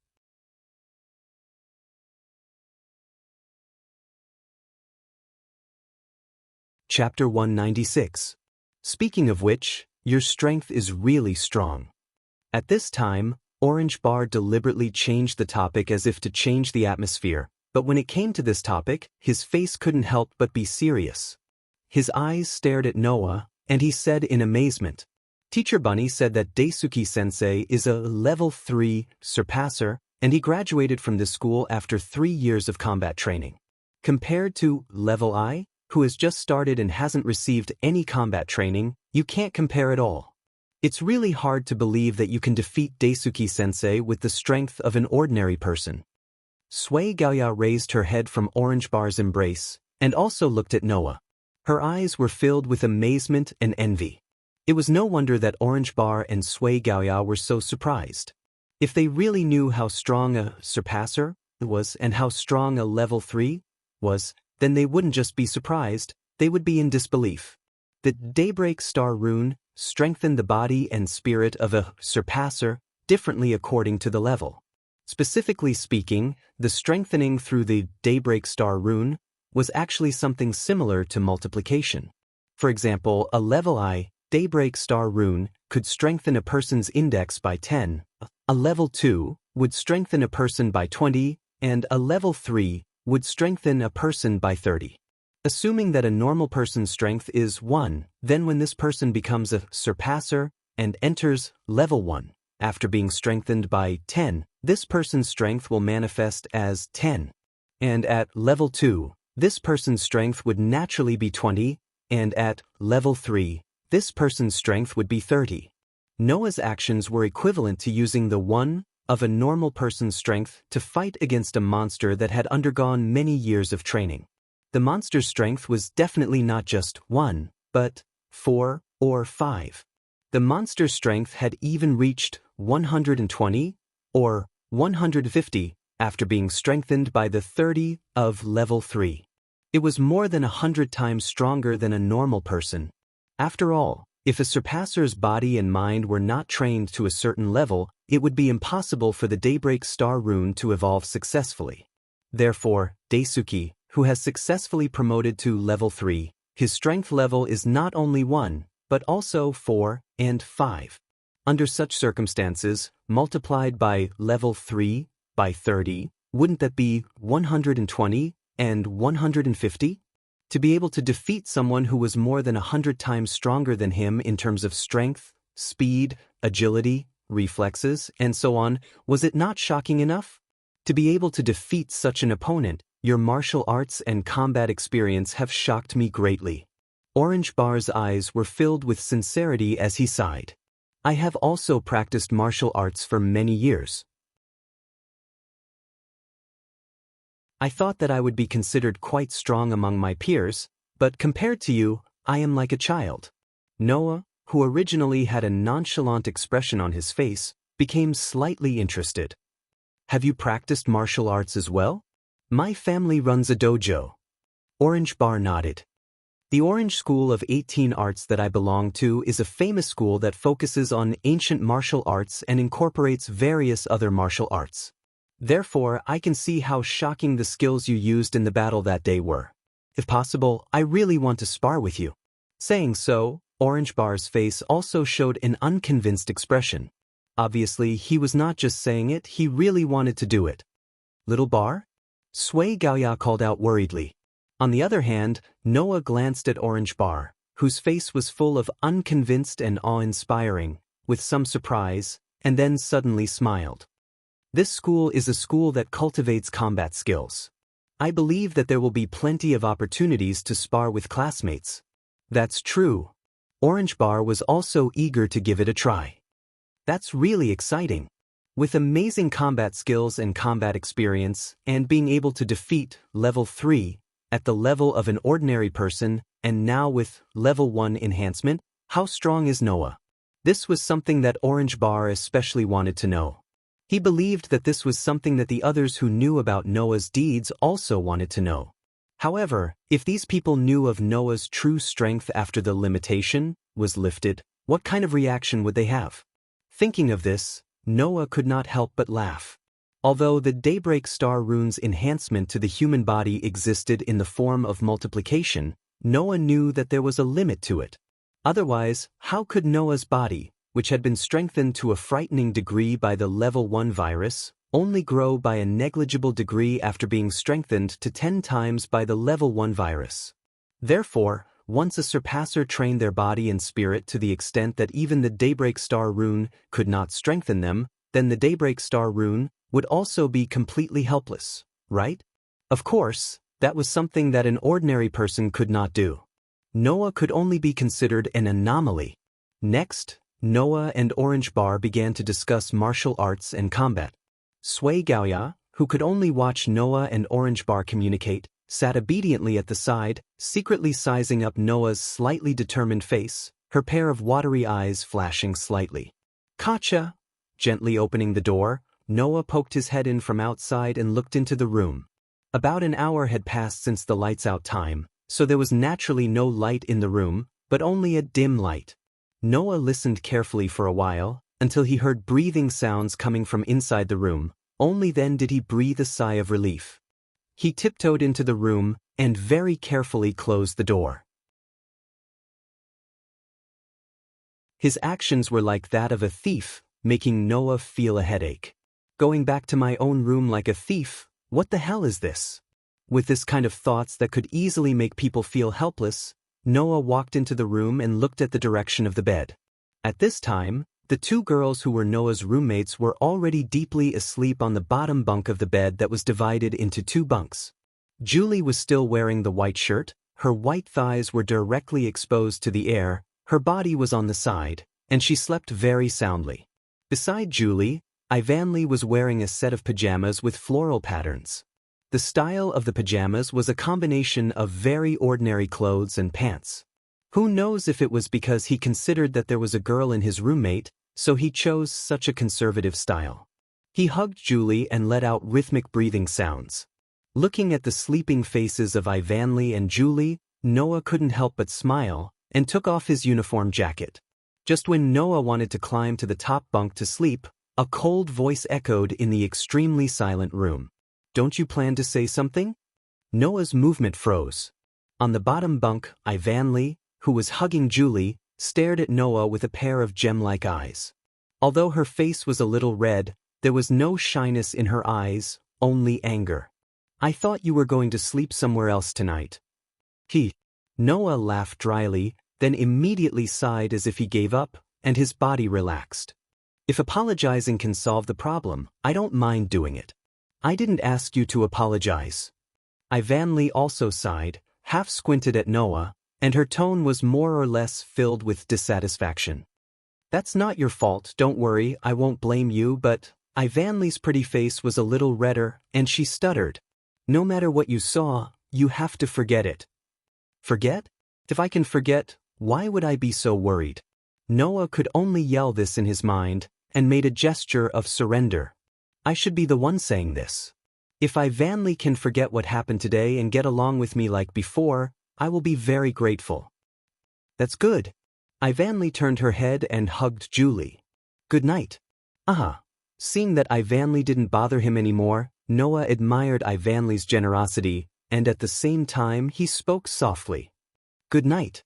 Chapter 196. Speaking of which, your strength is really strong. At this time, Orange Bar deliberately changed the topic as if to change the atmosphere, but when it came to this topic, his face couldn't help but be serious. His eyes stared at Noah, and he said in amazement, "Teacher Bunny said that Daisuke-sensei is a level 3 surpasser, and he graduated from this school after 3 years of combat training. Compared to Level I, who has just started and hasn't received any combat training, you can't compare at all. It's really hard to believe that you can defeat Daisuke-sensei with the strength of an ordinary person. Sui Gaoya raised her head from Orange Bar's embrace, and also looked at Noah. Her eyes were filled with amazement and envy. It was no wonder that Orange Bar and Sui Gaoya were so surprised. If they really knew how strong a surpasser was and how strong a level 3 was, then they wouldn't just be surprised, they would be in disbelief. The Daybreak Star Rune strengthened the body and spirit of a surpasser differently according to the level. Specifically speaking, the strengthening through the Daybreak Star Rune was actually something similar to multiplication. For example, a level I Daybreak Star Rune could strengthen a person's index by 10, a level 2 would strengthen a person by 20, and a level 3 would strengthen a person by 30. Assuming that a normal person's strength is 1, then when this person becomes a surpasser and enters level 1, after being strengthened by 10, this person's strength will manifest as 10. And at level 2, this person's strength would naturally be 20, and at level 3, this person's strength would be 30. Noah's actions were equivalent to using the 1 of a normal person's strength to fight against a monster that had undergone many years of training. The monster's strength was definitely not just 1, but 4 or 5. The monster's strength had even reached 120 or 150 after being strengthened by the 30 of level 3. It was more than 100 times stronger than a normal person. After all, if a surpasser's body and mind were not trained to a certain level, it would be impossible for the Daybreak Star Rune to evolve successfully. Therefore, Daisuke, who has successfully promoted to level 3, his strength level is not only 1, but also 4 and 5. Under such circumstances, multiplied by level 3 by 30, wouldn't that be 120 and 150? To be able to defeat someone who was more than 100 times stronger than him in terms of strength, speed, agility, reflexes, and so on, was it not shocking enough? To be able to defeat such an opponent, your martial arts and combat experience have shocked me greatly. Orange Bar's eyes were filled with sincerity as he sighed. I have also practiced martial arts for many years. I thought that I would be considered quite strong among my peers, but compared to you, I am like a child. Noah, who originally had a nonchalant expression on his face, became slightly interested. Have you practiced martial arts as well? My family runs a dojo. Orange Bar nodded. The Orange School of 18 Arts that I belong to is a famous school that focuses on ancient martial arts and incorporates various other martial arts. Therefore, I can see how shocking the skills you used in the battle that day were. If possible, I really want to spar with you. Saying so, Orange Bar's face also showed an unconvinced expression. Obviously, he was not just saying it, he really wanted to do it. Little Bar? Sui Gaoya called out worriedly. On the other hand, Noah glanced at Orange Bar, whose face was full of unconvinced and awe-inspiring, with some surprise, and then suddenly smiled. This school is a school that cultivates combat skills. I believe that there will be plenty of opportunities to spar with classmates. That's true. Orange Bar was also eager to give it a try. That's really exciting. With amazing combat skills and combat experience, and being able to defeat level 3 at the level of an ordinary person, and now with level 1 enhancement, how strong is Noah? This was something that Orange Bar especially wanted to know. He believed that this was something that the others who knew about Noah's deeds also wanted to know. However, if these people knew of Noah's true strength after the limitation was lifted, what kind of reaction would they have? Thinking of this, Noah could not help but laugh. Although the Daybreak Star Rune's enhancement to the human body existed in the form of multiplication, Noah knew that there was a limit to it. Otherwise, how could Noah's body, which had been strengthened to a frightening degree by the level 1 virus, only grow by a negligible degree after being strengthened to 10 times by the level 1 virus? Therefore, once a surpasser trained their body and spirit to the extent that even the Daybreak Star Rune could not strengthen them, then the Daybreak Star rune would also be completely helpless, right? Of course, that was something that an ordinary person could not do. Noah could only be considered an anomaly. Next, Noah and Orange Bar began to discuss martial arts and combat. Sui Gaoya, who could only watch Noah and Orange Bar communicate, sat obediently at the side, secretly sizing up Noah's slightly determined face, her pair of watery eyes flashing slightly. Kacha! Gently opening the door, Noah poked his head in from outside and looked into the room. About an hour had passed since the lights out time, so there was naturally no light in the room, but only a dim light. Noah listened carefully for a while, until he heard breathing sounds coming from inside the room. Only then did he breathe a sigh of relief. He tiptoed into the room and very carefully closed the door. His actions were like that of a thief, making Noah feel a headache. Going back to my own room like a thief, what the hell is this? With this kind of thoughts that could easily make people feel helpless, Noah walked into the room and looked at the direction of the bed. At this time, the two girls who were Noah's roommates were already deeply asleep on the bottom bunk of the bed that was divided into two bunks. Julie was still wearing the white shirt, her white thighs were directly exposed to the air, her body was on the side, and she slept very soundly. Beside Julie, Ivanli was wearing a set of pajamas with floral patterns. The style of the pajamas was a combination of very ordinary clothes and pants. Who knows if it was because he considered that there was a girl in his roommate, so he chose such a conservative style. He hugged Julie and let out rhythmic breathing sounds. Looking at the sleeping faces of Ivanli and Julie, Noah couldn't help but smile, and took off his uniform jacket. Just when Noah wanted to climb to the top bunk to sleep, a cold voice echoed in the extremely silent room. "Don't you plan to say something?" Noah's movement froze. On the bottom bunk, Ivanli, who was hugging Julie, stared at Noah with a pair of gem-like eyes. Although her face was a little red, there was no shyness in her eyes, only anger. "I thought you were going to sleep somewhere else tonight." Noah laughed dryly, then immediately sighed as if he gave up, and his body relaxed. "If apologizing can solve the problem, I don't mind doing it. I didn't ask you to apologize." Ivanli also sighed, half squinted at Noah, and her tone was more or less filled with dissatisfaction. "That's not your fault, don't worry, I won't blame you, but..." Ivanli's pretty face was a little redder, and she stuttered. "No matter what you saw, you have to forget it." "Forget? If I can forget, why would I be so worried?" Noah could only yell this in his mind, and made a gesture of surrender. "I should be the one saying this. If Ivanli can forget what happened today and get along with me like before, I will be very grateful." "That's good." Ivanli turned her head and hugged Julie. "Good night." Seeing that Ivanli didn't bother him anymore, Noah admired Ivanli's generosity, and at the same time he spoke softly. "Good night."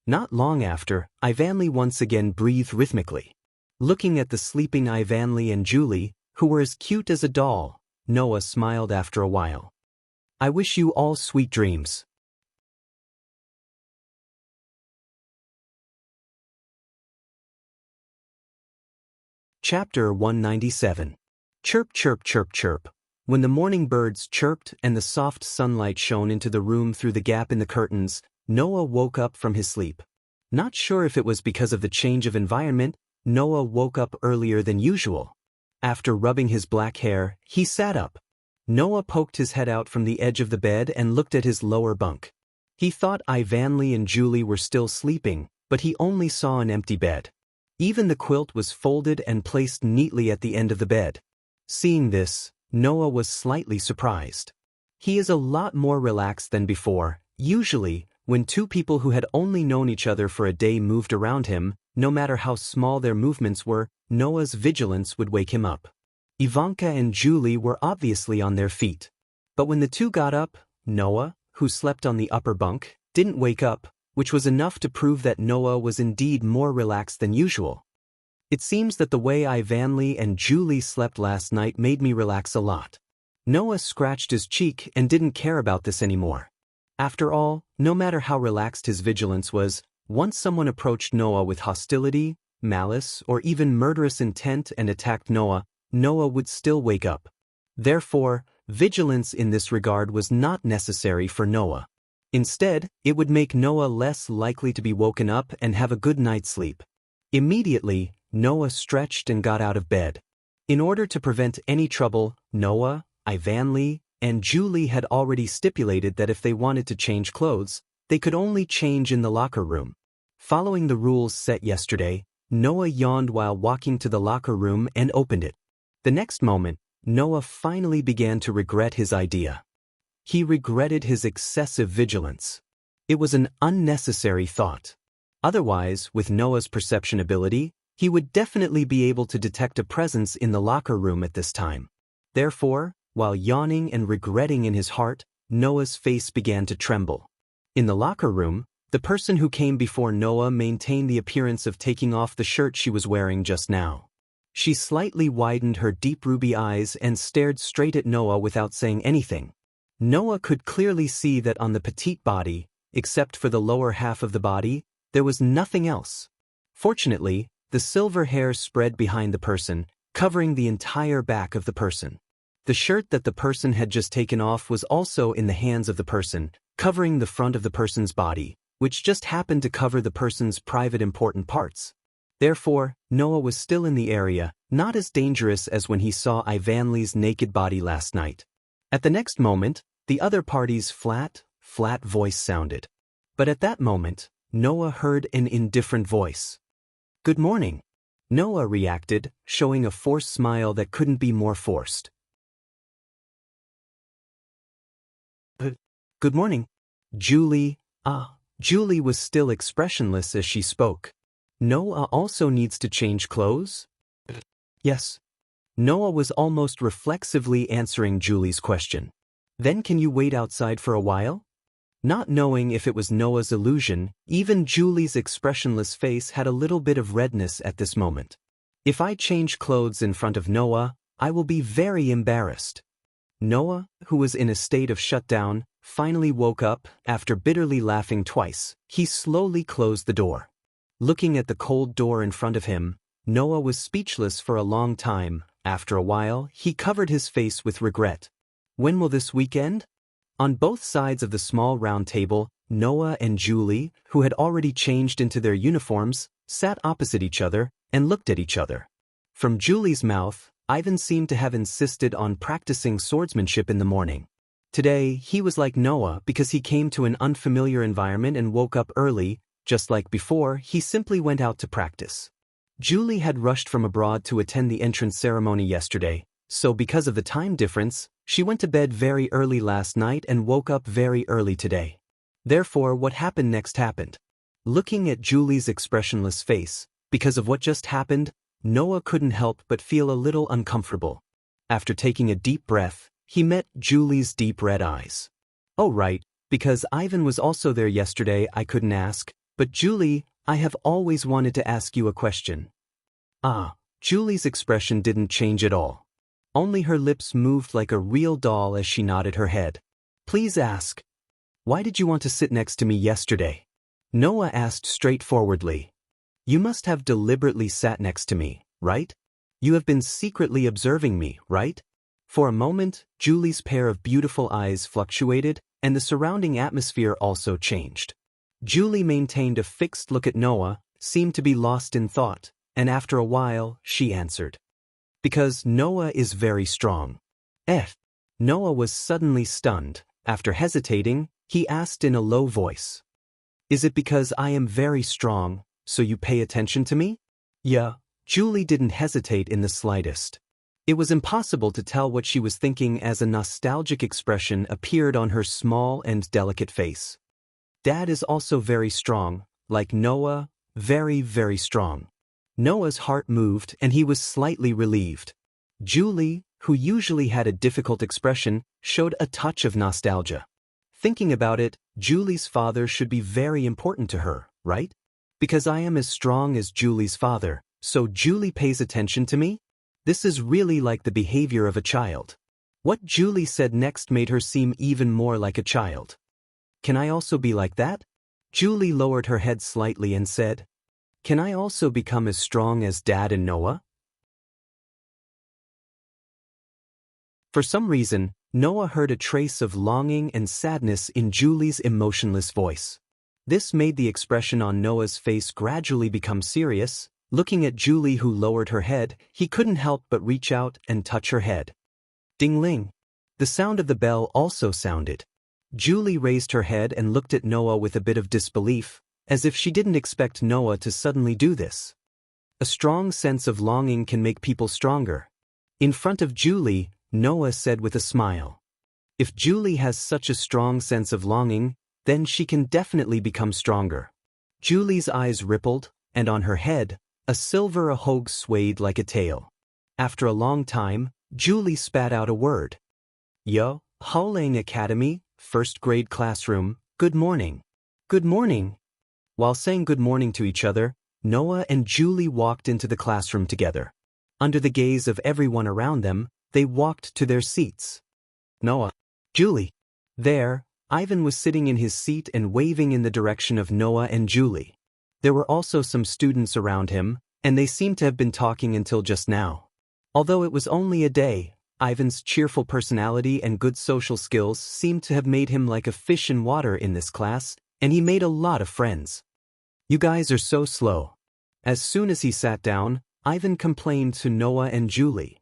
Not long after, Ivanli once again breathed rhythmically. Looking at the sleeping Ivanli and Julie, who were as cute as a doll, Noah smiled after a while. "I wish you all sweet dreams." Chapter 197. Chirp, chirp, chirp, chirp. When the morning birds chirped and the soft sunlight shone into the room through the gap in the curtains, Noah woke up from his sleep. Not sure if it was because of the change of environment, Noah woke up earlier than usual. After rubbing his black hair, he sat up. Noah poked his head out from the edge of the bed and looked at his lower bunk. He thought Ivanli and Julie were still sleeping, but he only saw an empty bed. Even the quilt was folded and placed neatly at the end of the bed. Seeing this, Noah was slightly surprised. He is a lot more relaxed than before. Usually, when two people who had only known each other for a day moved around him, no matter how small their movements were, Noah's vigilance would wake him up. Ivanka and Julie were obviously on their feet. But when the two got up, Noah, who slept on the upper bunk, didn't wake up, which was enough to prove that Noah was indeed more relaxed than usual. "It seems that the way Ivanli and Julie slept last night made me relax a lot." Noah scratched his cheek and didn't care about this anymore. After all, no matter how relaxed his vigilance was, once someone approached Noah with hostility, malice, or even murderous intent and attacked Noah, Noah would still wake up. Therefore, vigilance in this regard was not necessary for Noah. Instead, it would make Noah less likely to be woken up and have a good night's sleep. Immediately, Noah stretched and got out of bed. In order to prevent any trouble, Noah, Ivanli, and Julie had already stipulated that if they wanted to change clothes, they could only change in the locker room. Following the rules set yesterday, Noah yawned while walking to the locker room and opened it. The next moment, Noah finally began to regret his idea. He regretted his excessive vigilance. It was an unnecessary thought. Otherwise, with Noah's perception ability, he would definitely be able to detect a presence in the locker room at this time. Therefore, while yawning and regretting in his heart, Noah's face began to tremble. In the locker room, the person who came before Noah maintained the appearance of taking off the shirt she was wearing just now. She slightly widened her deep ruby eyes and stared straight at Noah without saying anything. Noah could clearly see that on the petite body, except for the lower half of the body, there was nothing else. Fortunately, the silver hair spread behind the person, covering the entire back of the person. The shirt that the person had just taken off was also in the hands of the person, covering the front of the person's body, which just happened to cover the person's private important parts. Therefore, Noah was still in the area, not as dangerous as when he saw Ivanli's naked body last night. At the next moment, the other party's flat voice sounded. But at that moment, Noah heard an indifferent voice. "Good morning." Noah reacted, showing a forced smile that couldn't be more forced. "Good morning." Julie was still expressionless as she spoke. "Noah also needs to change clothes?" "Yes." Noah was almost reflexively answering Julie's question. "Then can you wait outside for a while?" Not knowing if it was Noah's illusion, even Julie's expressionless face had a little bit of redness at this moment. "If I change clothes in front of Noah, I will be very embarrassed." Noah, who was in a state of shutdown, finally woke up. After bitterly laughing twice, he slowly closed the door. Looking at the cold door in front of him, Noah was speechless for a long time. After a while, he covered his face with regret. When will this weekend? On both sides of the small round table, Noah and Julie, who had already changed into their uniforms, sat opposite each other and looked at each other. From Julie's mouth, Ivan seemed to have insisted on practicing swordsmanship in the morning. Today, he was like Noah because he came to an unfamiliar environment and woke up early. Just like before, he simply went out to practice. Julie had rushed from abroad to attend the entrance ceremony yesterday, so because of the time difference, she went to bed very early last night and woke up very early today. Therefore, what happened next happened. Looking at Julie's expressionless face, because of what just happened, Noah couldn't help but feel a little uncomfortable. After taking a deep breath, he met Julie's deep red eyes. "Oh right, because Ivan was also there yesterday, I couldn't ask. But Julie, I have always wanted to ask you a question." Julie's expression didn't change at all. Only her lips moved like a real doll as she nodded her head. "Please ask. Why did you want to sit next to me yesterday?" Noah asked straightforwardly. "You must have deliberately sat next to me, right? You have been secretly observing me, right?" For a moment, Julie's pair of beautiful eyes fluctuated, and the surrounding atmosphere also changed. Julie maintained a fixed look at Noah, seemed to be lost in thought, and after a while, she answered. "Because Noah is very strong." Noah was suddenly stunned. After hesitating, he asked in a low voice. "Is it because I am very strong, so you pay attention to me?" "Yeah." Julie didn't hesitate in the slightest. It was impossible to tell what she was thinking as a nostalgic expression appeared on her small and delicate face. "Dad is also very strong, like Noah, very, very strong." Noah's heart moved and he was slightly relieved. Julie, who usually had a difficult expression, showed a touch of nostalgia. Thinking about it, Julie's father should be very important to her, right? Because I am as strong as Julie's father, so Julie pays attention to me? This is really like the behavior of a child. What Julie said next made her seem even more like a child. "Can I also be like that?" Julie lowered her head slightly and said, Can I also become as strong as Dad and Noah? For some reason, Noah heard a trace of longing and sadness in Julie's emotionless voice. This made the expression on Noah's face gradually become serious. Looking at Julie, who lowered her head, he couldn't help but reach out and touch her head. Ding-ling. The sound of the bell also sounded. Julie raised her head and looked at Noah with a bit of disbelief, as if she didn't expect Noah to suddenly do this. A strong sense of longing can make people stronger. In front of Julie, Noah said with a smile. If Julie has such a strong sense of longing, then she can definitely become stronger. Julie's eyes rippled, and on her head, a silver ahog swayed like a tail. After a long time, Julie spat out a word. Yo, Haolang Academy, first grade classroom, good morning. Good morning. While saying good morning to each other, Noah and Julie walked into the classroom together. Under the gaze of everyone around them, they walked to their seats. Noah. Julie. There, Ivan was sitting in his seat and waving in the direction of Noah and Julie. There were also some students around him, and they seemed to have been talking until just now. Although it was only a day, Ivan's cheerful personality and good social skills seemed to have made him like a fish in water in this class, and he made a lot of friends. You guys are so slow. As soon as he sat down, Ivan complained to Noah and Julie.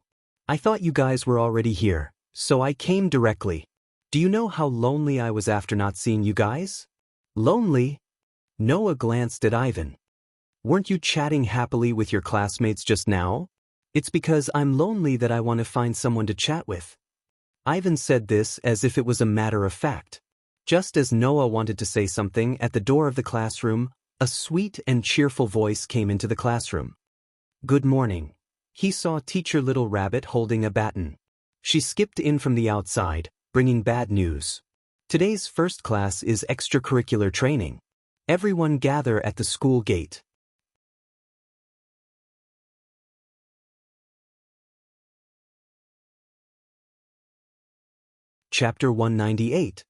I thought you guys were already here, so I came directly. Do you know how lonely I was after not seeing you guys? Lonely? Noah glanced at Ivan. Weren't you chatting happily with your classmates just now? It's because I'm lonely that I want to find someone to chat with. Ivan said this as if it was a matter of fact. Just as Noah wanted to say something, at the door of the classroom, a sweet and cheerful voice came into the classroom. Good morning. He saw Teacher Little Rabbit holding a baton. She skipped in from the outside, bringing bad news. Today's first class is extracurricular training. Everyone gather at the school gate. Chapter 198.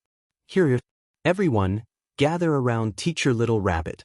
Here, everyone, gather around Teacher Little Rabbit.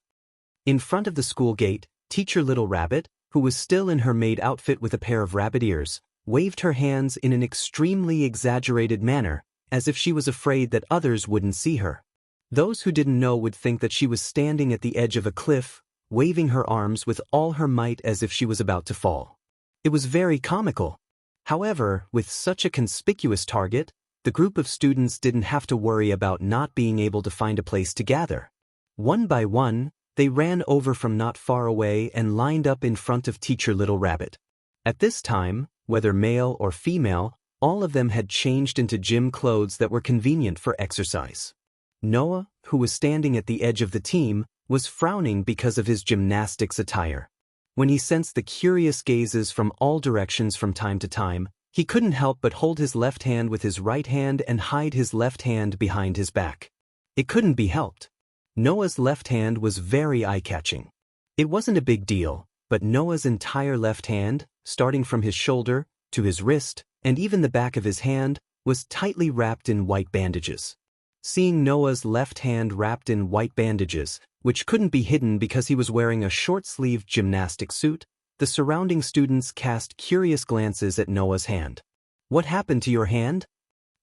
In front of the school gate, Teacher Little Rabbit, who was still in her maid outfit with a pair of rabbit ears, waved her hands in an extremely exaggerated manner, as if she was afraid that others wouldn't see her. Those who didn't know would think that she was standing at the edge of a cliff, waving her arms with all her might as if she was about to fall. It was very comical. However, with such a conspicuous target, the group of students didn't have to worry about not being able to find a place to gather. One by one, they ran over from not far away and lined up in front of Teacher Little Rabbit. At this time, whether male or female, all of them had changed into gym clothes that were convenient for exercise. Noah, who was standing at the edge of the team, was frowning because of his gymnastics attire. When he sensed the curious gazes from all directions from time to time, he couldn't help but hold his left hand with his right hand and hide his left hand behind his back. It couldn't be helped. Noah's left hand was very eye-catching. It wasn't a big deal, but Noah's entire left hand, starting from his shoulder, to his wrist, and even the back of his hand, was tightly wrapped in white bandages. Seeing Noah's left hand wrapped in white bandages, which couldn't be hidden because he was wearing a short-sleeved gymnastic suit, the surrounding students cast curious glances at Noah's hand. What happened to your hand?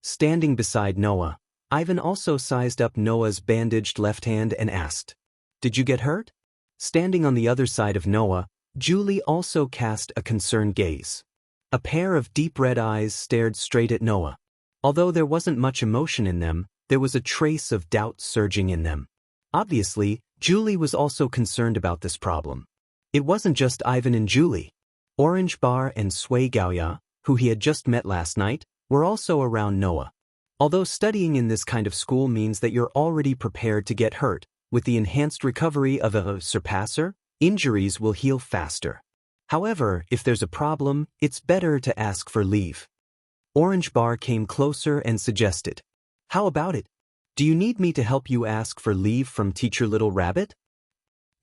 Standing beside Noah, Ivan also sized up Noah's bandaged left hand and asked, Did you get hurt? Standing on the other side of Noah, Julie also cast a concerned gaze. A pair of deep red eyes stared straight at Noah. Although there wasn't much emotion in them, there was a trace of doubt surging in them. Obviously, Julie was also concerned about this problem. It wasn't just Ivan and Julie. Orange Bar and Sui Gaoya, who he had just met last night, were also around Noah. Although studying in this kind of school means that you're already prepared to get hurt, with the enhanced recovery of a surpasser, injuries will heal faster. However, if there's a problem, it's better to ask for leave. Orange Bar came closer and suggested, How about it? Do you need me to help you ask for leave from Teacher Little Rabbit?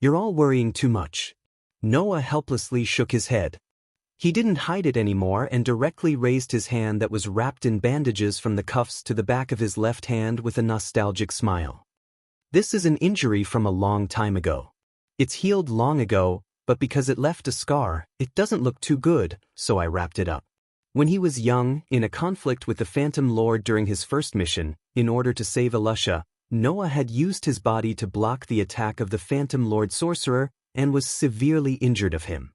You're all worrying too much. Noah helplessly shook his head. He didn't hide it anymore and directly raised his hand that was wrapped in bandages from the cuffs to the back of his left hand with a nostalgic smile. This is an injury from a long time ago. It's healed long ago, but because it left a scar, it doesn't look too good, so I wrapped it up. When he was young, in a conflict with the Phantom Lord during his first mission, in order to save Elusha, Noah had used his body to block the attack of the Phantom Lord sorcerer and was severely injured of him.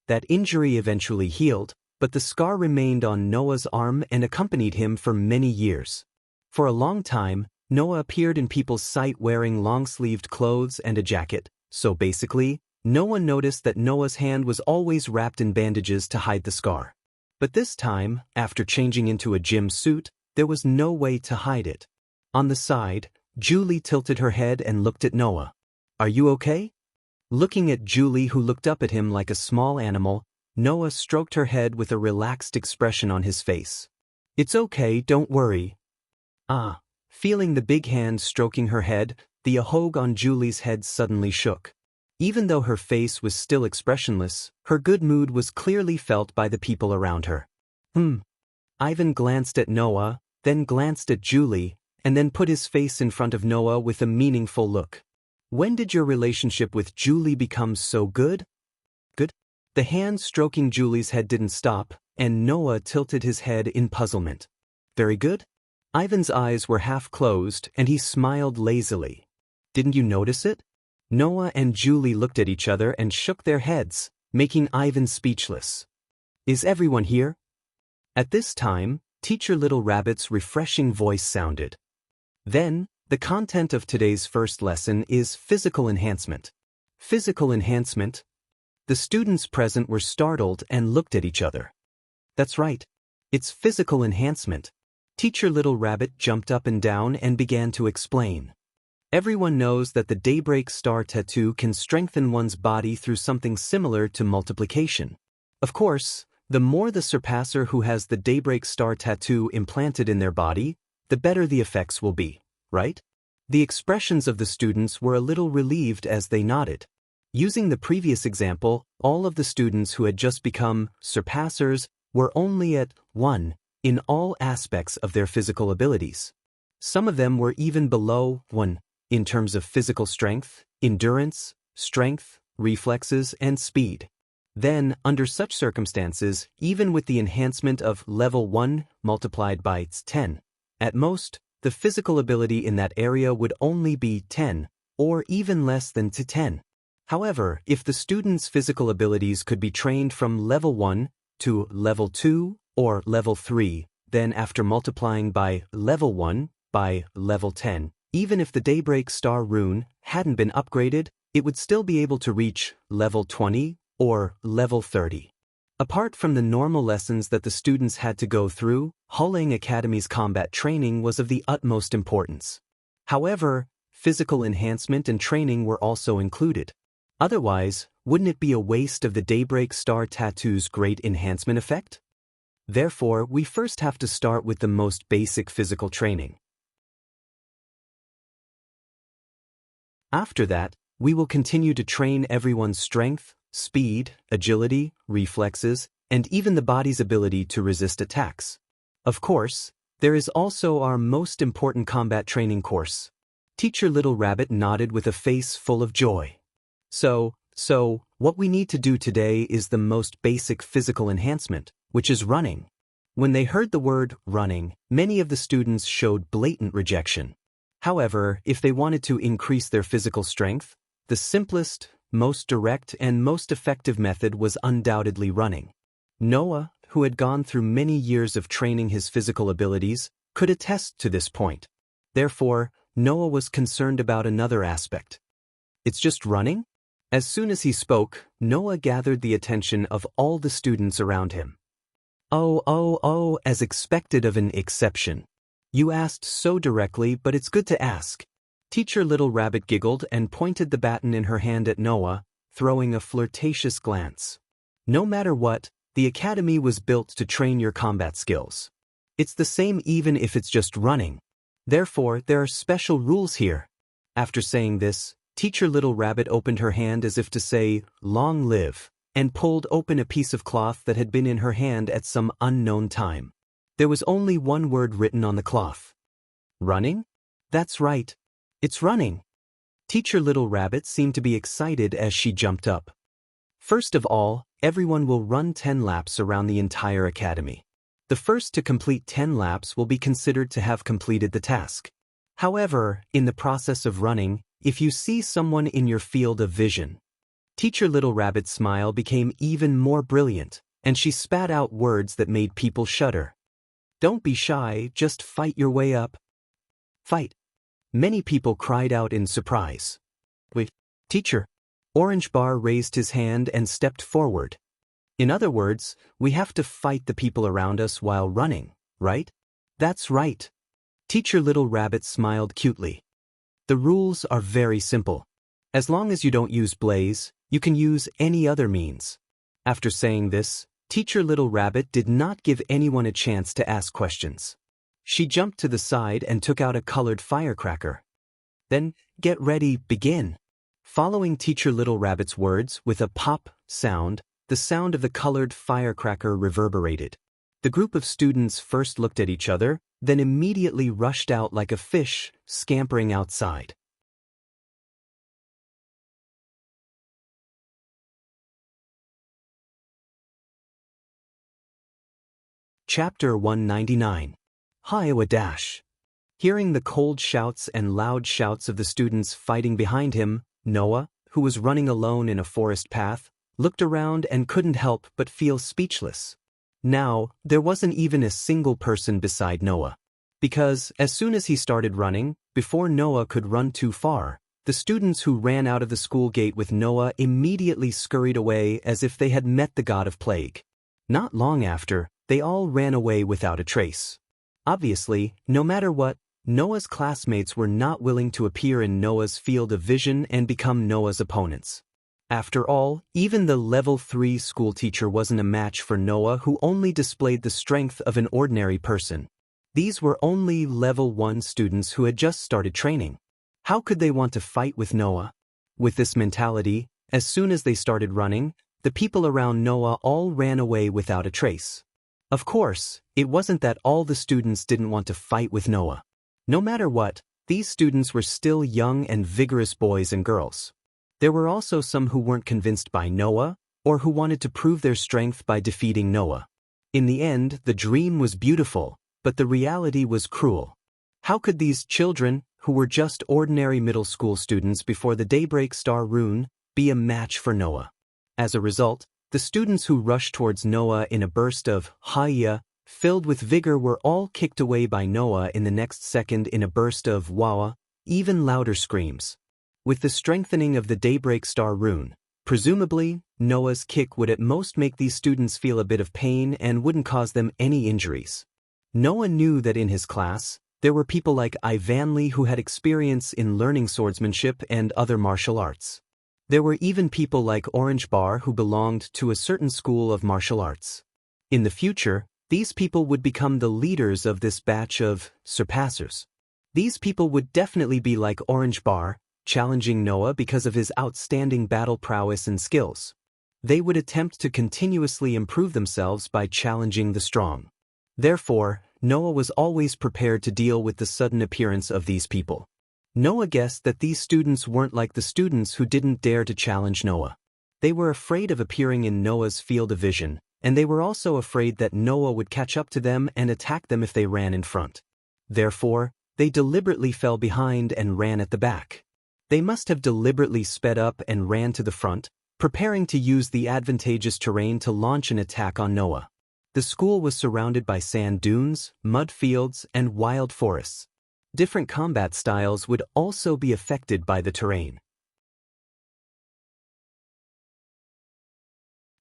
That injury eventually healed, but the scar remained on Noah's arm and accompanied him for many years. For a long time, Noah appeared in people's sight wearing long-sleeved clothes and a jacket, so basically, no one noticed that Noah's hand was always wrapped in bandages to hide the scar. But this time, after changing into a gym suit, there was no way to hide it. On the side, Julie tilted her head and looked at Noah. "Are you okay?" Looking at Julie, who looked up at him like a small animal, Noah stroked her head with a relaxed expression on his face. "It's okay, don't worry." Ah. Feeling the big hand stroking her head, the ahog on Julie's head suddenly shook. Even though her face was still expressionless, her good mood was clearly felt by the people around her. Ivan glanced at Noah, then glanced at Julie, and then put his face in front of Noah with a meaningful look. "When did your relationship with Julie become so good?" "Good?" The hand stroking Julie's head didn't stop, and Noah tilted his head in puzzlement. "Very good?" Ivan's eyes were half closed, and he smiled lazily. "Didn't you notice it?" Noah and Julie looked at each other and shook their heads, making Ivan speechless. "Is everyone here?" At this time, Teacher Little Rabbit's refreshing voice sounded. Then, the content of today's first lesson is physical enhancement. Physical enhancement? The students present were startled and looked at each other. That's right. It's physical enhancement. Teacher Little Rabbit jumped up and down and began to explain. Everyone knows that the Daybreak Star tattoo can strengthen one's body through something similar to multiplication. Of course, the more the surpasser who has the Daybreak Star tattoo implanted in their body, the better the effects will be, right? The expressions of the students were a little relieved as they nodded. Using the previous example, all of the students who had just become surpassers were only at 1 in all aspects of their physical abilities. Some of them were even below 1 in terms of physical strength, endurance, strength, reflexes, and speed. Then, under such circumstances, even with the enhancement of level 1 multiplied by 10, at most, the physical ability in that area would only be 10, or even less than 10. However, if the student's physical abilities could be trained from level 1 to level 2 or level 3, then after multiplying by level 1 by level 10, even if the Daybreak Star rune hadn't been upgraded, it would still be able to reach level 20 or level 30. Apart from the normal lessons that the students had to go through, Huling Academy's combat training was of the utmost importance. However, physical enhancement and training were also included. Otherwise, wouldn't it be a waste of the Daybreak Star tattoo's great enhancement effect? Therefore, we first have to start with the most basic physical training. After that, we will continue to train everyone's strength, speed, agility, reflexes, and even the body's ability to resist attacks. Of course, there is also our most important combat training course. Teacher Little Rabbit nodded with a face full of joy. So, what we need to do today is the most basic physical enhancement, which is running. When they heard the word running, many of the students showed blatant rejection. However, if they wanted to increase their physical strength, the simplest, most direct, and most effective method was undoubtedly running. Noah, who had gone through many years of training his physical abilities, could attest to this point. Therefore, Noah was concerned about another aspect. It's just running? As soon as he spoke, Noah gathered the attention of all the students around him. Oh, as expected of an exception. You asked so directly, but it's good to ask. Teacher Little Rabbit giggled and pointed the baton in her hand at Noah, throwing a flirtatious glance. No matter what, the academy was built to train your combat skills. It's the same even if it's just running. Therefore, there are special rules here. After saying this, Teacher Little Rabbit opened her hand as if to say, "Long live," and pulled open a piece of cloth that had been in her hand at some unknown time. There was only one word written on the cloth. Running? That's right. It's running. Teacher Little Rabbit seemed to be excited as she jumped up. First of all, everyone will run 10 laps around the entire academy. The first to complete 10 laps will be considered to have completed the task. However, in the process of running, if you see someone in your field of vision, Teacher Little Rabbit's smile became even more brilliant, and she spat out words that made people shudder. Don't be shy, just fight your way up. Fight. Many people cried out in surprise. Wait, teacher. Orange Bar raised his hand and stepped forward. In other words, we have to fight the people around us while running, right? That's right. Teacher Little Rabbit smiled cutely. The rules are very simple. As long as you don't use blaze, you can use any other means. After saying this, Teacher Little Rabbit did not give anyone a chance to ask questions. She jumped to the side and took out a colored firecracker. Then, get ready, begin. Following Teacher Little Rabbit's words with a pop sound, the sound of the colored firecracker reverberated. The group of students first looked at each other, then immediately rushed out like a fish, scampering outside. Chapter 199. Iowa Dash. Hearing the cold shouts and loud shouts of the students fighting behind him, Noah, who was running alone in a forest path, looked around and couldn't help but feel speechless. Now, there wasn't even a single person beside Noah. Because, as soon as he started running, before Noah could run too far, the students who ran out of the school gate with Noah immediately scurried away as if they had met the god of plague. Not long after, they all ran away without a trace. Obviously, no matter what, Noah's classmates were not willing to appear in Noah's field of vision and become Noah's opponents. After all, even the level 3 school teacher wasn't a match for Noah, who only displayed the strength of an ordinary person. These were only level 1 students who had just started training. How could they want to fight with Noah? With this mentality, as soon as they started running, the people around Noah all ran away without a trace. Of course, it wasn't that all the students didn't want to fight with Noah. No matter what, these students were still young and vigorous boys and girls. There were also some who weren't convinced by Noah, or who wanted to prove their strength by defeating Noah. In the end, the dream was beautiful, but the reality was cruel. How could these children, who were just ordinary middle school students before the Daybreak Star Rune, be a match for Noah? As a result, the students who rushed towards Noah in a burst of "Hiya," filled with vigor, were all kicked away by Noah in the next second in a burst of "Wawa," even louder screams. With the strengthening of the Daybreak Star Rune, presumably, Noah's kick would at most make these students feel a bit of pain and wouldn't cause them any injuries. Noah knew that in his class, there were people like Ivanley who had experience in learning swordsmanship and other martial arts. There were even people like Orange Bar who belonged to a certain school of martial arts. In the future, these people would become the leaders of this batch of surpassers. These people would definitely be like Orange Bar, challenging Noah because of his outstanding battle prowess and skills. They would attempt to continuously improve themselves by challenging the strong. Therefore, Noah was always prepared to deal with the sudden appearance of these people. Noah guessed that these students weren't like the students who didn't dare to challenge Noah. They were afraid of appearing in Noah's field of vision, and they were also afraid that Noah would catch up to them and attack them if they ran in front. Therefore, they deliberately fell behind and ran at the back. They must have deliberately sped up and ran to the front, preparing to use the advantageous terrain to launch an attack on Noah. The school was surrounded by sand dunes, mud fields, and wild forests. Different combat styles would also be affected by the terrain.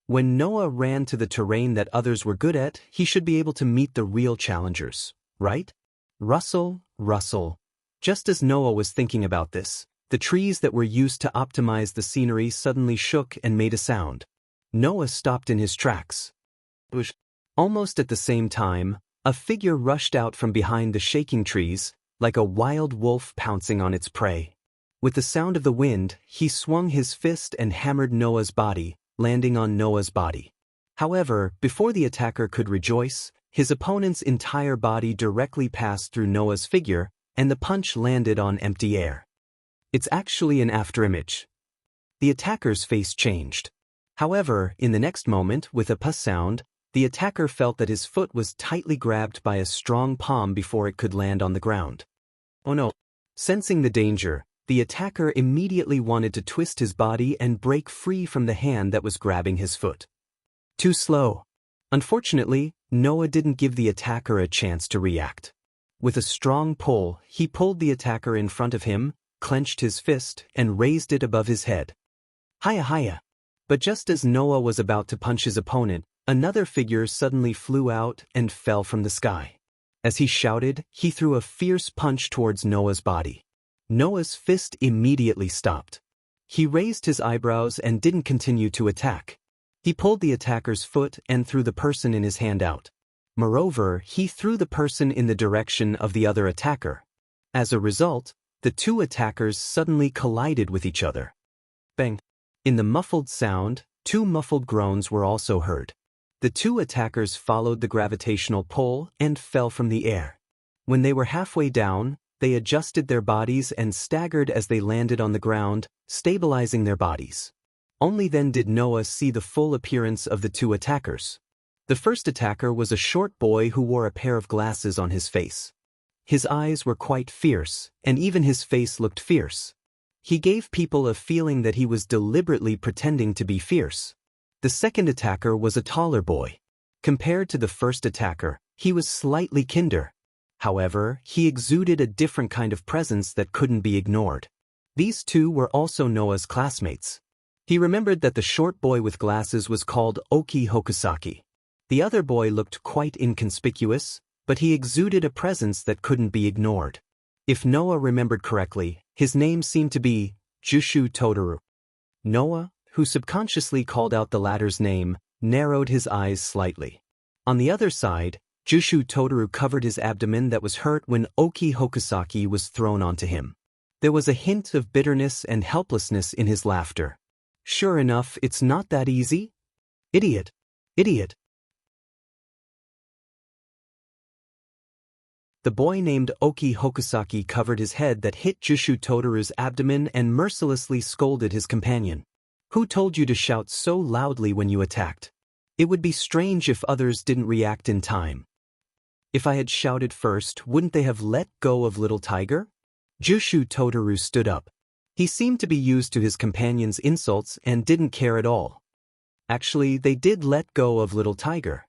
When Noah ran to the terrain that others were good at, he should be able to meet the real challengers, right? Rustle, rustle. Just as Noah was thinking about this, the trees that were used to optimize the scenery suddenly shook and made a sound. Noah stopped in his tracks. Almost at the same time, a figure rushed out from behind the shaking trees, like a wild wolf pouncing on its prey. With the sound of the wind, he swung his fist and hammered Noah's body, landing on Noah's body. However, before the attacker could rejoice, his opponent's entire body directly passed through Noah's figure, and the punch landed on empty air. It's actually an afterimage. The attacker's face changed. However, in the next moment, with a puss sound, the attacker felt that his foot was tightly grabbed by a strong palm before it could land on the ground. Oh no. Sensing the danger, the attacker immediately wanted to twist his body and break free from the hand that was grabbing his foot. Too slow. Unfortunately, Noah didn't give the attacker a chance to react. With a strong pull, he pulled the attacker in front of him, clenched his fist, and raised it above his head. Hiya hiya. But just as Noah was about to punch his opponent, another figure suddenly flew out and fell from the sky. As he shouted, he threw a fierce punch towards Noah's body. Noah's fist immediately stopped. He raised his eyebrows and didn't continue to attack. He pulled the attacker's foot and threw the person in his hand out. Moreover, he threw the person in the direction of the other attacker. As a result, the two attackers suddenly collided with each other. Bang! In the muffled sound, two muffled groans were also heard. The two attackers followed the gravitational pull and fell from the air. When they were halfway down, they adjusted their bodies and staggered as they landed on the ground, stabilizing their bodies. Only then did Noah see the full appearance of the two attackers. The first attacker was a short boy who wore a pair of glasses on his face. His eyes were quite fierce, and even his face looked fierce. He gave people a feeling that he was deliberately pretending to be fierce. The second attacker was a taller boy. Compared to the first attacker, he was slightly kinder. However, he exuded a different kind of presence that couldn't be ignored. These two were also Noah's classmates. He remembered that the short boy with glasses was called Oki Hokusaki. The other boy looked quite inconspicuous, but he exuded a presence that couldn't be ignored. If Noah remembered correctly, his name seemed to be Jushu Totaru. Noah, who subconsciously called out the latter's name, narrowed his eyes slightly. On the other side, Jushu Totaru covered his abdomen that was hurt when Oki Hokusaki was thrown onto him. There was a hint of bitterness and helplessness in his laughter. Sure enough, it's not that easy. Idiot. Idiot. The boy named Oki Hokusaki covered his head that hit Jushu Totaru's abdomen and mercilessly scolded his companion. Who told you to shout so loudly when you attacked? It would be strange if others didn't react in time. If I had shouted first, wouldn't they have let go of little tiger? Jushu Totaru stood up. He seemed to be used to his companion's insults and didn't care at all. Actually, they did let go of little tiger.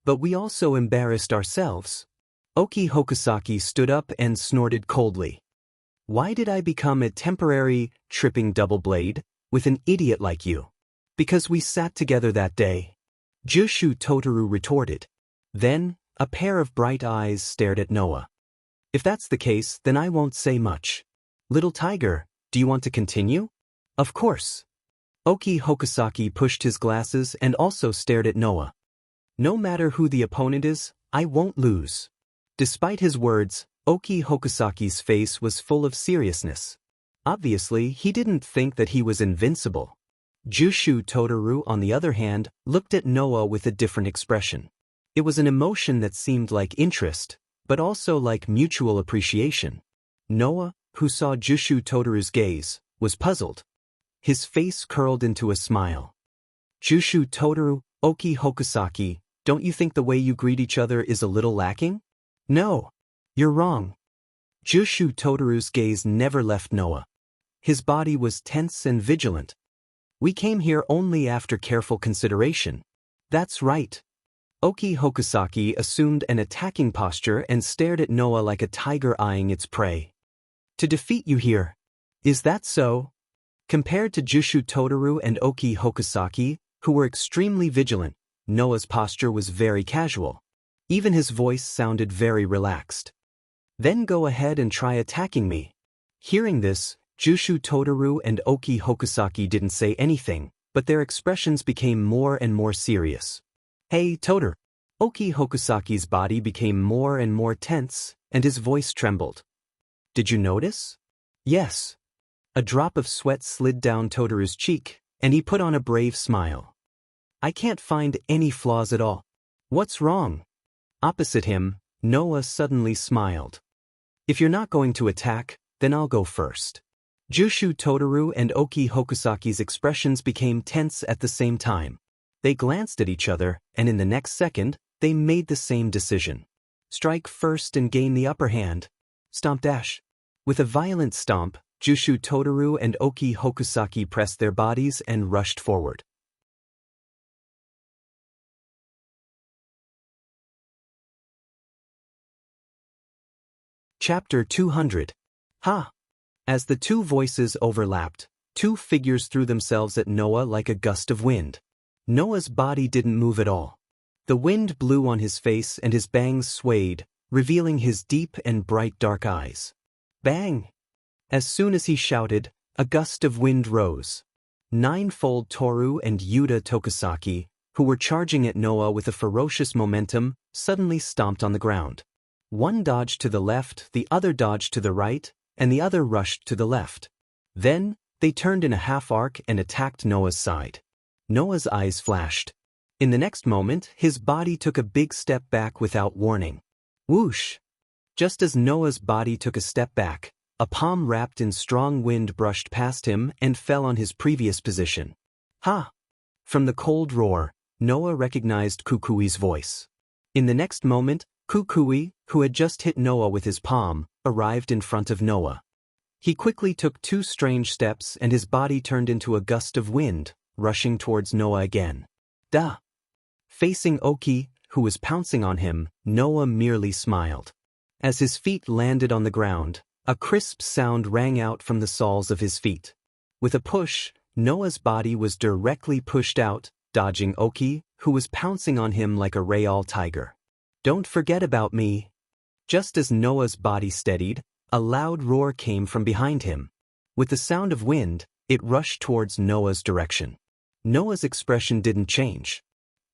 But we also embarrassed ourselves. Oki Hokusaki stood up and snorted coldly. Why did I become a temporary, tripping double blade with an idiot like you? Because we sat together that day. Jushu Totaru retorted. Then, a pair of bright eyes stared at Noah. If that's the case, then I won't say much. Little tiger, do you want to continue? Of course. Oki Hokusaki pushed his glasses and also stared at Noah. No matter who the opponent is, I won't lose. Despite his words, Oki Hokusaki's face was full of seriousness. Obviously, he didn't think that he was invincible. Jushu Totaru, on the other hand, looked at Noah with a different expression. It was an emotion that seemed like interest, but also like mutual appreciation. Noah, who saw Jushu Totaru's gaze, was puzzled. His face curled into a smile. Jushu Totaru, Oki Hokusaki, don't you think the way you greet each other is a little lacking? No. You're wrong. Jushu Totaru's gaze never left Noah. His body was tense and vigilant. We came here only after careful consideration. That's right. Oki Hokusaki assumed an attacking posture and stared at Noah like a tiger eyeing its prey. To defeat you here. Is that so? Compared to Jushu Totaru and Oki Hokusaki, who were extremely vigilant, Noah's posture was very casual. Even his voice sounded very relaxed. Then go ahead and try attacking me. Hearing this, Jushu Totaru and Oki Hokusaki didn't say anything, but their expressions became more and more serious. Hey, Totaru. Oki Hokusaki's body became more and more tense, and his voice trembled. Did you notice? Yes. A drop of sweat slid down Totaru's cheek, and he put on a brave smile. I can't find any flaws at all. What's wrong? Opposite him, Noah suddenly smiled. If you're not going to attack, then I'll go first. Jushu Totoro and Oki Hokusaki's expressions became tense at the same time. They glanced at each other, and in the next second, they made the same decision. Strike first and gain the upper hand. Stomp dash. With a violent stomp, Jushu Totoro and Oki Hokusaki pressed their bodies and rushed forward. Chapter 200. Ha! As the two voices overlapped, two figures threw themselves at Noah like a gust of wind. Noah's body didn't move at all. The wind blew on his face and his bangs swayed, revealing his deep and bright dark eyes. Bang! As soon as he shouted, a gust of wind rose. Ninefold Toru and Yuta Tokusaki, who were charging at Noah with a ferocious momentum, suddenly stomped on the ground. One dodged to the left, the other dodged to the right, and the other rushed to the left. Then, they turned in a half-arc and attacked Noah's side. Noah's eyes flashed. In the next moment, his body took a big step back without warning. Whoosh! Just as Noah's body took a step back, a palm wrapped in strong wind brushed past him and fell on his previous position. Ha! From the cold roar, Noah recognized Kukui's voice. In the next moment, Kukui, who had just hit Noah with his palm, arrived in front of Noah. He quickly took two strange steps and his body turned into a gust of wind, rushing towards Noah again. Duh! Facing Oki, who was pouncing on him, Noah merely smiled. As his feet landed on the ground, a crisp sound rang out from the soles of his feet. With a push, Noah's body was directly pushed out, dodging Oki, who was pouncing on him like a Real tiger. Don't forget about me. Just as Noah's body steadied, a loud roar came from behind him. With the sound of wind, it rushed towards Noah's direction. Noah's expression didn't change.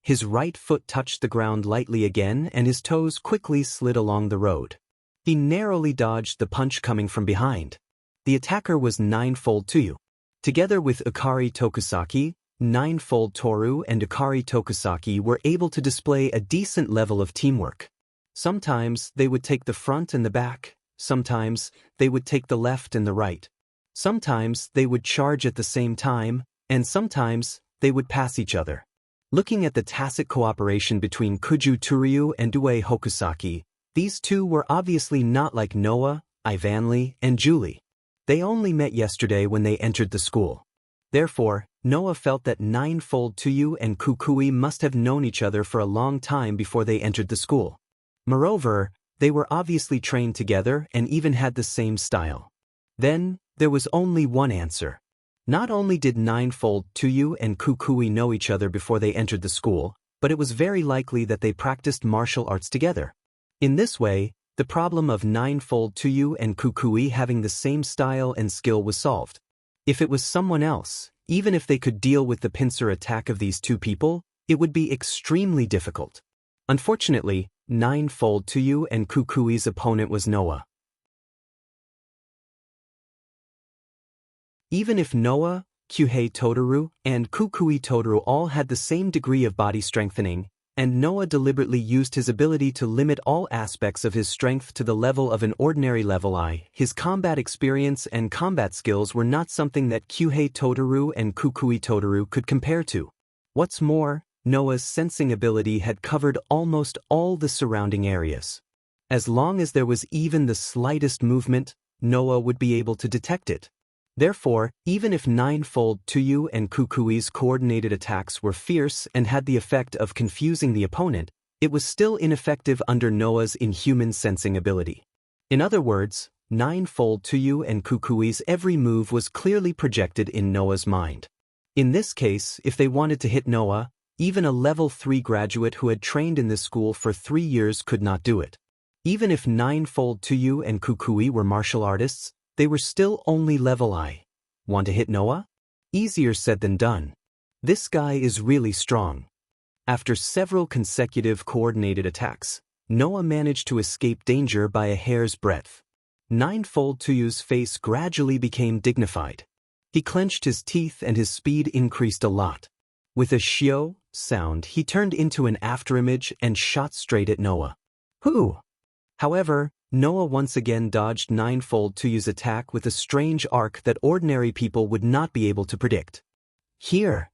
His right foot touched the ground lightly again and his toes quickly slid along the road. He narrowly dodged the punch coming from behind. The attacker was Ninefold Toyu. Together with Ikari Tokusaki, Ninefold Toru and Ikari Tokusaki were able to display a decent level of teamwork. Sometimes they would take the front and the back, sometimes they would take the left and the right. Sometimes they would charge at the same time, and sometimes they would pass each other. Looking at the tacit cooperation between Kuju Turyu and Ue Hokusaki, these two were obviously not like Noah, Ivanli, and Julie. They only met yesterday when they entered the school. Therefore, Noah felt that Ninefold Toyu and Kukui must have known each other for a long time before they entered the school. Moreover, they were obviously trained together and even had the same style. Then, there was only one answer. Not only did Ninefold Toyu and Kukui know each other before they entered the school, but it was very likely that they practiced martial arts together. In this way, the problem of Ninefold Toyu and Kukui having the same style and skill was solved. If it was someone else, even if they could deal with the pincer attack of these two people, it would be extremely difficult. Unfortunately, Ninefold Toyu and Kukui's opponent was Noah. Even if Noah, Kyuhei Totoru, and Kukui Totoru all had the same degree of body strengthening, and Noah deliberately used his ability to limit all aspects of his strength to the level of an ordinary level I, his combat experience and combat skills were not something that Kyuhei Totoru and Kukui Totoru could compare to. What's more, Noah's sensing ability had covered almost all the surrounding areas. As long as there was even the slightest movement, Noah would be able to detect it. Therefore, even if Ninefold Toyu and Kukui's coordinated attacks were fierce and had the effect of confusing the opponent, it was still ineffective under Noah's inhuman sensing ability. In other words, Ninefold Toyu and Kukui's every move was clearly projected in Noah's mind. In this case, if they wanted to hit Noah, even a level 3 graduate who had trained in this school for 3 years could not do it. Even if Ninefold Toyu and Kukui were martial artists, they were still only level I. Want to hit Noah? Easier said than done. This guy is really strong. After several consecutive coordinated attacks, Noah managed to escape danger by a hair's breadth. Ninefold Toyu's face gradually became dignified. He clenched his teeth and his speed increased a lot. With a shio sound, he turned into an afterimage and shot straight at Noah. Who? However, Noah once again dodged ninefold to use attack with a strange arc that ordinary people would not be able to predict. Here,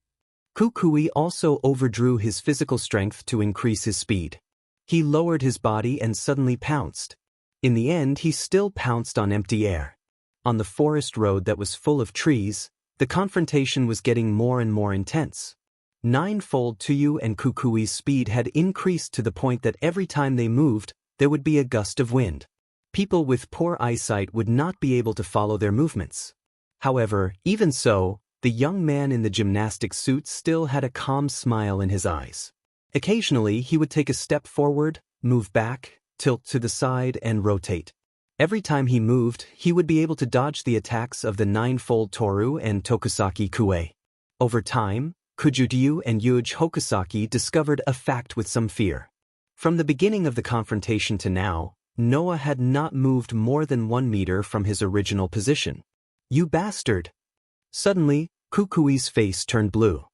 Kukui also overdrew his physical strength to increase his speed. He lowered his body and suddenly pounced. In the end, he still pounced on empty air. On the forest road that was full of trees, the confrontation was getting more and more intense. Ninefold Tuyu and Kukui's speed had increased to the point that every time they moved, there would be a gust of wind. People with poor eyesight would not be able to follow their movements. However, even so, the young man in the gymnastic suit still had a calm smile in his eyes. Occasionally, he would take a step forward, move back, tilt to the side, and rotate. Every time he moved, he would be able to dodge the attacks of the ninefold Toru and Tokusaki Kue. Over time, Kujutyu and Yuji Hokusaki discovered a fact with some fear. From the beginning of the confrontation to now, Noah had not moved more than 1 meter from his original position. "You bastard!" Suddenly, Kukui's face turned blue.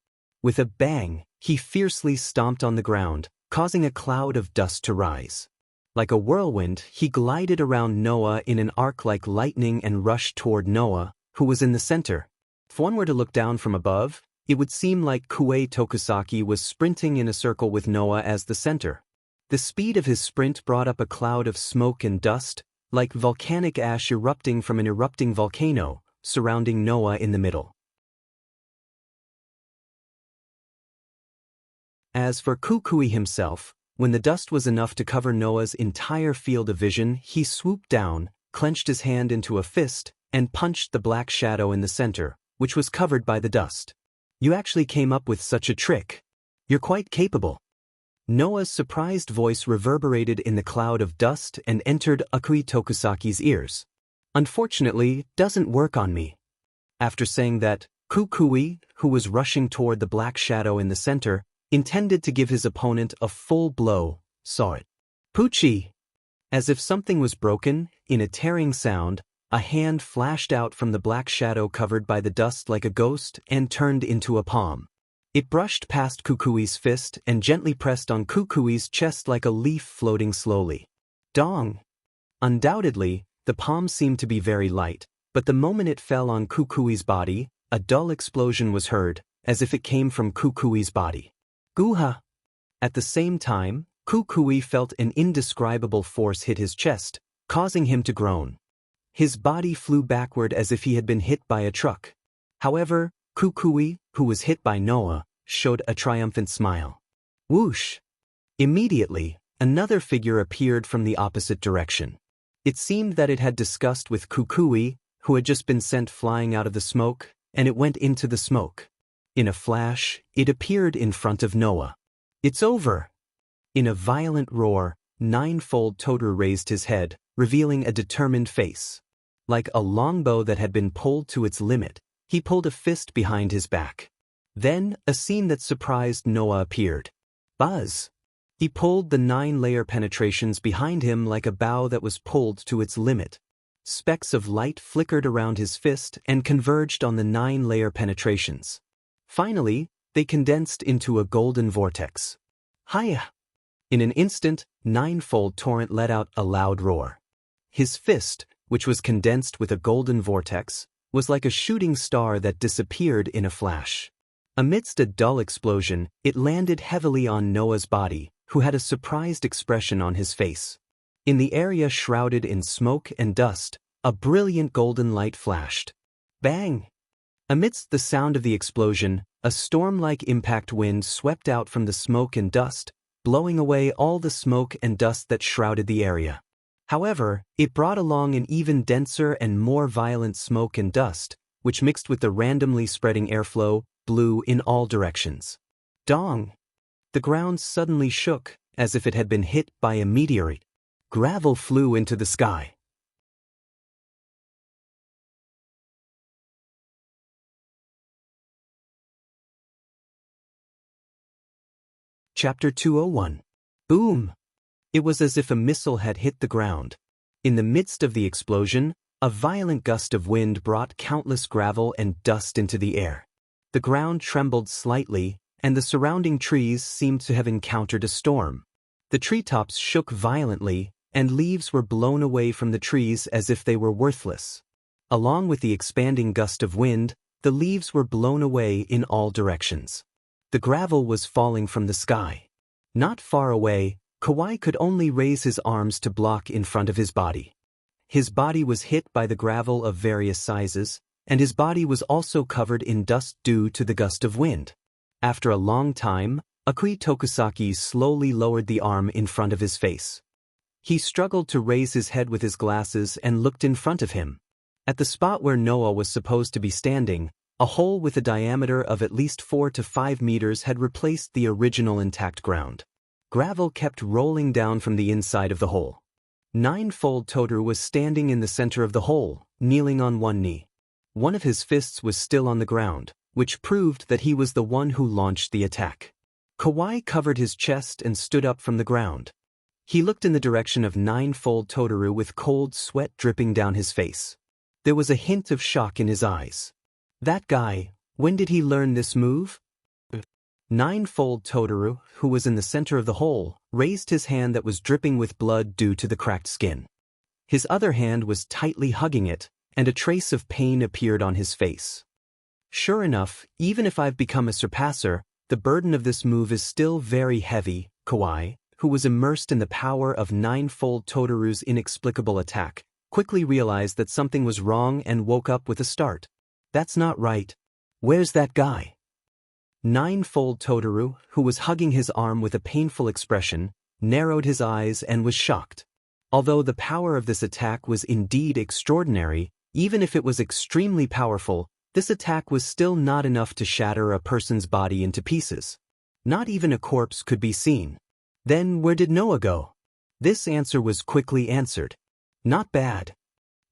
With a bang, he fiercely stomped on the ground, causing a cloud of dust to rise. Like a whirlwind, he glided around Noah in an arc like lightning and rushed toward Noah, who was in the center. If one were to look down from above, it would seem like Kue Tokusaki was sprinting in a circle with Noah as the center. The speed of his sprint brought up a cloud of smoke and dust, like volcanic ash erupting from an erupting volcano, surrounding Noah in the middle. As for Kukui himself, when the dust was enough to cover Noah's entire field of vision, he swooped down, clenched his hand into a fist, and punched the black shadow in the center, which was covered by the dust. "You actually came up with such a trick. You're quite capable." Noah's surprised voice reverberated in the cloud of dust and entered Akui Tokusaki's ears. "Unfortunately, it doesn't work on me." After saying that, Kukui, who was rushing toward the black shadow in the center, intended to give his opponent a full blow, saw it. "Poochie!" As if something was broken, in a tearing sound, a hand flashed out from the black shadow covered by the dust like a ghost and turned into a palm. It brushed past Kukui's fist and gently pressed on Kukui's chest like a leaf floating slowly. Dong! Undoubtedly, the palm seemed to be very light, but the moment it fell on Kukui's body, a dull explosion was heard, as if it came from Kukui's body. Guha! At the same time, Kukui felt an indescribable force hit his chest, causing him to groan. His body flew backward as if he had been hit by a truck. However, Kukui, who was hit by Noah, showed a triumphant smile. Whoosh! Immediately, another figure appeared from the opposite direction. It seemed that it had discussed with Kukui, who had just been sent flying out of the smoke, and it went into the smoke. In a flash, it appeared in front of Noah. "It's over!" In a violent roar, ninefold Toru raised his head, revealing a determined face. Like a longbow that had been pulled to its limit, he pulled a fist behind his back. Then, a scene that surprised Noah appeared. Buzz! He pulled the 9-layer penetrations behind him like a bow that was pulled to its limit. Specks of light flickered around his fist and converged on the 9-layer penetrations. Finally, they condensed into a golden vortex. Hiya! In an instant, ninefold Torrent let out a loud roar. His fist, which was condensed with a golden vortex, was like a shooting star that disappeared in a flash. Amidst a dull explosion, it landed heavily on Noah's body, who had a surprised expression on his face. In the area shrouded in smoke and dust, a brilliant golden light flashed. Bang! Amidst the sound of the explosion, a storm-like impact wind swept out from the smoke and dust, blowing away all the smoke and dust that shrouded the area. However, it brought along an even denser and more violent smoke and dust, which mixed with the randomly spreading airflow, blew in all directions. Dong! The ground suddenly shook, as if it had been hit by a meteorite. Gravel flew into the sky. Chapter 201. Boom! It was as if a missile had hit the ground. In the midst of the explosion, a violent gust of wind brought countless gravel and dust into the air. The ground trembled slightly, and the surrounding trees seemed to have encountered a storm. The treetops shook violently, and leaves were blown away from the trees as if they were worthless. Along with the expanding gust of wind, the leaves were blown away in all directions. The gravel was falling from the sky. Not far away, Kawaii could only raise his arms to block in front of his body. His body was hit by the gravel of various sizes, and his body was also covered in dust due to the gust of wind. After a long time, Akui Tokusaki slowly lowered the arm in front of his face. He struggled to raise his head with his glasses and looked in front of him. At the spot where Noah was supposed to be standing, a hole with a diameter of at least 4 to 5 meters had replaced the original intact ground. Gravel kept rolling down from the inside of the hole. Ninefold Totoro was standing in the center of the hole, kneeling on one knee. One of his fists was still on the ground, which proved that he was the one who launched the attack. Kawaii covered his chest and stood up from the ground. He looked in the direction of Ninefold Totoro with cold sweat dripping down his face. There was a hint of shock in his eyes. That guy, when did he learn this move? Ninefold Totoro, who was in the center of the hole, raised his hand that was dripping with blood due to the cracked skin. His other hand was tightly hugging it, and a trace of pain appeared on his face. Sure enough, even if I've become a surpasser, the burden of this move is still very heavy. Kawaii, who was immersed in the power of Ninefold Totoro's inexplicable attack, quickly realized that something was wrong and woke up with a start. That's not right. Where's that guy? Ninefold Totoro, who was hugging his arm with a painful expression, narrowed his eyes and was shocked. Although the power of this attack was indeed extraordinary, even if it was extremely powerful, this attack was still not enough to shatter a person's body into pieces. Not even a corpse could be seen. Then where did Noah go? This answer was quickly answered. Not bad.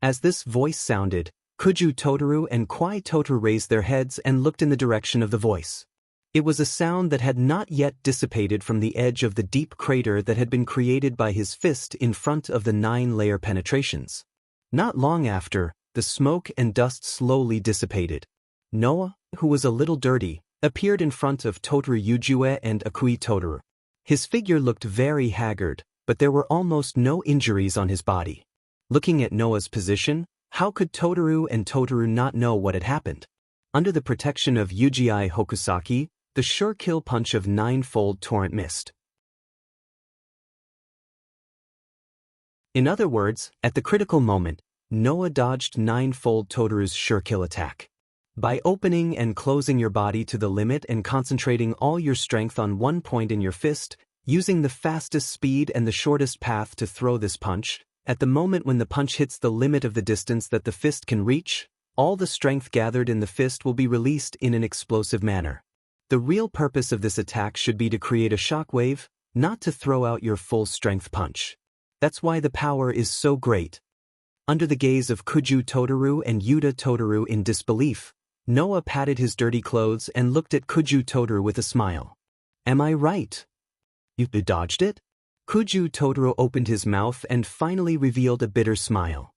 As this voice sounded, Kuju Totoro and Kawaii Totoro raised their heads and looked in the direction of the voice. It was a sound that had not yet dissipated from the edge of the deep crater that had been created by his fist in front of the 9-layer penetrations. Not long after, the smoke and dust slowly dissipated. Noah, who was a little dirty, appeared in front of Totoro Yujue and Akui Totoro. His figure looked very haggard, but there were almost no injuries on his body. Looking at Noah's position, how could Totoro and Totoro not know what had happened? Under the protection of Ugei Hokusaki, the sure kill punch of Ninefold Torrent missed. In other words, at the critical moment, Noah dodged Ninefold Totoro's sure kill attack. By opening and closing your body to the limit and concentrating all your strength on one point in your fist, using the fastest speed and the shortest path to throw this punch, at the moment when the punch hits the limit of the distance that the fist can reach, all the strength gathered in the fist will be released in an explosive manner. The real purpose of this attack should be to create a shockwave, not to throw out your full strength punch. That's why the power is so great. Under the gaze of Kuju Totoro and Yuta Totoro in disbelief, Noah patted his dirty clothes and looked at Kuju Totoro with a smile. Am I right? You dodged it? Kuju Totoro opened his mouth and finally revealed a bitter smile.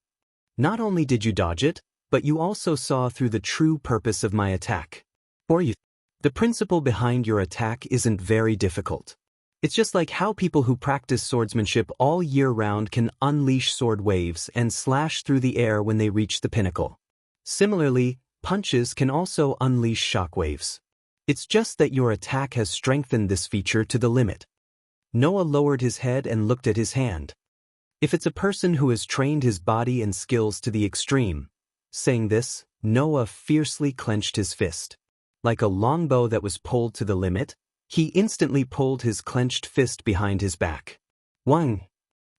Not only did you dodge it, but you also saw through the true purpose of my attack. Or you. The principle behind your attack isn't very difficult. It's just like how people who practice swordsmanship all year round can unleash sword waves and slash through the air when they reach the pinnacle. Similarly, punches can also unleash shockwaves. It's just that your attack has strengthened this feature to the limit. Noah lowered his head and looked at his hand. If it's a person who has trained his body and skills to the extreme. Saying this, Noah fiercely clenched his fist. Like a longbow that was pulled to the limit, he instantly pulled his clenched fist behind his back. Wang!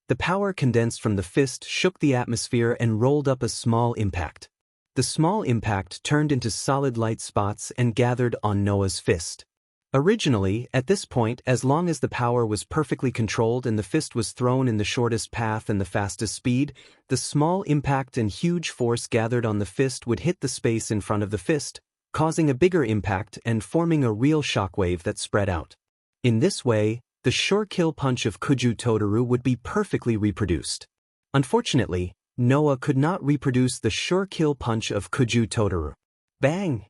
The power condensed from the fist shook the atmosphere and rolled up a small impact. The small impact turned into solid light spots and gathered on Noah's fist. Originally, at this point, as long as the power was perfectly controlled and the fist was thrown in the shortest path and the fastest speed, the small impact and huge force gathered on the fist would hit the space in front of the fist, causing a bigger impact and forming a real shockwave that spread out. In this way, the sure kill punch of Kuju Totoro would be perfectly reproduced. Unfortunately, Noah could not reproduce the sure kill punch of Kuju Totoro. Bang!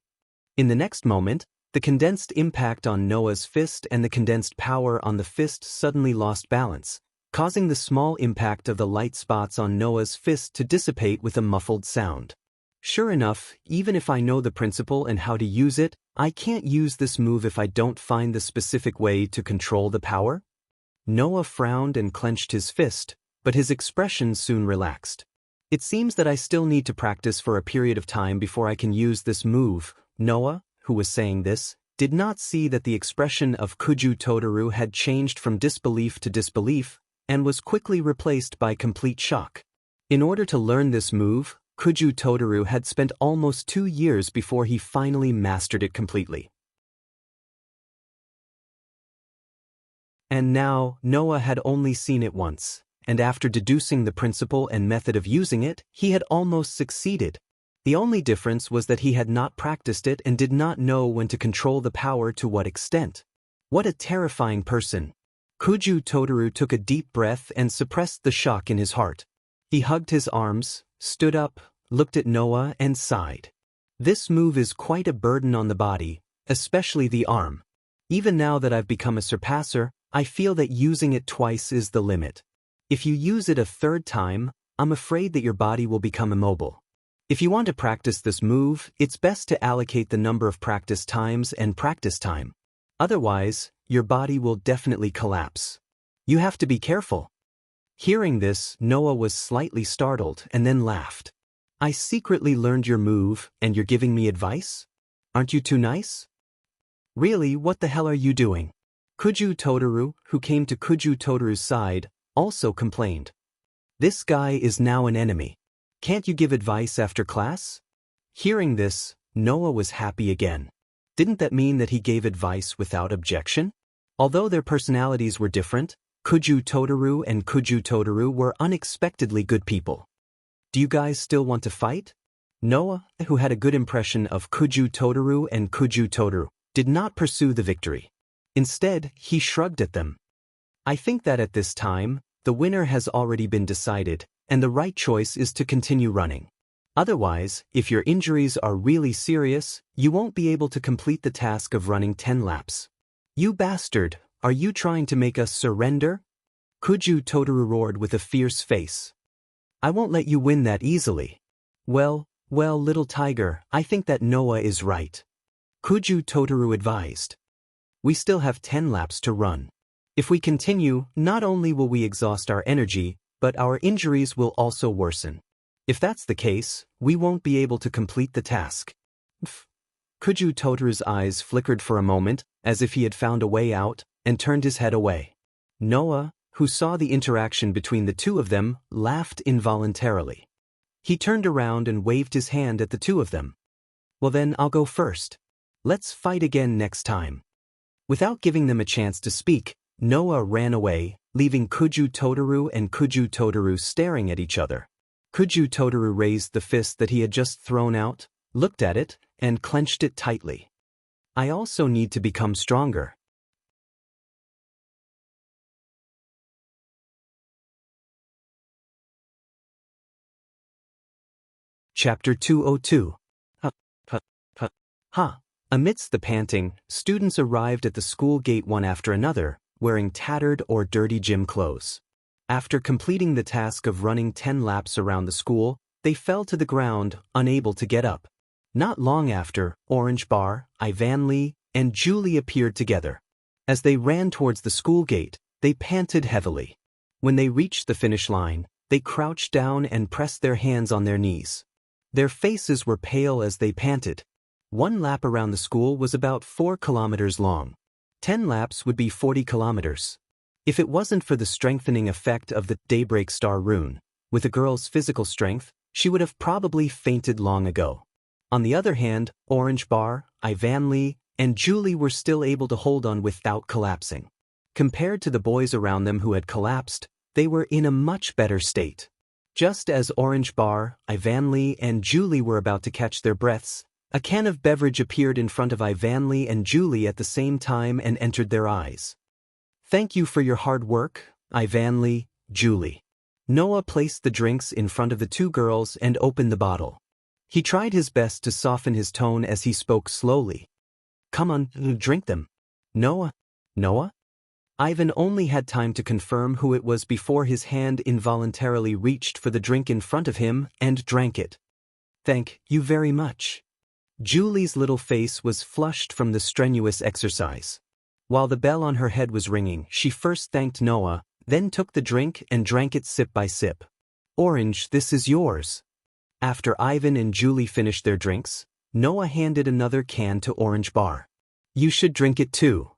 In the next moment, the condensed impact on Noah's fist and the condensed power on the fist suddenly lost balance, causing the small impact of the light spots on Noah's fist to dissipate with a muffled sound. Sure enough, even if I know the principle and how to use it, I can't use this move if I don't find the specific way to control the power? Noah frowned and clenched his fist, but his expression soon relaxed. It seems that I still need to practice for a period of time before I can use this move. Noah, who was saying this, did not see that the expression of Kuju Totaru had changed from disbelief to disbelief, and was quickly replaced by complete shock. In order to learn this move, Kuju Totaru had spent almost 2 years before he finally mastered it completely. And now, Noah had only seen it once, and after deducing the principle and method of using it, he had almost succeeded. The only difference was that he had not practiced it and did not know when to control the power to what extent. What a terrifying person! Kuju Totaru took a deep breath and suppressed the shock in his heart. He hugged his arms, stood up, looked at Noah and sighed. This move is quite a burden on the body, especially the arm. Even now that I've become a surpasser, I feel that using it twice is the limit. If you use it a third time, I'm afraid that your body will become immobile. If you want to practice this move, it's best to allocate the number of practice times and practice time. Otherwise, your body will definitely collapse. You have to be careful. Hearing this, Noah was slightly startled and then laughed. I secretly learned your move, and you're giving me advice? Aren't you too nice? Really, what the hell are you doing? Kuju Totaru, who came to Kuju Totaru's side, also complained. This guy is now an enemy. Can't you give advice after class? Hearing this, Noah was happy again. Didn't that mean that he gave advice without objection? Although their personalities were different, Kuju Totaru and Kuju Totaru were unexpectedly good people. Do you guys still want to fight? Noah, who had a good impression of Kuju Totaru and Kuju Totaru, did not pursue the victory. Instead, he shrugged at them. I think that at this time, the winner has already been decided, and the right choice is to continue running. Otherwise, if your injuries are really serious, you won't be able to complete the task of running 10 laps. You bastard, are you trying to make us surrender? Kuju Totaru roared with a fierce face. I won't let you win that easily. Well, little tiger, I think that Noah is right. Kuju Totaru advised. We still have 10 laps to run. If we continue, not only will we exhaust our energy, but our injuries will also worsen. If that's the case, we won't be able to complete the task. Kuju Totaru's eyes flickered for a moment, as if he had found a way out, and turned his head away. Noah, who saw the interaction between the two of them, laughed involuntarily. He turned around and waved his hand at the two of them. Well then, I'll go first. Let's fight again next time. Without giving them a chance to speak, Noah ran away, leaving Kuju Totaru and Kuju Totaru staring at each other. Kuju Totaru raised the fist that he had just thrown out, looked at it, and clenched it tightly. I also need to become stronger. Chapter 202. Amidst the panting, students arrived at the school gate one after another, wearing tattered or dirty gym clothes. After completing the task of running 10 laps around the school, they fell to the ground, unable to get up. Not long after, Orange Bar, Ivanli, and Julie appeared together. As they ran towards the school gate, they panted heavily. When they reached the finish line, they crouched down and pressed their hands on their knees. Their faces were pale as they panted. 1 lap around the school was about 4 kilometers long. 10 laps would be 40 kilometers. If it wasn't for the strengthening effect of the Daybreak Star rune, with a girl's physical strength, she would have probably fainted long ago. On the other hand, Orange Bar, Ivanli, and Julie were still able to hold on without collapsing. Compared to the boys around them who had collapsed, they were in a much better state. Just as Orange Bar, Ivanli, and Julie were about to catch their breaths, a can of beverage appeared in front of Ivanli and Julie at the same time and entered their eyes. Thank you for your hard work, Ivanli, Julie. Noah placed the drinks in front of the two girls and opened the bottle. He tried his best to soften his tone as he spoke slowly. Come on, drink them. Noah? Ivan only had time to confirm who it was before his hand involuntarily reached for the drink in front of him and drank it. "Thank you very much." Julie's little face was flushed from the strenuous exercise. While the bell on her head was ringing, she first thanked Noah, then took the drink and drank it sip by sip. "Orange, this is yours." After Ivan and Julie finished their drinks, Noah handed another can to Orange Bar. "You should drink it too."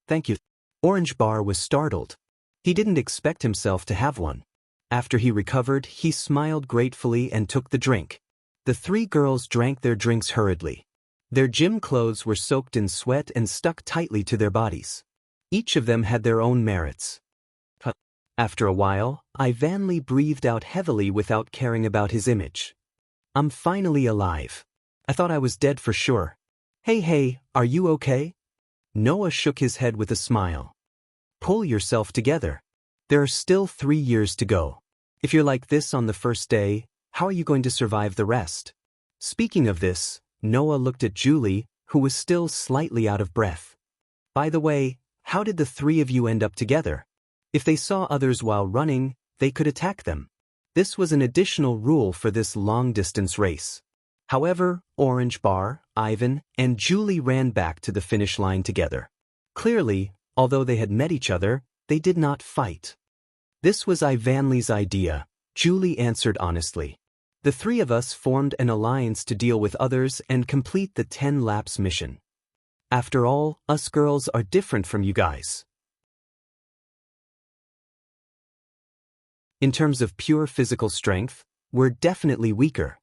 "Thank you." Orange Bar was startled. He didn't expect himself to have one. After he recovered, he smiled gratefully and took the drink. The three girls drank their drinks hurriedly. Their gym clothes were soaked in sweat and stuck tightly to their bodies. Each of them had their own merits. After a while, Ivanly breathed out heavily without caring about his image. "I'm finally alive. I thought I was dead for sure." Hey, are you okay?" Noah shook his head with a smile. "Pull yourself together. There are still 3 years to go. If you're like this on the first day, how are you going to survive the rest?" Speaking of this, Noah looked at Julie, who was still slightly out of breath. "By the way, how did the 3 of you end up together? If they saw others while running, they could attack them." This was an additional rule for this long-distance race. However, Orange Bar, Ivan, and Julie ran back to the finish line together. Clearly, although they had met each other, they did not fight. "This was Ivanly's idea," Julie answered honestly. "The 3 of us formed an alliance to deal with others and complete the 10 laps mission. After all, us girls are different from you guys." In terms of pure physical strength, we're definitely weaker.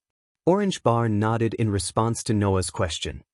Orange Bar nodded in response to Noah's question.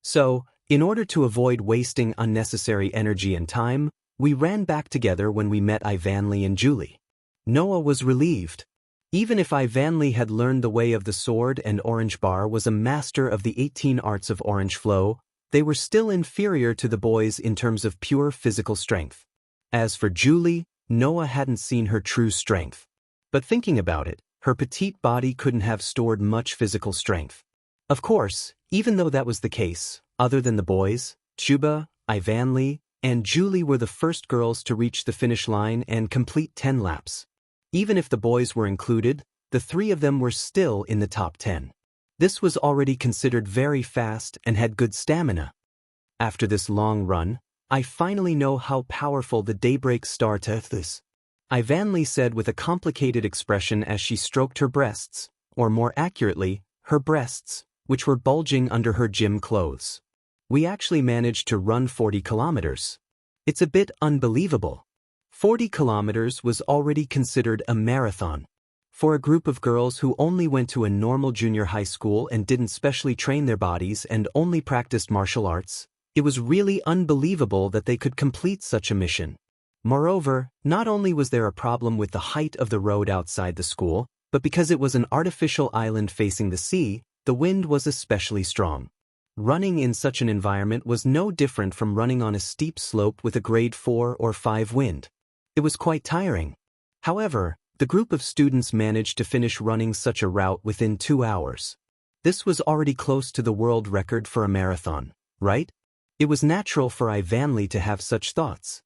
"So, in order to avoid wasting unnecessary energy and time, we ran back together when we met Ivanly and Julie." Noah was relieved. Even if Ivanly had learned the way of the sword and Orange Bar was a master of the 18 arts of Orange Flow, they were still inferior to the boys in terms of pure physical strength. As for Julie, Noah hadn't seen her true strength. But thinking about it, her petite body couldn't have stored much physical strength. Of course, even though that was the case, other than the boys, Chuba, Ivanly, and Julie were the first girls to reach the finish line and complete 10 laps. Even if the boys were included, the 3 of them were still in the top 10. This was already considered very fast and had good stamina. "After this long run, I finally know how powerful the Daybreak Star Teth is," Ivanly said with a complicated expression as she stroked her breasts, or more accurately, her breasts, which were bulging under her gym clothes. "We actually managed to run 40 kilometers. It's a bit unbelievable." 40 kilometers was already considered a marathon. For a group of girls who only went to a normal junior high school and didn't specially train their bodies and only practiced martial arts, it was really unbelievable that they could complete such a mission. Moreover, not only was there a problem with the height of the road outside the school, but because it was an artificial island facing the sea, the wind was especially strong. Running in such an environment was no different from running on a steep slope with a grade 4 or 5 wind. It was quite tiring. However, the group of students managed to finish running such a route within 2 hours. This was already close to the world record for a marathon, right? It was natural for Ivanly to have such thoughts.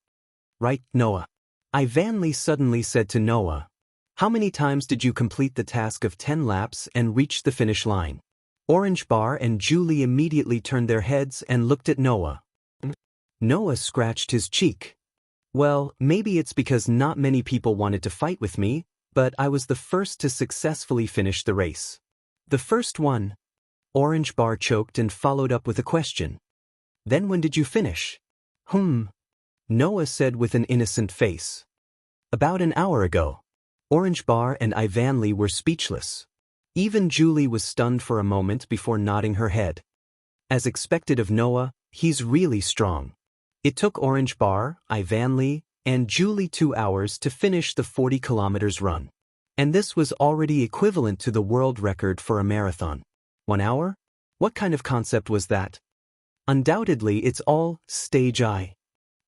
"Right, Noah?" Ivanly suddenly said to Noah. "How many times did you complete the task of 10 laps and reach the finish line?" Orange Bar and Julie immediately turned their heads and looked at Noah. Noah scratched his cheek. "Well, maybe it's because not many people wanted to fight with me, but I was the first to successfully finish the race." "The first one?" Orange Bar choked and followed up with a question. "Then when did you finish?" Noah said with an innocent face. "About an hour ago." Orange Bar and Ivanly were speechless. Even Julie was stunned for a moment before nodding her head. As expected of Noah, he's really strong. It took Orange Bar, Ivanly, and Julie 2 hours to finish the 40 kilometers run. And this was already equivalent to the world record for a marathon. 1 hour? What kind of concept was that? Undoubtedly, it's all stage I.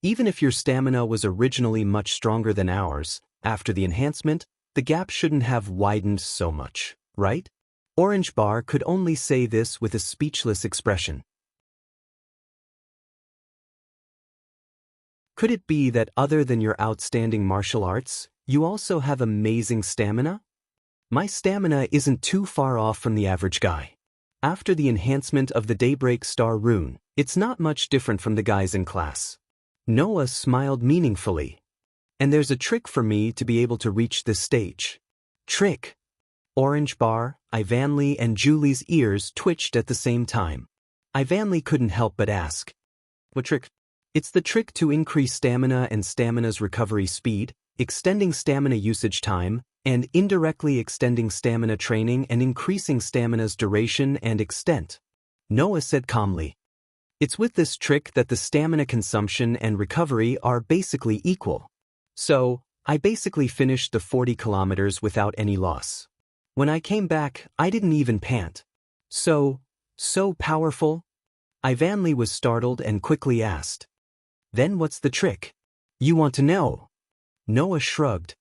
Even if your stamina was originally much stronger than ours, after the enhancement, the gap shouldn't have widened so much, right? Orange Bar could only say this with a speechless expression. Could it be that other than your outstanding martial arts, you also have amazing stamina? My stamina isn't too far off from the average guy. After the enhancement of the Daybreak Star rune, it's not much different from the guys in class. Noah smiled meaningfully. And there's a trick for me to be able to reach this stage. Trick. Orange Bar, Ivanly and Julie's ears twitched at the same time. Ivanly couldn't help but ask. What trick? It's the trick to increase stamina and stamina's recovery speed, extending stamina usage time, and indirectly extending stamina training and increasing stamina's duration and extent. Noah said calmly. It's with this trick that the stamina consumption and recovery are basically equal. So, I basically finished the 40 kilometers without any loss. When I came back, I didn't even pant. So powerful? Ivanly was startled and quickly asked. Then what's the trick? You want to know? Noah shrugged.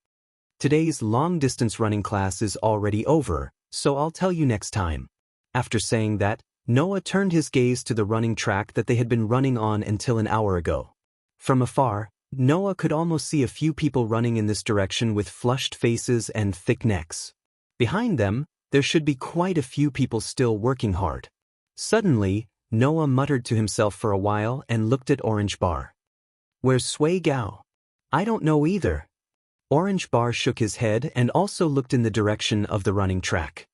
Today's long-distance running class is already over, so I'll tell you next time. After saying that, Noah turned his gaze to the running track that they had been running on until an hour ago. From afar, Noah could almost see a few people running in this direction with flushed faces and thick necks. Behind them, there should be quite a few people still working hard. Suddenly, Noah muttered to himself for a while and looked at Orange Bar. Where's Sui Gao? I don't know either. Orange Bar shook his head and also looked in the direction of the running track.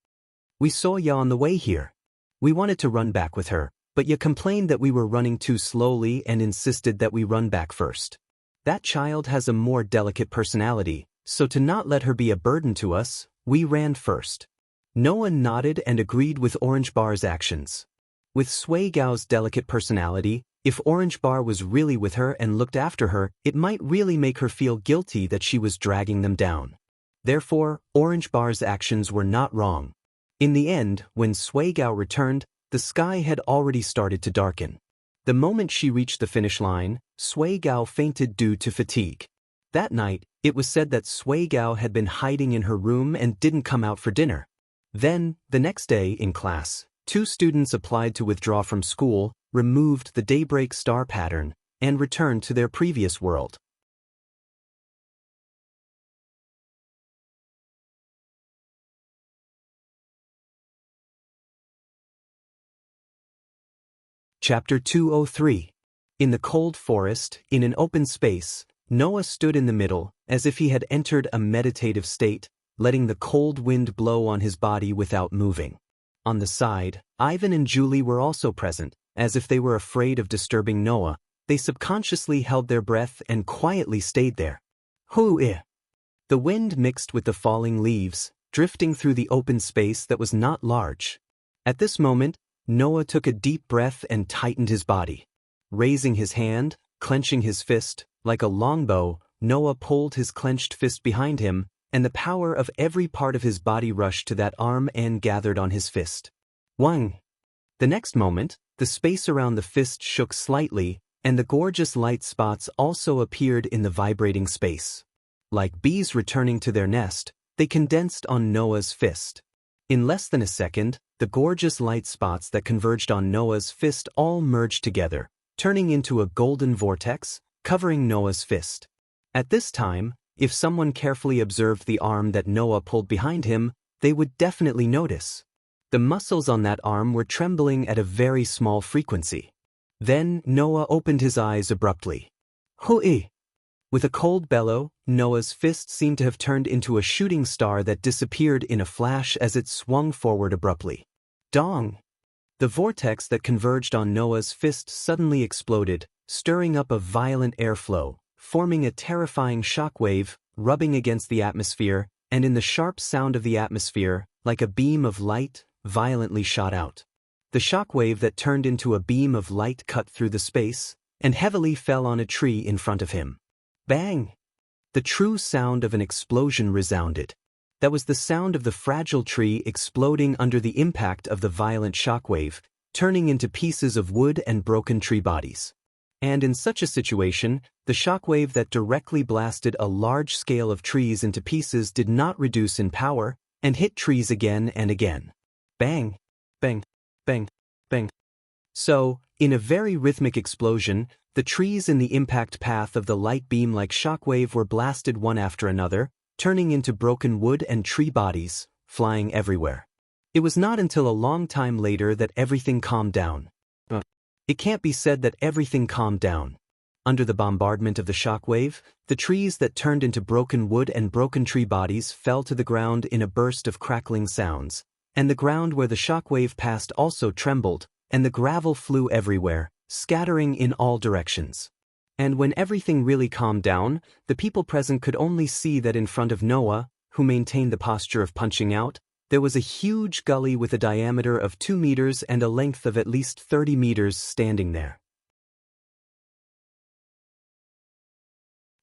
We saw ya on the way here. We wanted to run back with her, but ya complained that we were running too slowly and insisted that we run back first. That child has a more delicate personality, so to not let her be a burden to us, we ran first. Noah nodded and agreed with Orange Bar's actions. With Sui Gao's delicate personality, if Orange Bar was really with her and looked after her, it might really make her feel guilty that she was dragging them down. Therefore, Orange Bar's actions were not wrong. In the end, when Sui Gao returned, the sky had already started to darken. The moment she reached the finish line, Sui Gao fainted due to fatigue. That night, it was said that Sui Gao had been hiding in her room and didn't come out for dinner. Then, the next day in class, 2 students applied to withdraw from school, removed the Daybreak Star pattern, and returned to their previous world. Chapter 203. In the cold forest, in an open space, Noah stood in the middle, as if he had entered a meditative state, letting the cold wind blow on his body without moving. On the side, Ivan and Julie were also present. As if they were afraid of disturbing Noah, they subconsciously held their breath and quietly stayed there. Hoo-eh! The wind mixed with the falling leaves, drifting through the open space that was not large. At this moment, Noah took a deep breath and tightened his body. Raising his hand, clenching his fist, like a longbow, Noah pulled his clenched fist behind him, and the power of every part of his body rushed to that arm and gathered on his fist. Wang! The next moment, the space around the fist shook slightly, and the gorgeous light spots also appeared in the vibrating space. Like bees returning to their nest, they condensed on Noah's fist. In less than a second, the gorgeous light spots that converged on Noah's fist all merged together, turning into a golden vortex, covering Noah's fist. At this time, if someone carefully observed the arm that Noah pulled behind him, they would definitely notice. The muscles on that arm were trembling at a very small frequency. Then Noah opened his eyes abruptly. Hoo-eh! With a cold bellow, Noah's fist seemed to have turned into a shooting star that disappeared in a flash as it swung forward abruptly. Dong! The vortex that converged on Noah's fist suddenly exploded, stirring up a violent airflow, forming a terrifying shockwave, rubbing against the atmosphere, and in the sharp sound of the atmosphere, like a beam of light, violently shot out. The shockwave that turned into a beam of light cut through the space, and heavily fell on a tree in front of him. Bang! The true sound of an explosion resounded. That was the sound of the fragile tree exploding under the impact of the violent shockwave, turning into pieces of wood and broken tree bodies. And in such a situation, the shockwave that directly blasted a large scale of trees into pieces did not reduce in power, and hit trees again and again. Bang! Bang! Bang! Bang! So, in a very rhythmic explosion, The trees in the impact path of the light beam like shockwave were blasted one after another, turning into broken wood and tree bodies, flying everywhere. It was not until a long time later that everything calmed down. It can't be said that everything calmed down. Under the bombardment of the shockwave, the trees that turned into broken wood and broken tree bodies fell to the ground in a burst of crackling sounds, and the ground where the shockwave passed also trembled, and the gravel flew everywhere, scattering in all directions. And when everything really calmed down, the people present could only see that in front of Noah, who maintained the posture of punching out, there was a huge gully with a diameter of 2 meters and a length of at least 30 meters standing there.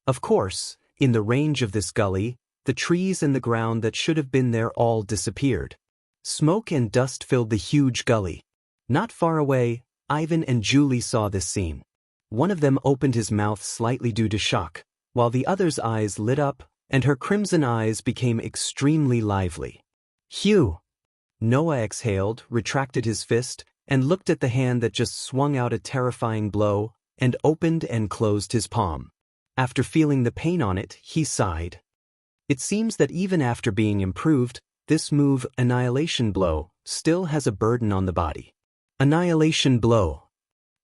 Of course, in the range of this gully, the trees and the ground that should have been there all disappeared. Smoke and dust filled the huge gully. Not far away, Ivan and Julie saw this scene. One of them opened his mouth slightly due to shock, while the other's eyes lit up, and her crimson eyes became extremely lively. "Phew!" Noah exhaled, retracted his fist, and looked at the hand that just swung out a terrifying blow, and opened and closed his palm. After feeling the pain on it, he sighed. It seems that even after being improved, this move, Annihilation Blow, still has a burden on the body. Annihilation Blow.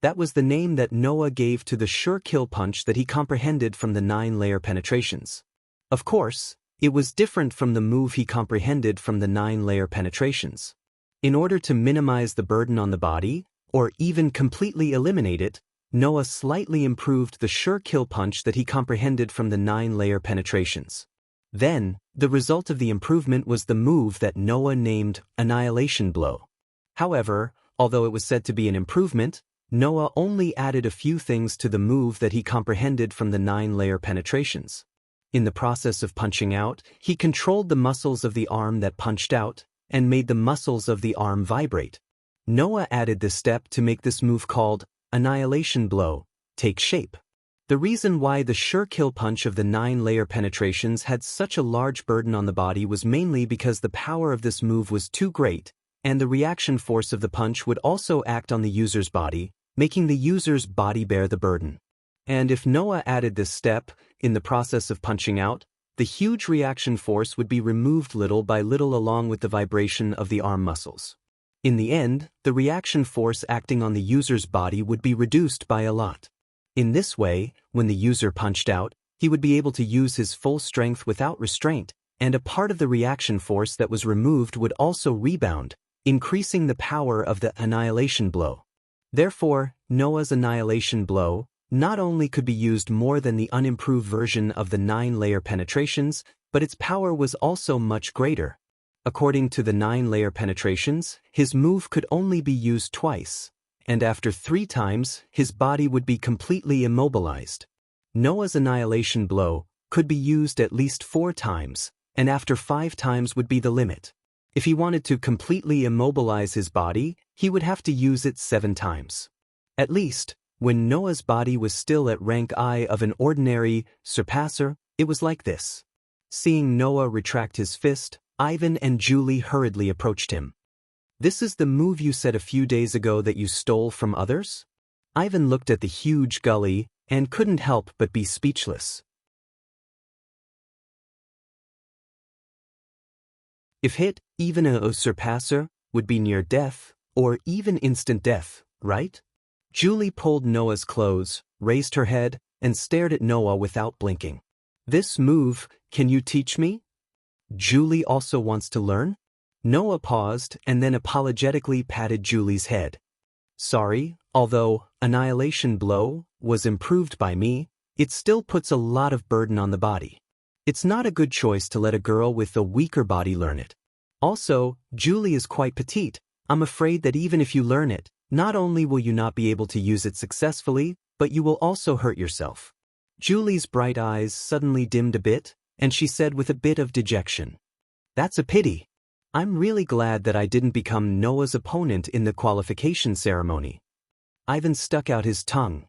That was the name that Noah gave to the sure kill punch that he comprehended from the 9-layer penetrations. Of course, it was different from the move he comprehended from the 9-layer penetrations. In order to minimize the burden on the body, or even completely eliminate it, Noah slightly improved the sure kill punch that he comprehended from the 9-layer penetrations. Then, the result of the improvement was the move that Noah named Annihilation Blow. However, although it was said to be an improvement, Noah only added a few things to the move that he comprehended from the 9-layer penetrations. In the process of punching out, he controlled the muscles of the arm that punched out, and made the muscles of the arm vibrate. Noah added this step to make this move called Annihilation Blow take shape. The reason why the sure kill punch of the 9-layer penetrations had such a large burden on the body was mainly because the power of this move was too great, and the reaction force of the punch would also act on the user's body, making the user's body bear the burden. And if Noah added this step, in the process of punching out, the huge reaction force would be removed little by little along with the vibration of the arm muscles. In the end, the reaction force acting on the user's body would be reduced by a lot. In this way, when the user punched out, he would be able to use his full strength without restraint, and a part of the reaction force that was removed would also rebound, increasing the power of the Annihilation Blow. Therefore, Noah's Annihilation Blow not only could be used more than the unimproved version of the 9-layer penetrations, but its power was also much greater. According to the 9-layer penetrations, his move could only be used twice, and after 3 times, his body would be completely immobilized. Noah's Annihilation Blow could be used at least 4 times, and after 5 times would be the limit. If he wanted to completely immobilize his body, he would have to use it 7 times. At least, when Noah's body was still at rank I of an ordinary surpasser, it was like this. Seeing Noah retract his fist, Ivan and Julie hurriedly approached him. "This is the move you said a few days ago that you stole from others?" Ivan looked at the huge gully and couldn't help but be speechless. If hit, even a surpasser would be near death, or even instant death, right? Julie pulled Noah's clothes, raised her head, and stared at Noah without blinking. "This move, can you teach me?" Julie also wants to learn? Noah paused and then apologetically patted Julie's head. "Sorry, although Annihilation Blow was improved by me, it still puts a lot of burden on the body. It's not a good choice to let a girl with a weaker body learn it. Also, Julie is quite petite. I'm afraid that even if you learn it, not only will you not be able to use it successfully, but you will also hurt yourself." Julie's bright eyes suddenly dimmed a bit, and she said with a bit of dejection, "That's a pity. I'm really glad that I didn't become Noah's opponent in the qualification ceremony." Ivan stuck out his tongue.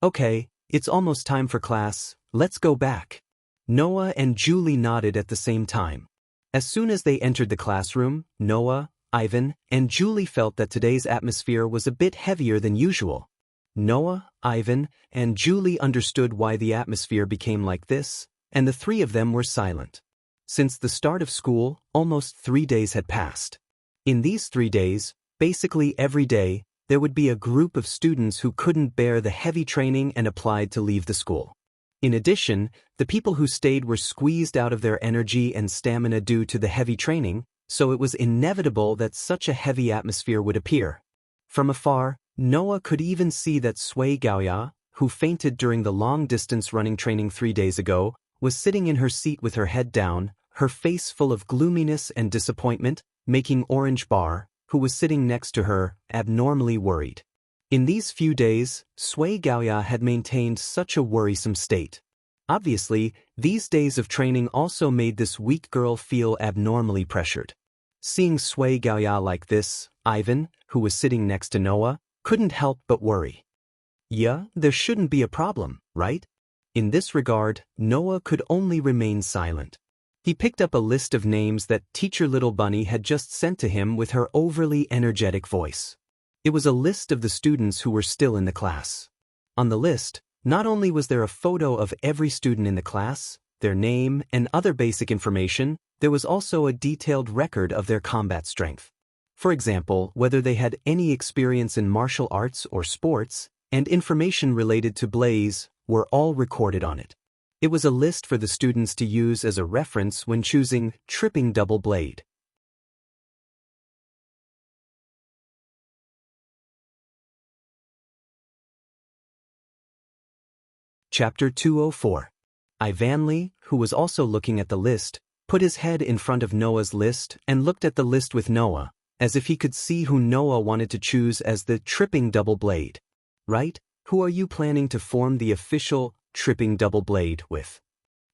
"Okay, it's almost time for class, let's go back." Noah and Julie nodded at the same time. As soon as they entered the classroom, Noah, Ivan, and Julie felt that today's atmosphere was a bit heavier than usual. Noah, Ivan, and Julie understood why the atmosphere became like this, and the three of them were silent. Since the start of school, almost 3 days had passed. In these 3 days, basically every day, there would be a group of students who couldn't bear the heavy training and applied to leave the school. In addition, the people who stayed were squeezed out of their energy and stamina due to the heavy training, so it was inevitable that such a heavy atmosphere would appear. From afar, Noah could even see that Sui Gaoya, who fainted during the long-distance running training 3 days ago, was sitting in her seat with her head down, her face full of gloominess and disappointment, making Orange Bar, who was sitting next to her, abnormally worried. In these few days, Sui Gaoya had maintained such a worrisome state. Obviously, these days of training also made this weak girl feel abnormally pressured. Seeing Sui Gaoya like this, Ivan, who was sitting next to Noah, couldn't help but worry. Yeah, there shouldn't be a problem, right? In this regard, Noah could only remain silent. He picked up a list of names that Teacher Little Bunny had just sent to him with her overly energetic voice. It was a list of the students who were still in the class. On the list, not only was there a photo of every student in the class, their name, and other basic information, there was also a detailed record of their combat strength. For example, whether they had any experience in martial arts or sports, and information related to Blaze, were all recorded on it. It was a list for the students to use as a reference when choosing tripping double blade. Chapter 204. Ivanli, who was also looking at the list, put his head in front of Noah's list and looked at the list with Noah, as if he could see who Noah wanted to choose as the tripping double blade. Right? Who are you planning to form the official tripping double blade with?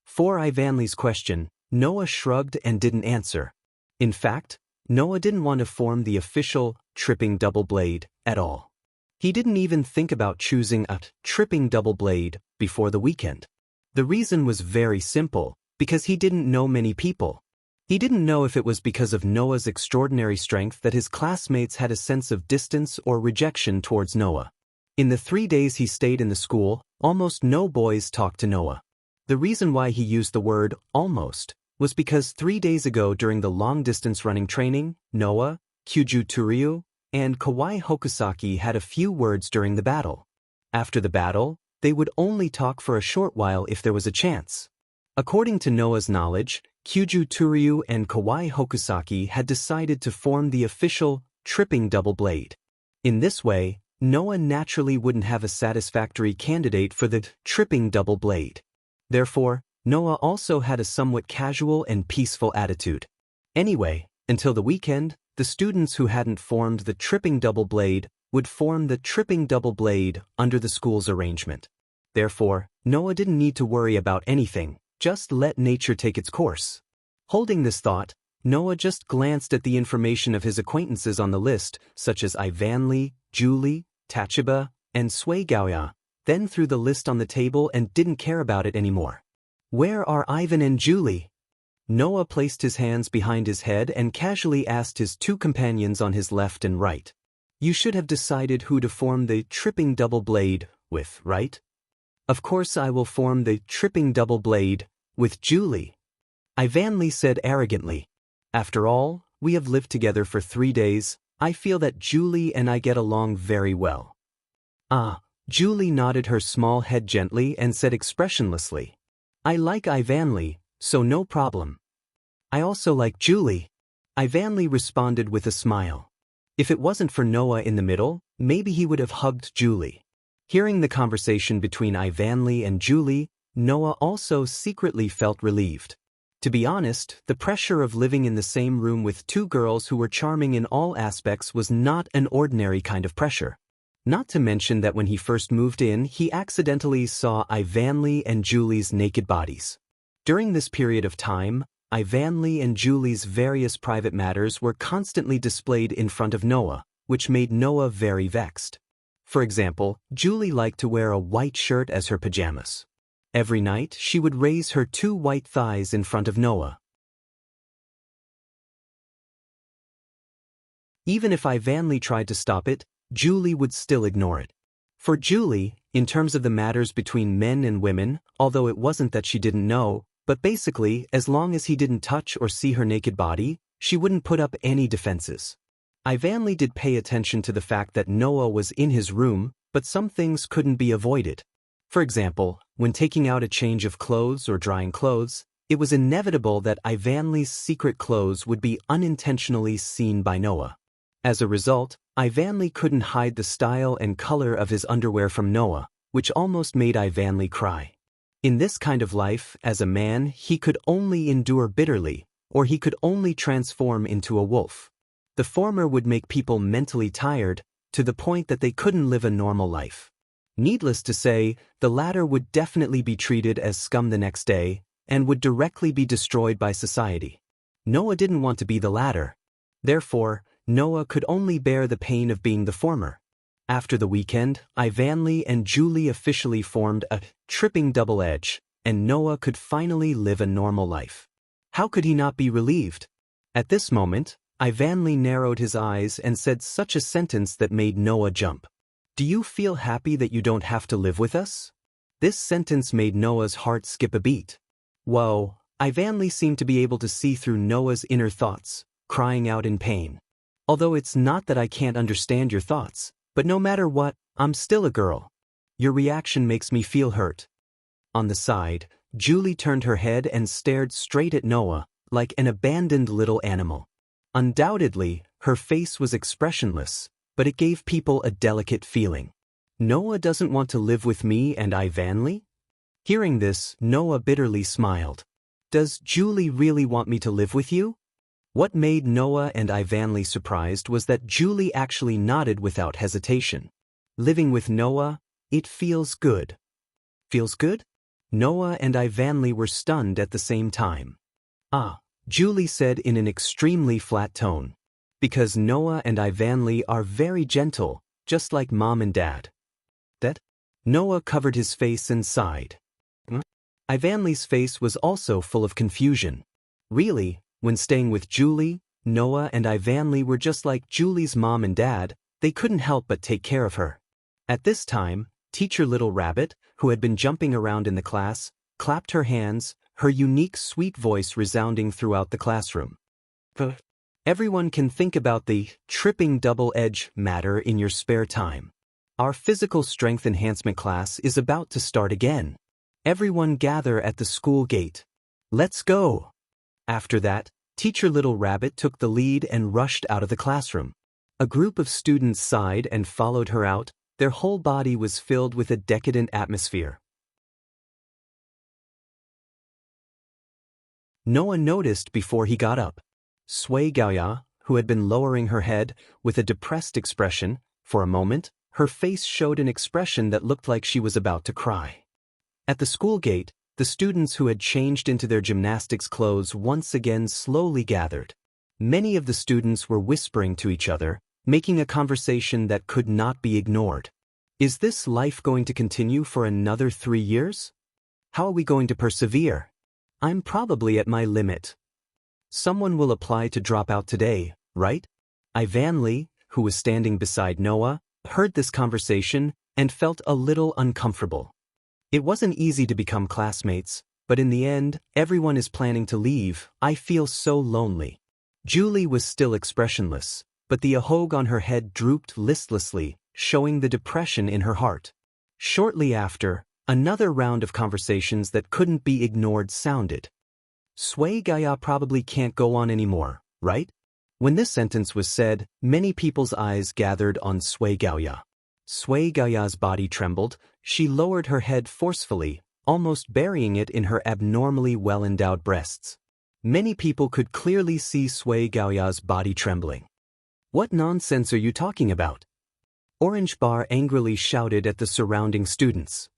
For Ivanli's question, Noah shrugged and didn't answer. In fact, Noah didn't want to form the official tripping double blade at all. He didn't even think about choosing a tripping double blade before the weekend. The reason was very simple, because he didn't know many people. He didn't know if it was because of Noah's extraordinary strength that his classmates had a sense of distance or rejection towards Noah. In the 3 days he stayed in the school, almost no boys talked to Noah. The reason why he used the word almost was because 3 days ago during the long-distance running training, Noah, Kyuju Turyu, and Kawai Hokusaki had a few words during the battle. After the battle, they would only talk for a short while if there was a chance. According to Noah's knowledge, Kyuju Turyu and Kawai Hokusaki had decided to form the official tripping double blade. In this way, Noah naturally wouldn't have a satisfactory candidate for the tripping double blade. Therefore, Noah also had a somewhat casual and peaceful attitude. Anyway, until the weekend, the students who hadn't formed the tripping double blade would form the tripping double blade under the school's arrangement. Therefore, Noah didn't need to worry about anything, just let nature take its course. Holding this thought, Noah just glanced at the information of his acquaintances on the list, such as Ivanli, Julie, Tachiba, and Sui Gaoya, then threw the list on the table and didn't care about it anymore. Where are Ivan and Julie? Noah placed his hands behind his head and casually asked his two companions on his left and right. You should have decided who to form the tripping double blade with, right? Of course I will form the tripping double blade with Julie. Ivanli said arrogantly. After all, we have lived together for 3 days. I feel that Julie and I get along very well. Ah, Julie nodded her small head gently and said expressionlessly. I like Ivanli, so no problem. I also like Julie. Ivanli responded with a smile. If it wasn't for Noah in the middle, maybe he would have hugged Julie. Hearing the conversation between Ivanli and Julie, Noah also secretly felt relieved. To be honest, the pressure of living in the same room with two girls who were charming in all aspects was not an ordinary kind of pressure. Not to mention that when he first moved in, he accidentally saw Ivanli and Julie's naked bodies. During this period of time, Ivanli and Julie's various private matters were constantly displayed in front of Noah, which made Noah very vexed. For example, Julie liked to wear a white shirt as her pajamas. Every night, she would raise her 2 white thighs in front of Noah. Even if Ivanli tried to stop it, Julie would still ignore it. For Julie, in terms of the matters between men and women, although it wasn't that she didn't know, but basically, as long as he didn't touch or see her naked body, she wouldn't put up any defenses. Ivanly did pay attention to the fact that Noah was in his room, but some things couldn't be avoided. For example, when taking out a change of clothes or drying clothes, it was inevitable that Ivanly's secret clothes would be unintentionally seen by Noah. As a result, Ivanly couldn't hide the style and color of his underwear from Noah, which almost made Ivanly cry. In this kind of life, as a man, he could only endure bitterly, or he could only transform into a wolf. The former would make people mentally tired, to the point that they couldn't live a normal life. Needless to say, the latter would definitely be treated as scum the next day, and would directly be destroyed by society. Noah didn't want to be the latter. Therefore, Noah could only bear the pain of being the former. After the weekend, Ivanly and Julie officially formed a tripping double edge, and Noah could finally live a normal life. How could he not be relieved? At this moment, Ivanly narrowed his eyes and said such a sentence that made Noah jump. "Do you feel happy that you don't have to live with us?" This sentence made Noah's heart skip a beat. Whoa, Ivanly seemed to be able to see through Noah's inner thoughts, crying out in pain. "Although it's not that I can't understand your thoughts, but no matter what, I'm still a girl. Your reaction makes me feel hurt." On the side, Julie turned her head and stared straight at Noah, like an abandoned little animal. Undoubtedly, her face was expressionless, but it gave people a delicate feeling. Noah doesn't want to live with me and Ivanly? Hearing this, Noah bitterly smiled. Does Julie really want me to live with you? What made Noah and Ivanly surprised was that Julie actually nodded without hesitation. Living with Noah, it feels good. Feels good? Noah and Ivanly were stunned at the same time. Ah, Julie said in an extremely flat tone. Because Noah and Ivanly are very gentle, just like mom and dad. That? Noah covered his face and sighed. Ivanly's face was also full of confusion. Really, when staying with Julie, Noah and Ivanly were just like Julie's mom and dad, they couldn't help but take care of her. At this time, Teacher Little Rabbit, who had been jumping around in the class, clapped her hands, her unique sweet voice resounding throughout the classroom. Everyone can think about the tripping double edge matter in your spare time. Our physical strength enhancement class is about to start again. Everyone gather at the school gate. Let's go! After that, Teacher Little Rabbit took the lead and rushed out of the classroom. A group of students sighed and followed her out. Their whole body was filled with a decadent atmosphere. Noah noticed before he got up. Sui Gaoya, who had been lowering her head with a depressed expression, for a moment, her face showed an expression that looked like she was about to cry. At the school gate, the students who had changed into their gymnastics clothes once again slowly gathered. Many of the students were whispering to each other, making a conversation that could not be ignored. Is this life going to continue for another 3 years? How are we going to persevere? I'm probably at my limit. Someone will apply to drop out today, right? Ivanly, who was standing beside Noah, heard this conversation and felt a little uncomfortable. It wasn't easy to become classmates, but in the end, everyone is planning to leave. I feel so lonely. Julie was still expressionless, but the ahog on her head drooped listlessly, showing the depression in her heart. Shortly after, another round of conversations that couldn't be ignored sounded. Sui Gaia probably can't go on anymore, right? When this sentence was said, many people's eyes gathered on Sui Gaia. Sui Gaia's body trembled. She lowered her head forcefully, almost burying it in her abnormally well-endowed breasts. Many people could clearly see Sui Gaia's body trembling. What nonsense are you talking about? Orange Bar angrily shouted at the surrounding students.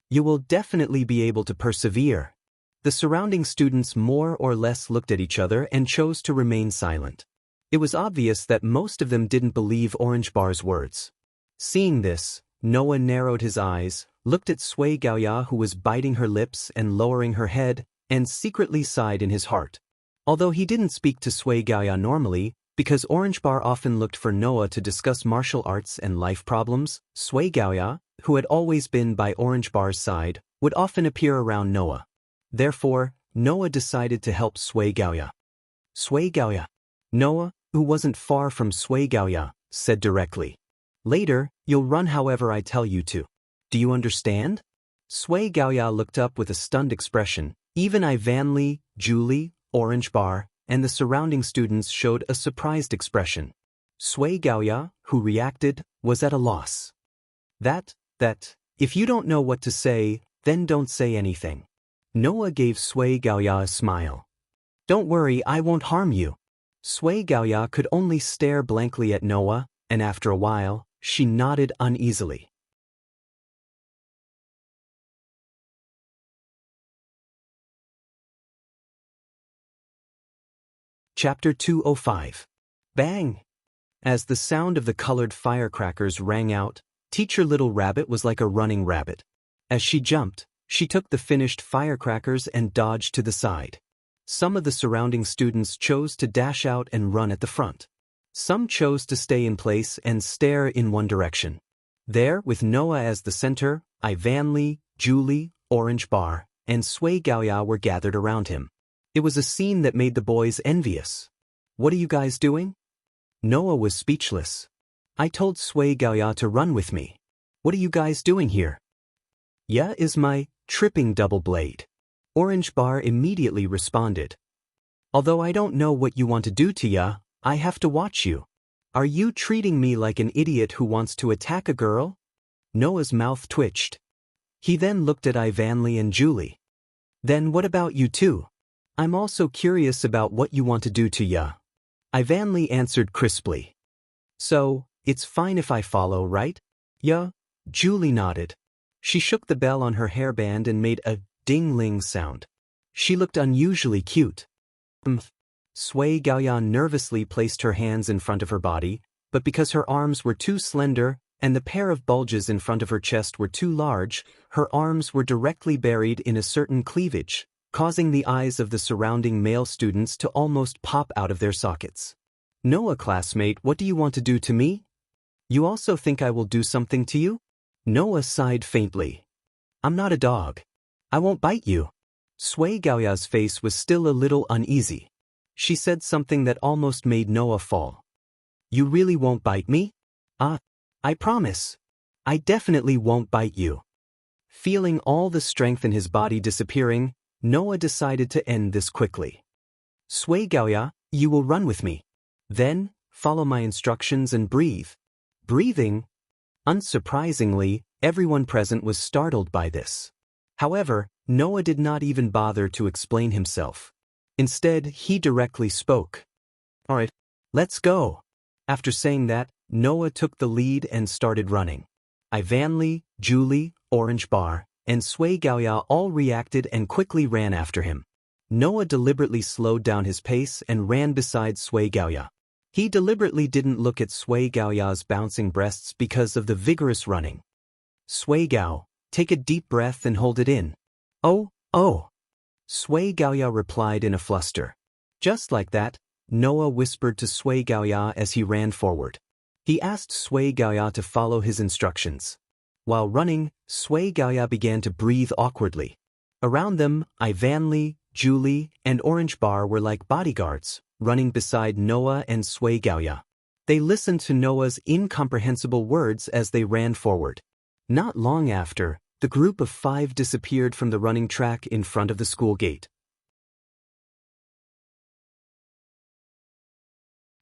You will definitely be able to persevere. The surrounding students more or less looked at each other and chose to remain silent. It was obvious that most of them didn't believe Orange Bar's words. Seeing this, Noah narrowed his eyes, looked at Sui Gaoya, who was biting her lips and lowering her head, and secretly sighed in his heart. Although he didn't speak to Sui Gaoya normally, Because Orange Bar often looked for Noah to discuss martial arts and life problems, Sui Gaoya, who had always been by Orange Bar's side, would often appear around Noah. Therefore, Noah decided to help Sui Gaoya. Sui Gaoya. Noah, who wasn't far from Sui Gaoya, said directly. Later, you'll run however I tell you to. Do you understand? Sui Gaoya looked up with a stunned expression. Even Ivan Lee, Julie, Orange Bar, and the surrounding students showed a surprised expression. Sui Gaoya, who reacted, was at a loss. That, if you don't know what to say, then don't say anything. Noah gave Sui Gaoya a smile. Don't worry, I won't harm you. Sui Gaoya could only stare blankly at Noah, and after a while, she nodded uneasily. Chapter 205. Bang! As the sound of the colored firecrackers rang out, Teacher Little Rabbit was like a running rabbit. As she jumped, she took the finished firecrackers and dodged to the side. Some of the surrounding students chose to dash out and run at the front. Some chose to stay in place and stare in one direction. There, with Noah as the center, Ivan Lee, Julie, Orange Bar, and Sui Gaoya were gathered around him. It was a scene that made the boys envious. What are you guys doing? Noah was speechless. I told Sui Gaoya to run with me. What are you guys doing here? Yeah, is my tripping double blade. Orange Bar immediately responded. Although I don't know what you want to do to ya, I have to watch you. Are you treating me like an idiot who wants to attack a girl? Noah's mouth twitched. He then looked at Ivan Lee and Julie. Then what about you two? I'm also curious about what you want to do to ya. Ivan Lee answered crisply. So, it's fine if I follow, right? Yeah. Julie nodded. She shook the bell on her hairband and made a ding-ling sound. She looked unusually cute. Sui Gaoya nervously placed her hands in front of her body, but because her arms were too slender and the pair of bulges in front of her chest were too large, her arms were directly buried in a certain cleavage, causing the eyes of the surrounding male students to almost pop out of their sockets. Noah, classmate, what do you want to do to me? You also think I will do something to you? Noah sighed faintly. I'm not a dog. I won't bite you. Sui Gaoya's face was still a little uneasy. She said something that almost made Noah fall. You really won't bite me? I promise. I definitely won't bite you. Feeling all the strength in his body disappearing, Noah decided to end this quickly. Sui Gaoya, you will run with me. Then, follow my instructions and breathe. Breathing? Unsurprisingly, everyone present was startled by this. However, Noah did not even bother to explain himself. Instead, he directly spoke. All right, let's go. After saying that, Noah took the lead and started running. Ivan Lee, Julie, Orange Bar, and Sui Gaoya all reacted and quickly ran after him. Noah deliberately slowed down his pace and ran beside Sui Gaoya. He deliberately didn't look at Sui Gaoya's bouncing breasts because of the vigorous running. Sui Gao, take a deep breath and hold it in. Oh. Sui Gaoya replied in a fluster. Just like that, Noah whispered to Sui Gaoya as he ran forward. He asked Sui Gaoya to follow his instructions. While running, Sui Gaoya began to breathe awkwardly. Around them, Ivan Lee, Julie, and Orange Bar were like bodyguards, running beside Noah and Sui Gaoya. They listened to Noah's incomprehensible words as they ran forward. Not long after, the group of 5 disappeared from the running track in front of the school gate.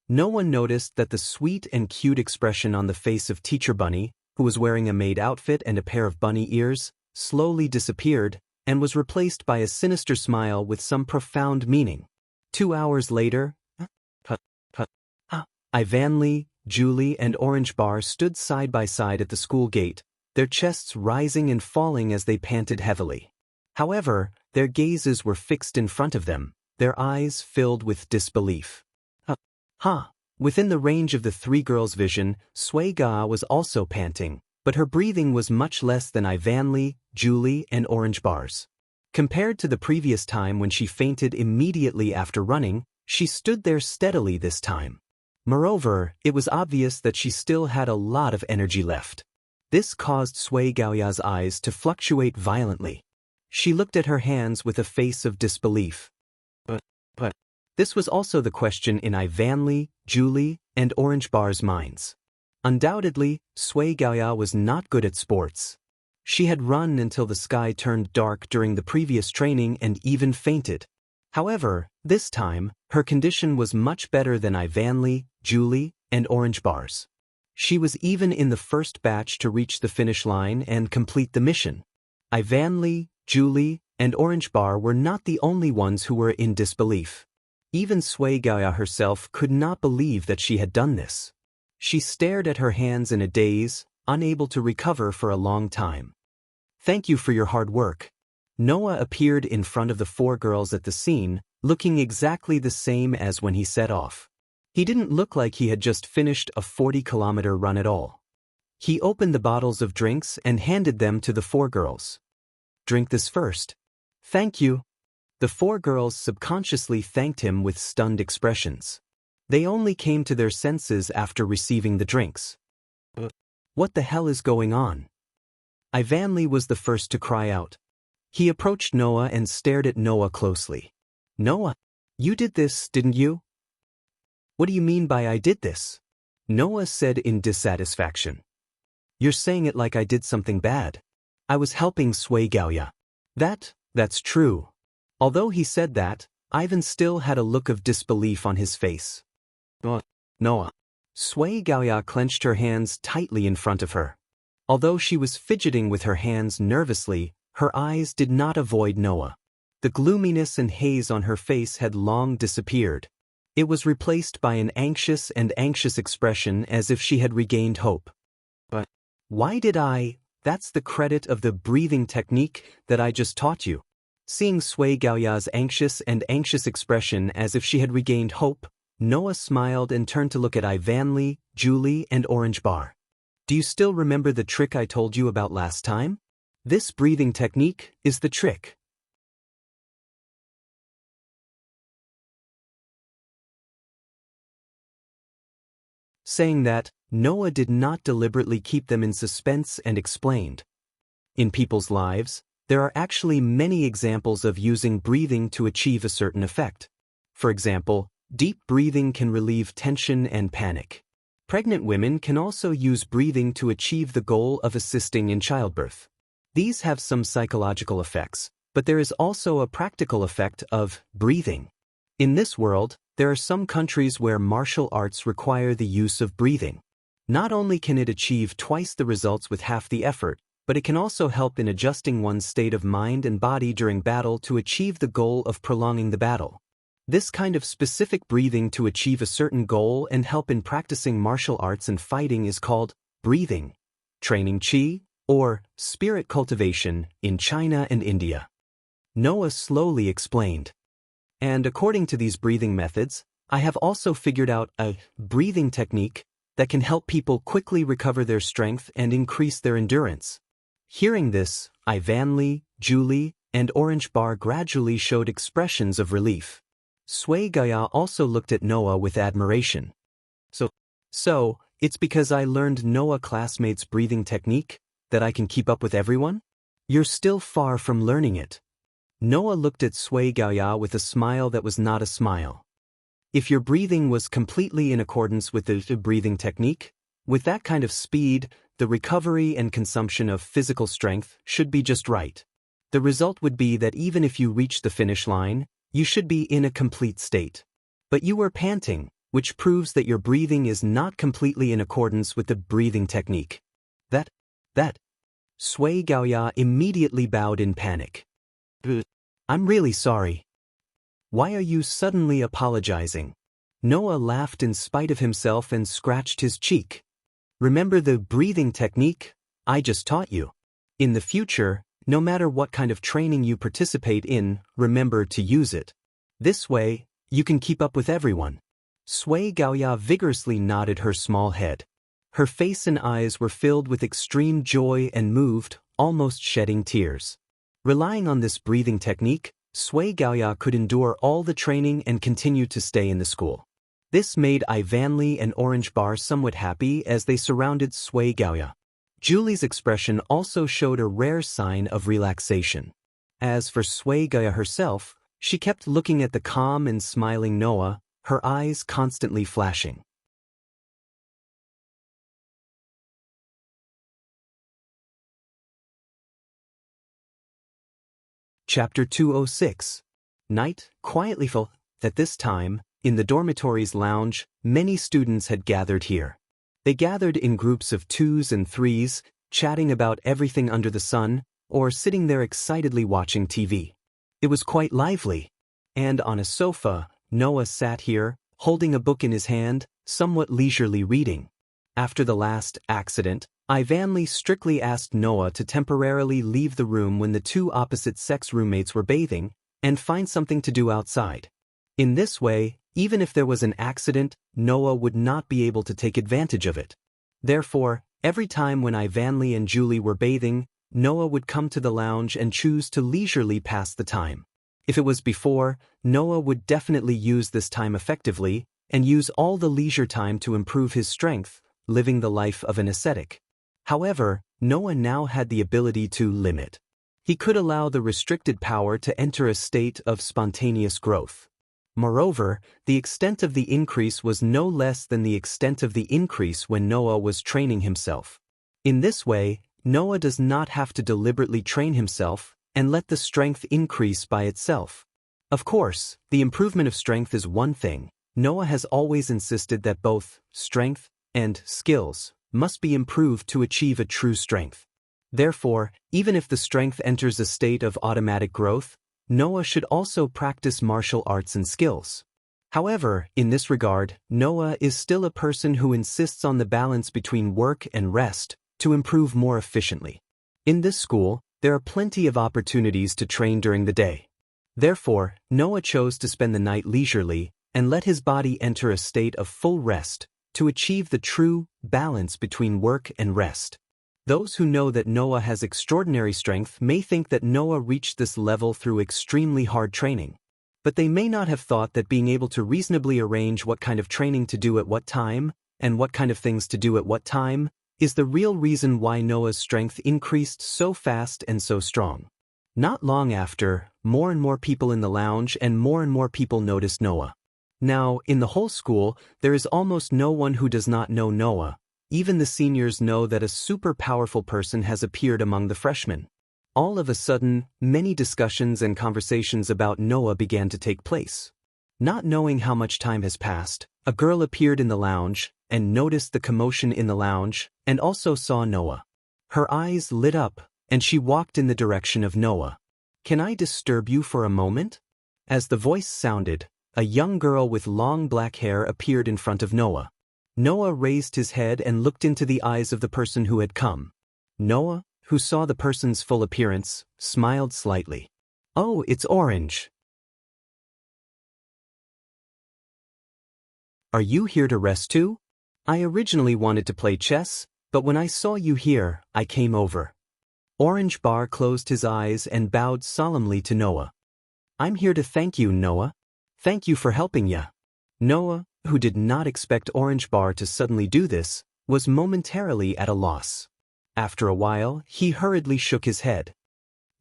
No one noticed that the sweet and cute expression on the face of Teacher Bunny, who was wearing a maid outfit and a pair of bunny ears, slowly disappeared and was replaced by a sinister smile with some profound meaning. 2 hours later, Ivan Lee, Julie, and Orange Bar stood side by side at the school gate, their chests rising and falling as they panted heavily. However, their gazes were fixed in front of them, their eyes filled with disbelief. Within the range of the 3 girls' vision, Sui Gaoya was also panting, but her breathing was much less than Ivan Lee, Julie, and Orange Bar's. Compared to the previous time when she fainted immediately after running, she stood there steadily this time. Moreover, it was obvious that she still had a lot of energy left. This caused Sui Gaoya's eyes to fluctuate violently. She looked at her hands with a face of disbelief. But this was also the question in Ivanli, Julie, and Orange Bar's minds. Undoubtedly, Sui Gaoya was not good at sports. She had run until the sky turned dark during the previous training and even fainted. However, this time, her condition was much better than Ivanli, Julie, and Orange Bar's. She was even in the first batch to reach the finish line and complete the mission. Ivanli, Julie, and Orange Bar were not the only ones who were in disbelief. Even Sui Gaoya herself could not believe that she had done this. She stared at her hands in a daze, unable to recover for a long time. Thank you for your hard work. Noah appeared in front of the 4 girls at the scene, looking exactly the same as when he set off. He didn't look like he had just finished a 40-kilometer run at all. He opened the bottles of drinks and handed them to the 4 girls. Drink this first. Thank you. The 4 girls subconsciously thanked him with stunned expressions. They only came to their senses after receiving the drinks. What the hell is going on? Ivanli was the first to cry out. He approached Noah and stared at Noah closely. Noah, you did this, didn't you? What do you mean by I did this? Noah said in dissatisfaction. You're saying it like I did something bad. I was helping Sui Gaoya. That's true. Although he said that, Ivan still had a look of disbelief on his face. Noah. Sui Gaoya clenched her hands tightly in front of her. Although she was fidgeting with her hands nervously, her eyes did not avoid Noah. The gloominess and haze on her face had long disappeared. It was replaced by an anxious expression as if she had regained hope. But why did that's the credit of the breathing technique that I just taught you. Seeing Sui Gaoya's anxious expression as if she had regained hope, Noah smiled and turned to look at Ivanli, Julie, and Orange Bar. Do you still remember the trick I told you about last time? This breathing technique is the trick. Saying that, Noah did not deliberately keep them in suspense and explained. In people's lives, there are actually many examples of using breathing to achieve a certain effect. For example, deep breathing can relieve tension and panic. Pregnant women can also use breathing to achieve the goal of assisting in childbirth. These have some psychological effects, but there is also a practical effect of breathing. In this world, there are some countries where martial arts require the use of breathing. Not only can it achieve twice the results with half the effort, but it can also help in adjusting one's state of mind and body during battle to achieve the goal of prolonging the battle. This kind of specific breathing to achieve a certain goal and help in practicing martial arts and fighting is called breathing, training qi, or spirit cultivation in China and India. Noah slowly explained. And according to these breathing methods, I have also figured out a breathing technique that can help people quickly recover their strength and increase their endurance. Hearing this, Ivanli, Julie, and Orange Bar gradually showed expressions of relief. Sui Gaoya also looked at Noah with admiration. So, it's because I learned Noah classmates' breathing technique that I can keep up with everyone? You're still far from learning it. Noah looked at Sui Gaoya with a smile that was not a smile. If your breathing was completely in accordance with the breathing technique, with that kind of speed, the recovery and consumption of physical strength should be just right. The result would be that even if you reach the finish line, you should be in a complete state. But you were panting, which proves that your breathing is not completely in accordance with the breathing technique. That. Sui Gaoya immediately bowed in panic. I'm really sorry. Why are you suddenly apologizing? Noah laughed in spite of himself and scratched his cheek. Remember the breathing technique I just taught you. In the future, no matter what kind of training you participate in, remember to use it. This way, you can keep up with everyone. Sui Gaoya vigorously nodded her small head. Her face and eyes were filled with extreme joy and moved, almost shedding tears. Relying on this breathing technique, Sui Gaoya could endure all the training and continue to stay in the school. This made Ivanli and Orange Bar somewhat happy as they surrounded Sui Gaoya. Julie's expression also showed a rare sign of relaxation. As for Sui Gaoya herself, she kept looking at the calm and smiling Noah, her eyes constantly flashing. Chapter 206. Night quietly fell. At this time, in the dormitory's lounge, many students had gathered here. They gathered in groups of 2s and 3s, chatting about everything under the sun, or sitting there excitedly watching TV. It was quite lively. And on a sofa, Noah sat here, holding a book in his hand, somewhat leisurely reading. After the last accident, Ivanli strictly asked Noah to temporarily leave the room when the two opposite-sex roommates were bathing, and find something to do outside. In this way, even if there was an accident, Noah would not be able to take advantage of it. Therefore, every time when Ivanli and Julie were bathing, Noah would come to the lounge and choose to leisurely pass the time. If it was before, Noah would definitely use this time effectively, and use all the leisure time to improve his strength, living the life of an ascetic. However, Noah now had the ability to limit. He could allow the restricted power to enter a state of spontaneous growth. Moreover, the extent of the increase was no less than the extent of the increase when Noah was training himself. In this way, Noah does not have to deliberately train himself and let the strength increase by itself. Of course, the improvement of strength is one thing. Noah has always insisted that both strength and skills must be improved to achieve a true strength. Therefore, even if the strength enters a state of automatic growth, Noah should also practice martial arts and skills. However, in this regard, Noah is still a person who insists on the balance between work and rest to improve more efficiently. In this school, there are plenty of opportunities to train during the day. Therefore, Noah chose to spend the night leisurely and let his body enter a state of full rest to achieve the true balance between work and rest. Those who know that Noah has extraordinary strength may think that Noah reached this level through extremely hard training. But they may not have thought that being able to reasonably arrange what kind of training to do at what time, and what kind of things to do at what time, is the real reason why Noah's strength increased so fast and so strong. Not long after, more and more people in the lounge and more people noticed Noah. Now, in the whole school, there is almost no one who does not know Noah. Even the seniors know that a super powerful person has appeared among the freshmen. All of a sudden, many discussions and conversations about Noah began to take place. Not knowing how much time has passed, a girl appeared in the lounge and noticed the commotion in the lounge and also saw Noah. Her eyes lit up and she walked in the direction of Noah. "Can I disturb you for a moment?" As the voice sounded, a young girl with long black hair appeared in front of Noah. Noah raised his head and looked into the eyes of the person who had come. Noah, who saw the person's full appearance, smiled slightly. "Oh, it's Orange. Are you here to rest too? I originally wanted to play chess, but when I saw you here, I came over." Orange Bar closed his eyes and bowed solemnly to Noah. "I'm here to thank you, Noah. Thank you for helping ya." Noah, who did not expect Orange Bar to suddenly do this, was momentarily at a loss. After a while, he hurriedly shook his head.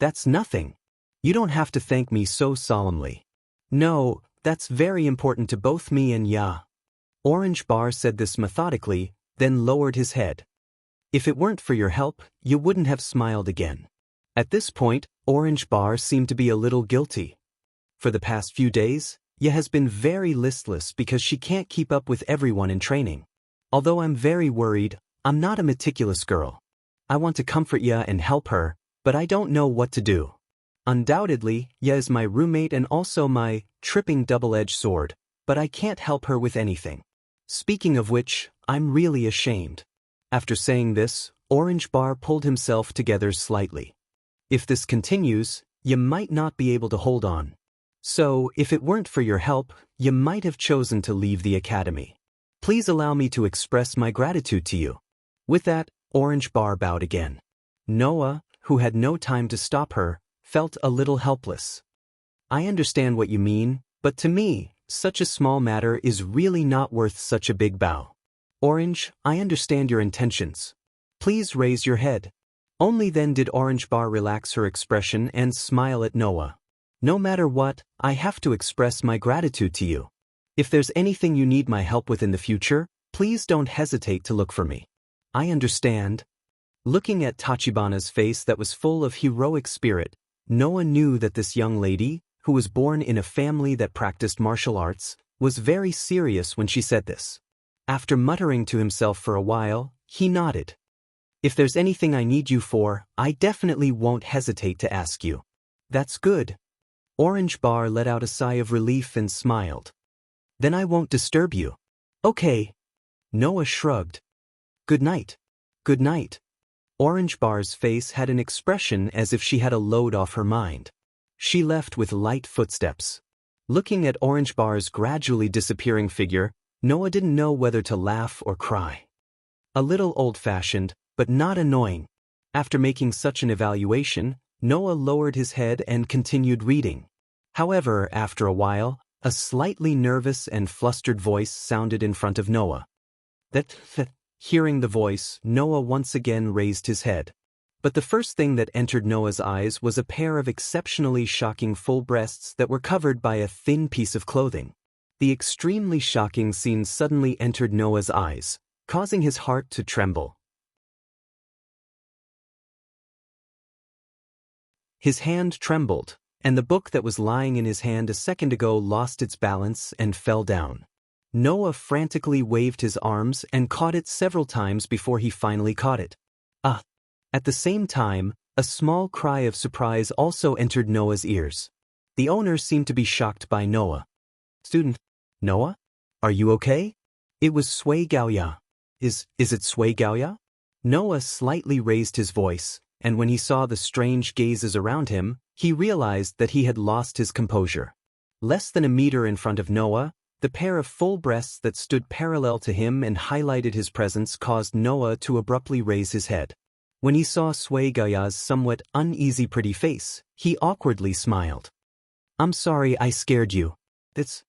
"That's nothing. You don't have to thank me so solemnly. No, that's very important to both me and ya." Orange Bar said this methodically, then lowered his head. "If it weren't for your help, you wouldn't have smiled again." At this point, Orange Bar seemed to be a little guilty. For the past few days, Ya has been very listless because she can't keep up with everyone in training. Although I'm very worried, I'm not a meticulous girl. I want to comfort Ya and help her, but I don't know what to do. Undoubtedly, Ya is my roommate and also my tripping double-edged sword, but I can't help her with anything. Speaking of which, I'm really ashamed." After saying this, Orange Bar pulled himself together slightly. "If this continues, you might not be able to hold on. So, if it weren't for your help, you might have chosen to leave the academy. Please allow me to express my gratitude to you." With that, Orange Bar bowed again. Noah, who had no time to stop her, felt a little helpless. "I understand what you mean, but to me, such a small matter is really not worth such a big bow. Orange, I understand your intentions. Please raise your head. Only then did Orange Bar relax her expression and smile at Noah. No matter what, I have to express my gratitude to you. If there's anything you need my help with in the future, please don't hesitate to look for me. I understand. Looking at Tachibana's face that was full of heroic spirit, Noah knew that this young lady, who was born in a family that practiced martial arts, was very serious when she said this. After muttering to himself for a while, he nodded. If there's anything I need you for, I definitely won't hesitate to ask you. That's good. Orange Bar let out a sigh of relief and smiled. Then I won't disturb you. Okay. Noah shrugged. Good night. Good night. Orange Bar's face had an expression as if she had a load off her mind. She left with light footsteps. Looking at Orange Bar's gradually disappearing figure, Noah didn't know whether to laugh or cry. A little old-fashioned, but not annoying. After making such an evaluation, Noah lowered his head and continued reading. However, after a while, a slightly nervous and flustered voice sounded in front of Noah. Hearing the voice, Noah once again raised his head. But the first thing that entered Noah's eyes was a pair of exceptionally shocking full breasts that were covered by a thin piece of clothing. The extremely shocking scene suddenly entered Noah's eyes, causing his heart to tremble. His hand trembled, and the book that was lying in his hand a second ago lost its balance and fell down. Noah frantically waved his arms and caught it several times before he finally caught it. At the same time, a small cry of surprise also entered Noah's ears. The owner seemed to be shocked by Noah. Student, Noah? Are you okay? It was Sui Gaoya. Is it Sui Gaoya? Noah slightly raised his voice, and when he saw the strange gazes around him, he realized that he had lost his composure. Less than a meter in front of Noah, the pair of full breasts that stood parallel to him and highlighted his presence caused Noah to abruptly raise his head. When he saw Sui Gaoya's somewhat uneasy pretty face, he awkwardly smiled. I'm sorry I scared you. It's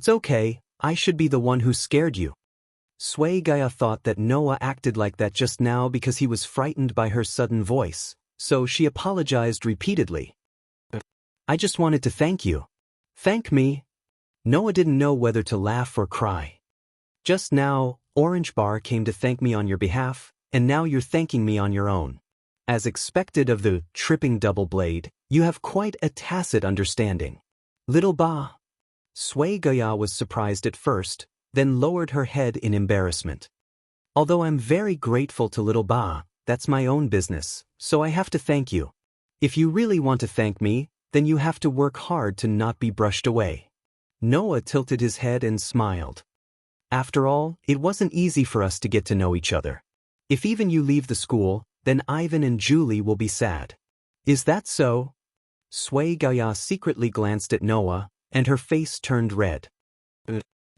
okay, I should be the one who scared you. Sui Gaoya thought that Noah acted like that just now because he was frightened by her sudden voice, so she apologized repeatedly. I just wanted to thank you. Thank me? Noah didn't know whether to laugh or cry. Just now, Orange Bar came to thank me on your behalf, and now you're thanking me on your own. As expected of the tripping double blade, you have quite a tacit understanding. Little Ba. Sui Gaoya was surprised at first, then lowered her head in embarrassment. Although I'm very grateful to Little Ba, that's my own business, so I have to thank you. If you really want to thank me, then you have to work hard to not be brushed away. Noah tilted his head and smiled. After all, it wasn't easy for us to get to know each other. If even you leave the school, then Ivan and Julie will be sad. Is that so? Sui Gaoya secretly glanced at Noah, and her face turned red.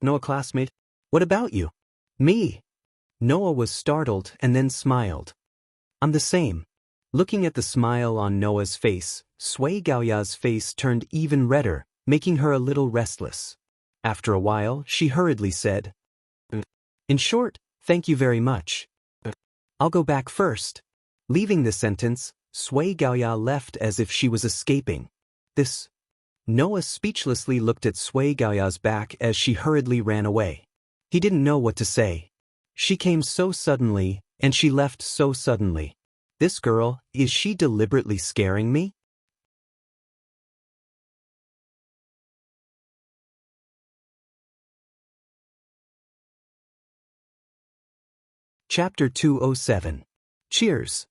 Noah classmate, what about you? Me? Noah was startled and then smiled. I'm the same. Looking at the smile on Noah's face, Sui Gaoya's face turned even redder, making her a little restless. After a while, she hurriedly said, In short, thank you very much. I'll go back first. Leaving the sentence, Sui Gaoya left as if she was escaping. Noah speechlessly looked at Sui Gaoya's back as she hurriedly ran away. He didn't know what to say. She came so suddenly, and she left so suddenly. This girl, is she deliberately scaring me? Chapter 207. Cheers.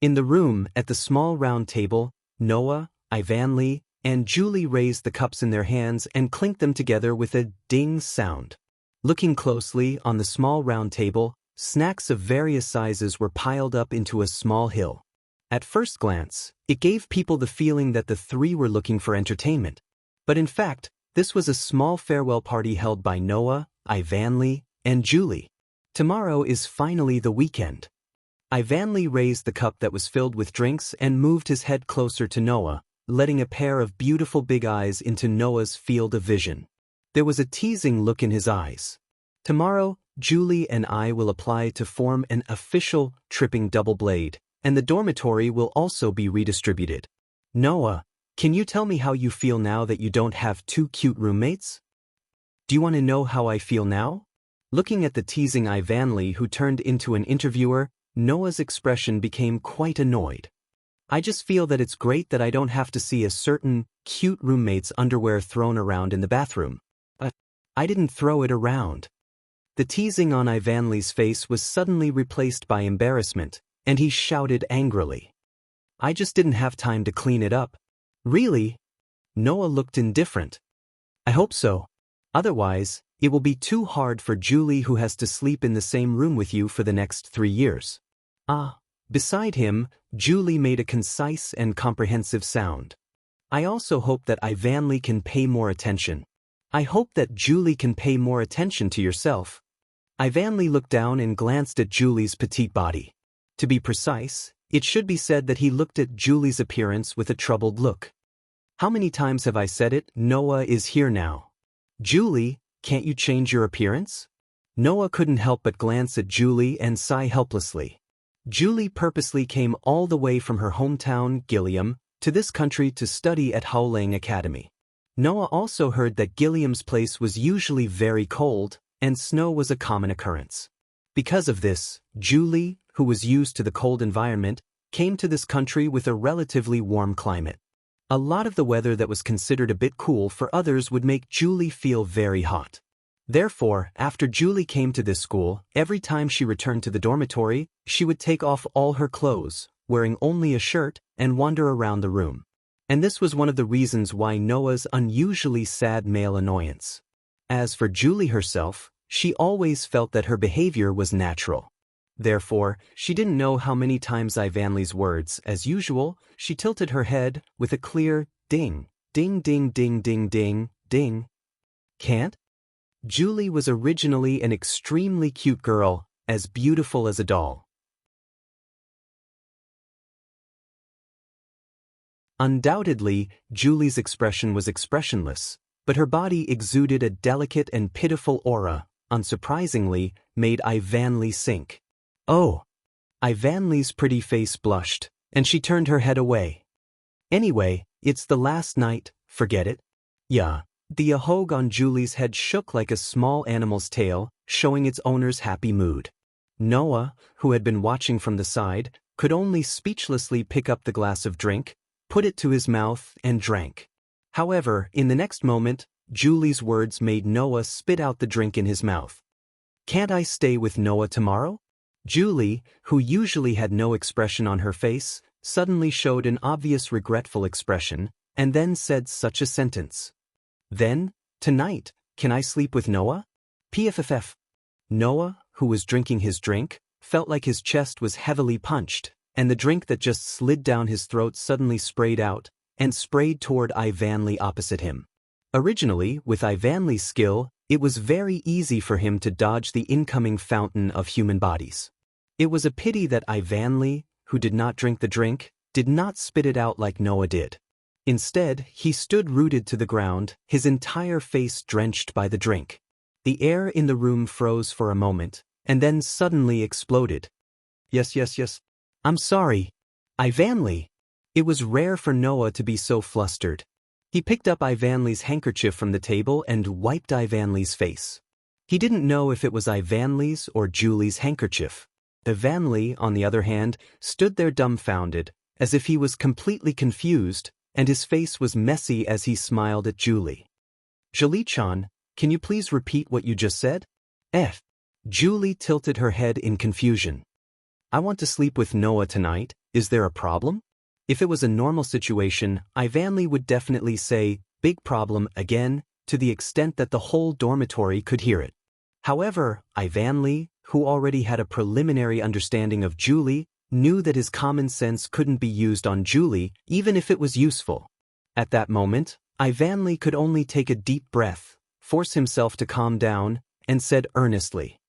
In the room, at the small round table, Noah, Ivanli, and Julie raised the cups in their hands and clinked them together with a ding sound. Looking closely on the small round table, snacks of various sizes were piled up into a small hill. At first glance, it gave people the feeling that the three were looking for entertainment. But in fact, this was a small farewell party held by Noah, Ivanli, and Julie. Tomorrow is finally the weekend. Ivanli raised the cup that was filled with drinks and moved his head closer to Noah, letting a pair of beautiful big eyes into Noah's field of vision. There was a teasing look in his eyes. Tomorrow, Julie and I will apply to form an official tripping double blade, and the dormitory will also be redistributed. Noah, can you tell me how you feel now that you don't have two cute roommates? Do you want to know how I feel now? Looking at the teasing Ivanli, who turned into an interviewer, Noah's expression became quite annoyed. I just feel that it's great that I don't have to see a certain cute roommate's underwear thrown around in the bathroom. I didn't throw it around. The teasing on Ivanli's face was suddenly replaced by embarrassment, and he shouted angrily. I just didn't have time to clean it up. Really? Noah looked indifferent. I hope so. Otherwise, it will be too hard for Julie, who has to sleep in the same room with you for the next 3 years. Beside him, Julie made a concise and comprehensive sound. I also hope that Ivanli can pay more attention. I hope that Julie can pay more attention to yourself. Ivanli looked down and glanced at Julie's petite body. To be precise, it should be said that he looked at Julie's appearance with a troubled look. How many times have I said it? Noah is here now. Julie, can't you change your appearance? Noah couldn't help but glance at Julie and sigh helplessly. Julie purposely came all the way from her hometown, Gilliam, to this country to study at Howling Academy. Noah also heard that Gilliam's place was usually very cold, and snow was a common occurrence. Because of this, Julie, who was used to the cold environment, came to this country with a relatively warm climate. A lot of the weather that was considered a bit cool for others would make Julie feel very hot. Therefore, after Julie came to this school, every time she returned to the dormitory, she would take off all her clothes, wearing only a shirt, and wander around the room. And this was one of the reasons why Noah's unusually sad male annoyance. As for Julie herself, she always felt that her behavior was natural. Therefore, she didn't know how many times Ivanli's words, as usual, she tilted her head with a clear ding, ding ding ding ding ding, ding. Can't? Julie was originally an extremely cute girl, as beautiful as a doll. Undoubtedly, Julie's expression was expressionless, but her body exuded a delicate and pitiful aura, unsurprisingly, made Ivanli sink. Oh! Ivanli's pretty face blushed, and she turned her head away. Anyway, it's the last night, forget it. Yeah. The ahog on Julie's head shook like a small animal's tail, showing its owner's happy mood. Noah, who had been watching from the side, could only speechlessly pick up the glass of drink, put it to his mouth, and drank. However, in the next moment, Julie's words made Noah spit out the drink in his mouth. Can't I stay with Noah tomorrow? Julie, who usually had no expression on her face, suddenly showed an obvious regretful expression, and then said such a sentence. Then, tonight, can I sleep with Noah? PFFF. Noah, who was drinking his drink, felt like his chest was heavily punched, and the drink that just slid down his throat suddenly sprayed out, and sprayed toward Ivanli opposite him. Originally, with Ivanli's skill, it was very easy for him to dodge the incoming fountain of human bodies. It was a pity that Ivanli, who did not drink the drink, did not spit it out like Noah did. Instead, he stood rooted to the ground, his entire face drenched by the drink. The air in the room froze for a moment, and then suddenly exploded. Yes. I'm sorry. Ivanli. It was rare for Noah to be so flustered. He picked up Ivanli's handkerchief from the table and wiped Ivanli's face. He didn't know if it was Ivanli's or Julie's handkerchief. Ivanli, on the other hand, stood there dumbfounded, as if he was completely confused, and his face was messy as he smiled at Julie. Julie-chan, can you please repeat what you just said? Julie tilted her head in confusion. I want to sleep with Noah tonight, is there a problem? If it was a normal situation, Ivanli would definitely say, big problem again, to the extent that the whole dormitory could hear it. However, Ivanli, who already had a preliminary understanding of Julie, knew that his common sense couldn't be used on Julie, even if it was useful. At that moment, Ivanli could only take a deep breath, force himself to calm down, and said earnestly,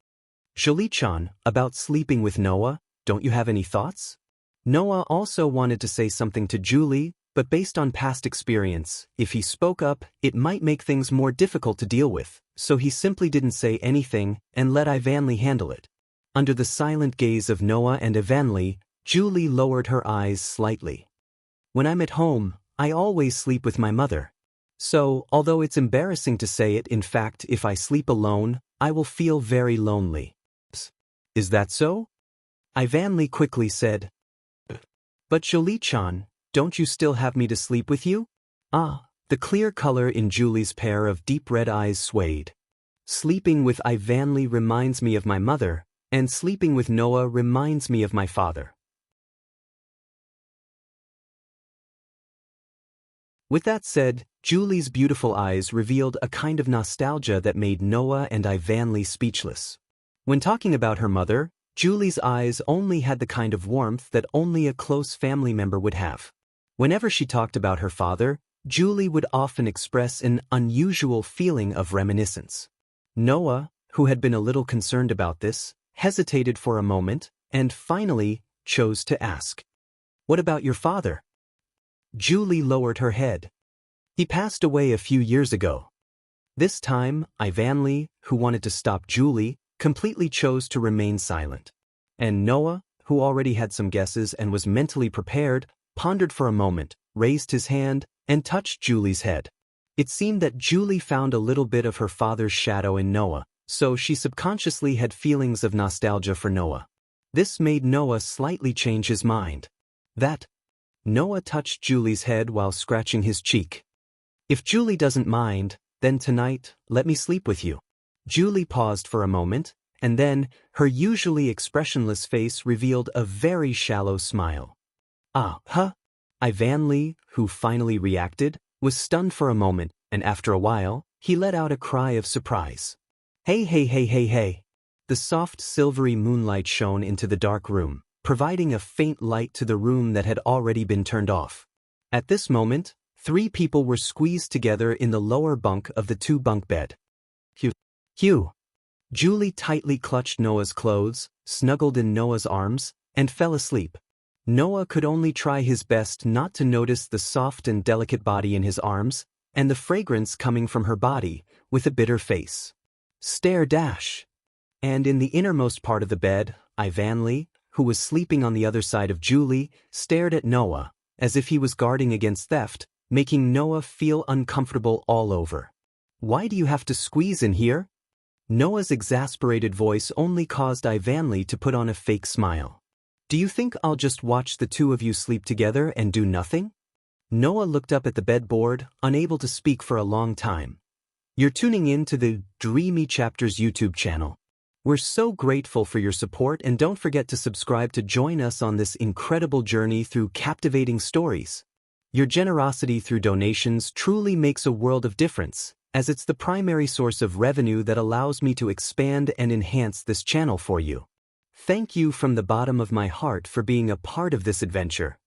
Julie-chan, about sleeping with Noah, don't you have any thoughts? Noah also wanted to say something to Julie, but based on past experience, if he spoke up, it might make things more difficult to deal with, so he simply didn't say anything and let Ivanli handle it. Under the silent gaze of Noah and Ivanli, Julie lowered her eyes slightly. When I'm at home, I always sleep with my mother. So, although it's embarrassing to say it, in fact, if I sleep alone, I will feel very lonely. Is that so? Ivanli quickly said. But Jolie-chan, don't you still have me to sleep with you? Ah, the clear color in Julie's pair of deep red eyes swayed. Sleeping with Ivanli reminds me of my mother, and sleeping with Noah reminds me of my father. With that said, Julie's beautiful eyes revealed a kind of nostalgia that made Noah and Ivanli speechless. When talking about her mother, Julie's eyes only had the kind of warmth that only a close family member would have. Whenever she talked about her father, Julie would often express an unusual feeling of reminiscence. Noah, who had been a little concerned about this, hesitated for a moment, and finally chose to ask. What about your father? Julie lowered her head. He passed away a few years ago. This time, Ivanli, who wanted to stop Julie, completely chose to remain silent. And Noah, who already had some guesses and was mentally prepared, pondered for a moment, raised his hand, and touched Julie's head. It seemed that Julie found a little bit of her father's shadow in Noah, so she subconsciously had feelings of nostalgia for Noah. This made Noah slightly change his mind. Noah touched Julie's head while scratching his cheek. If Julie doesn't mind, then tonight, let me sleep with you. Julie paused for a moment, and then, her usually expressionless face revealed a very shallow smile. Ivanli, who finally reacted, was stunned for a moment, and after a while, he let out a cry of surprise. Hey, hey, hey, hey, hey. The soft silvery moonlight shone into the dark room, providing a faint light to the room that had already been turned off. At this moment, 3 people were squeezed together in the lower bunk of the 2-bunk bed. Hugh. Julie tightly clutched Noah's clothes, snuggled in Noah's arms, and fell asleep. Noah could only try his best not to notice the soft and delicate body in his arms, and the fragrance coming from her body, with a bitter face. And in the innermost part of the bed, Ivanli, who was sleeping on the other side of Julie, stared at Noah, as if he was guarding against theft, making Noah feel uncomfortable all over. Why do you have to squeeze in here? Noah's exasperated voice only caused Ivanli to put on a fake smile. Do you think I'll just watch the 2 of you sleep together and do nothing? Noah looked up at the bedboard, unable to speak for a long time. You're tuning in to the Dreamy Chapters YouTube channel. We're so grateful for your support, and don't forget to subscribe to join us on this incredible journey through captivating stories. Your generosity through donations truly makes a world of difference, as it's the primary source of revenue that allows me to expand and enhance this channel for you. Thank you from the bottom of my heart for being a part of this adventure.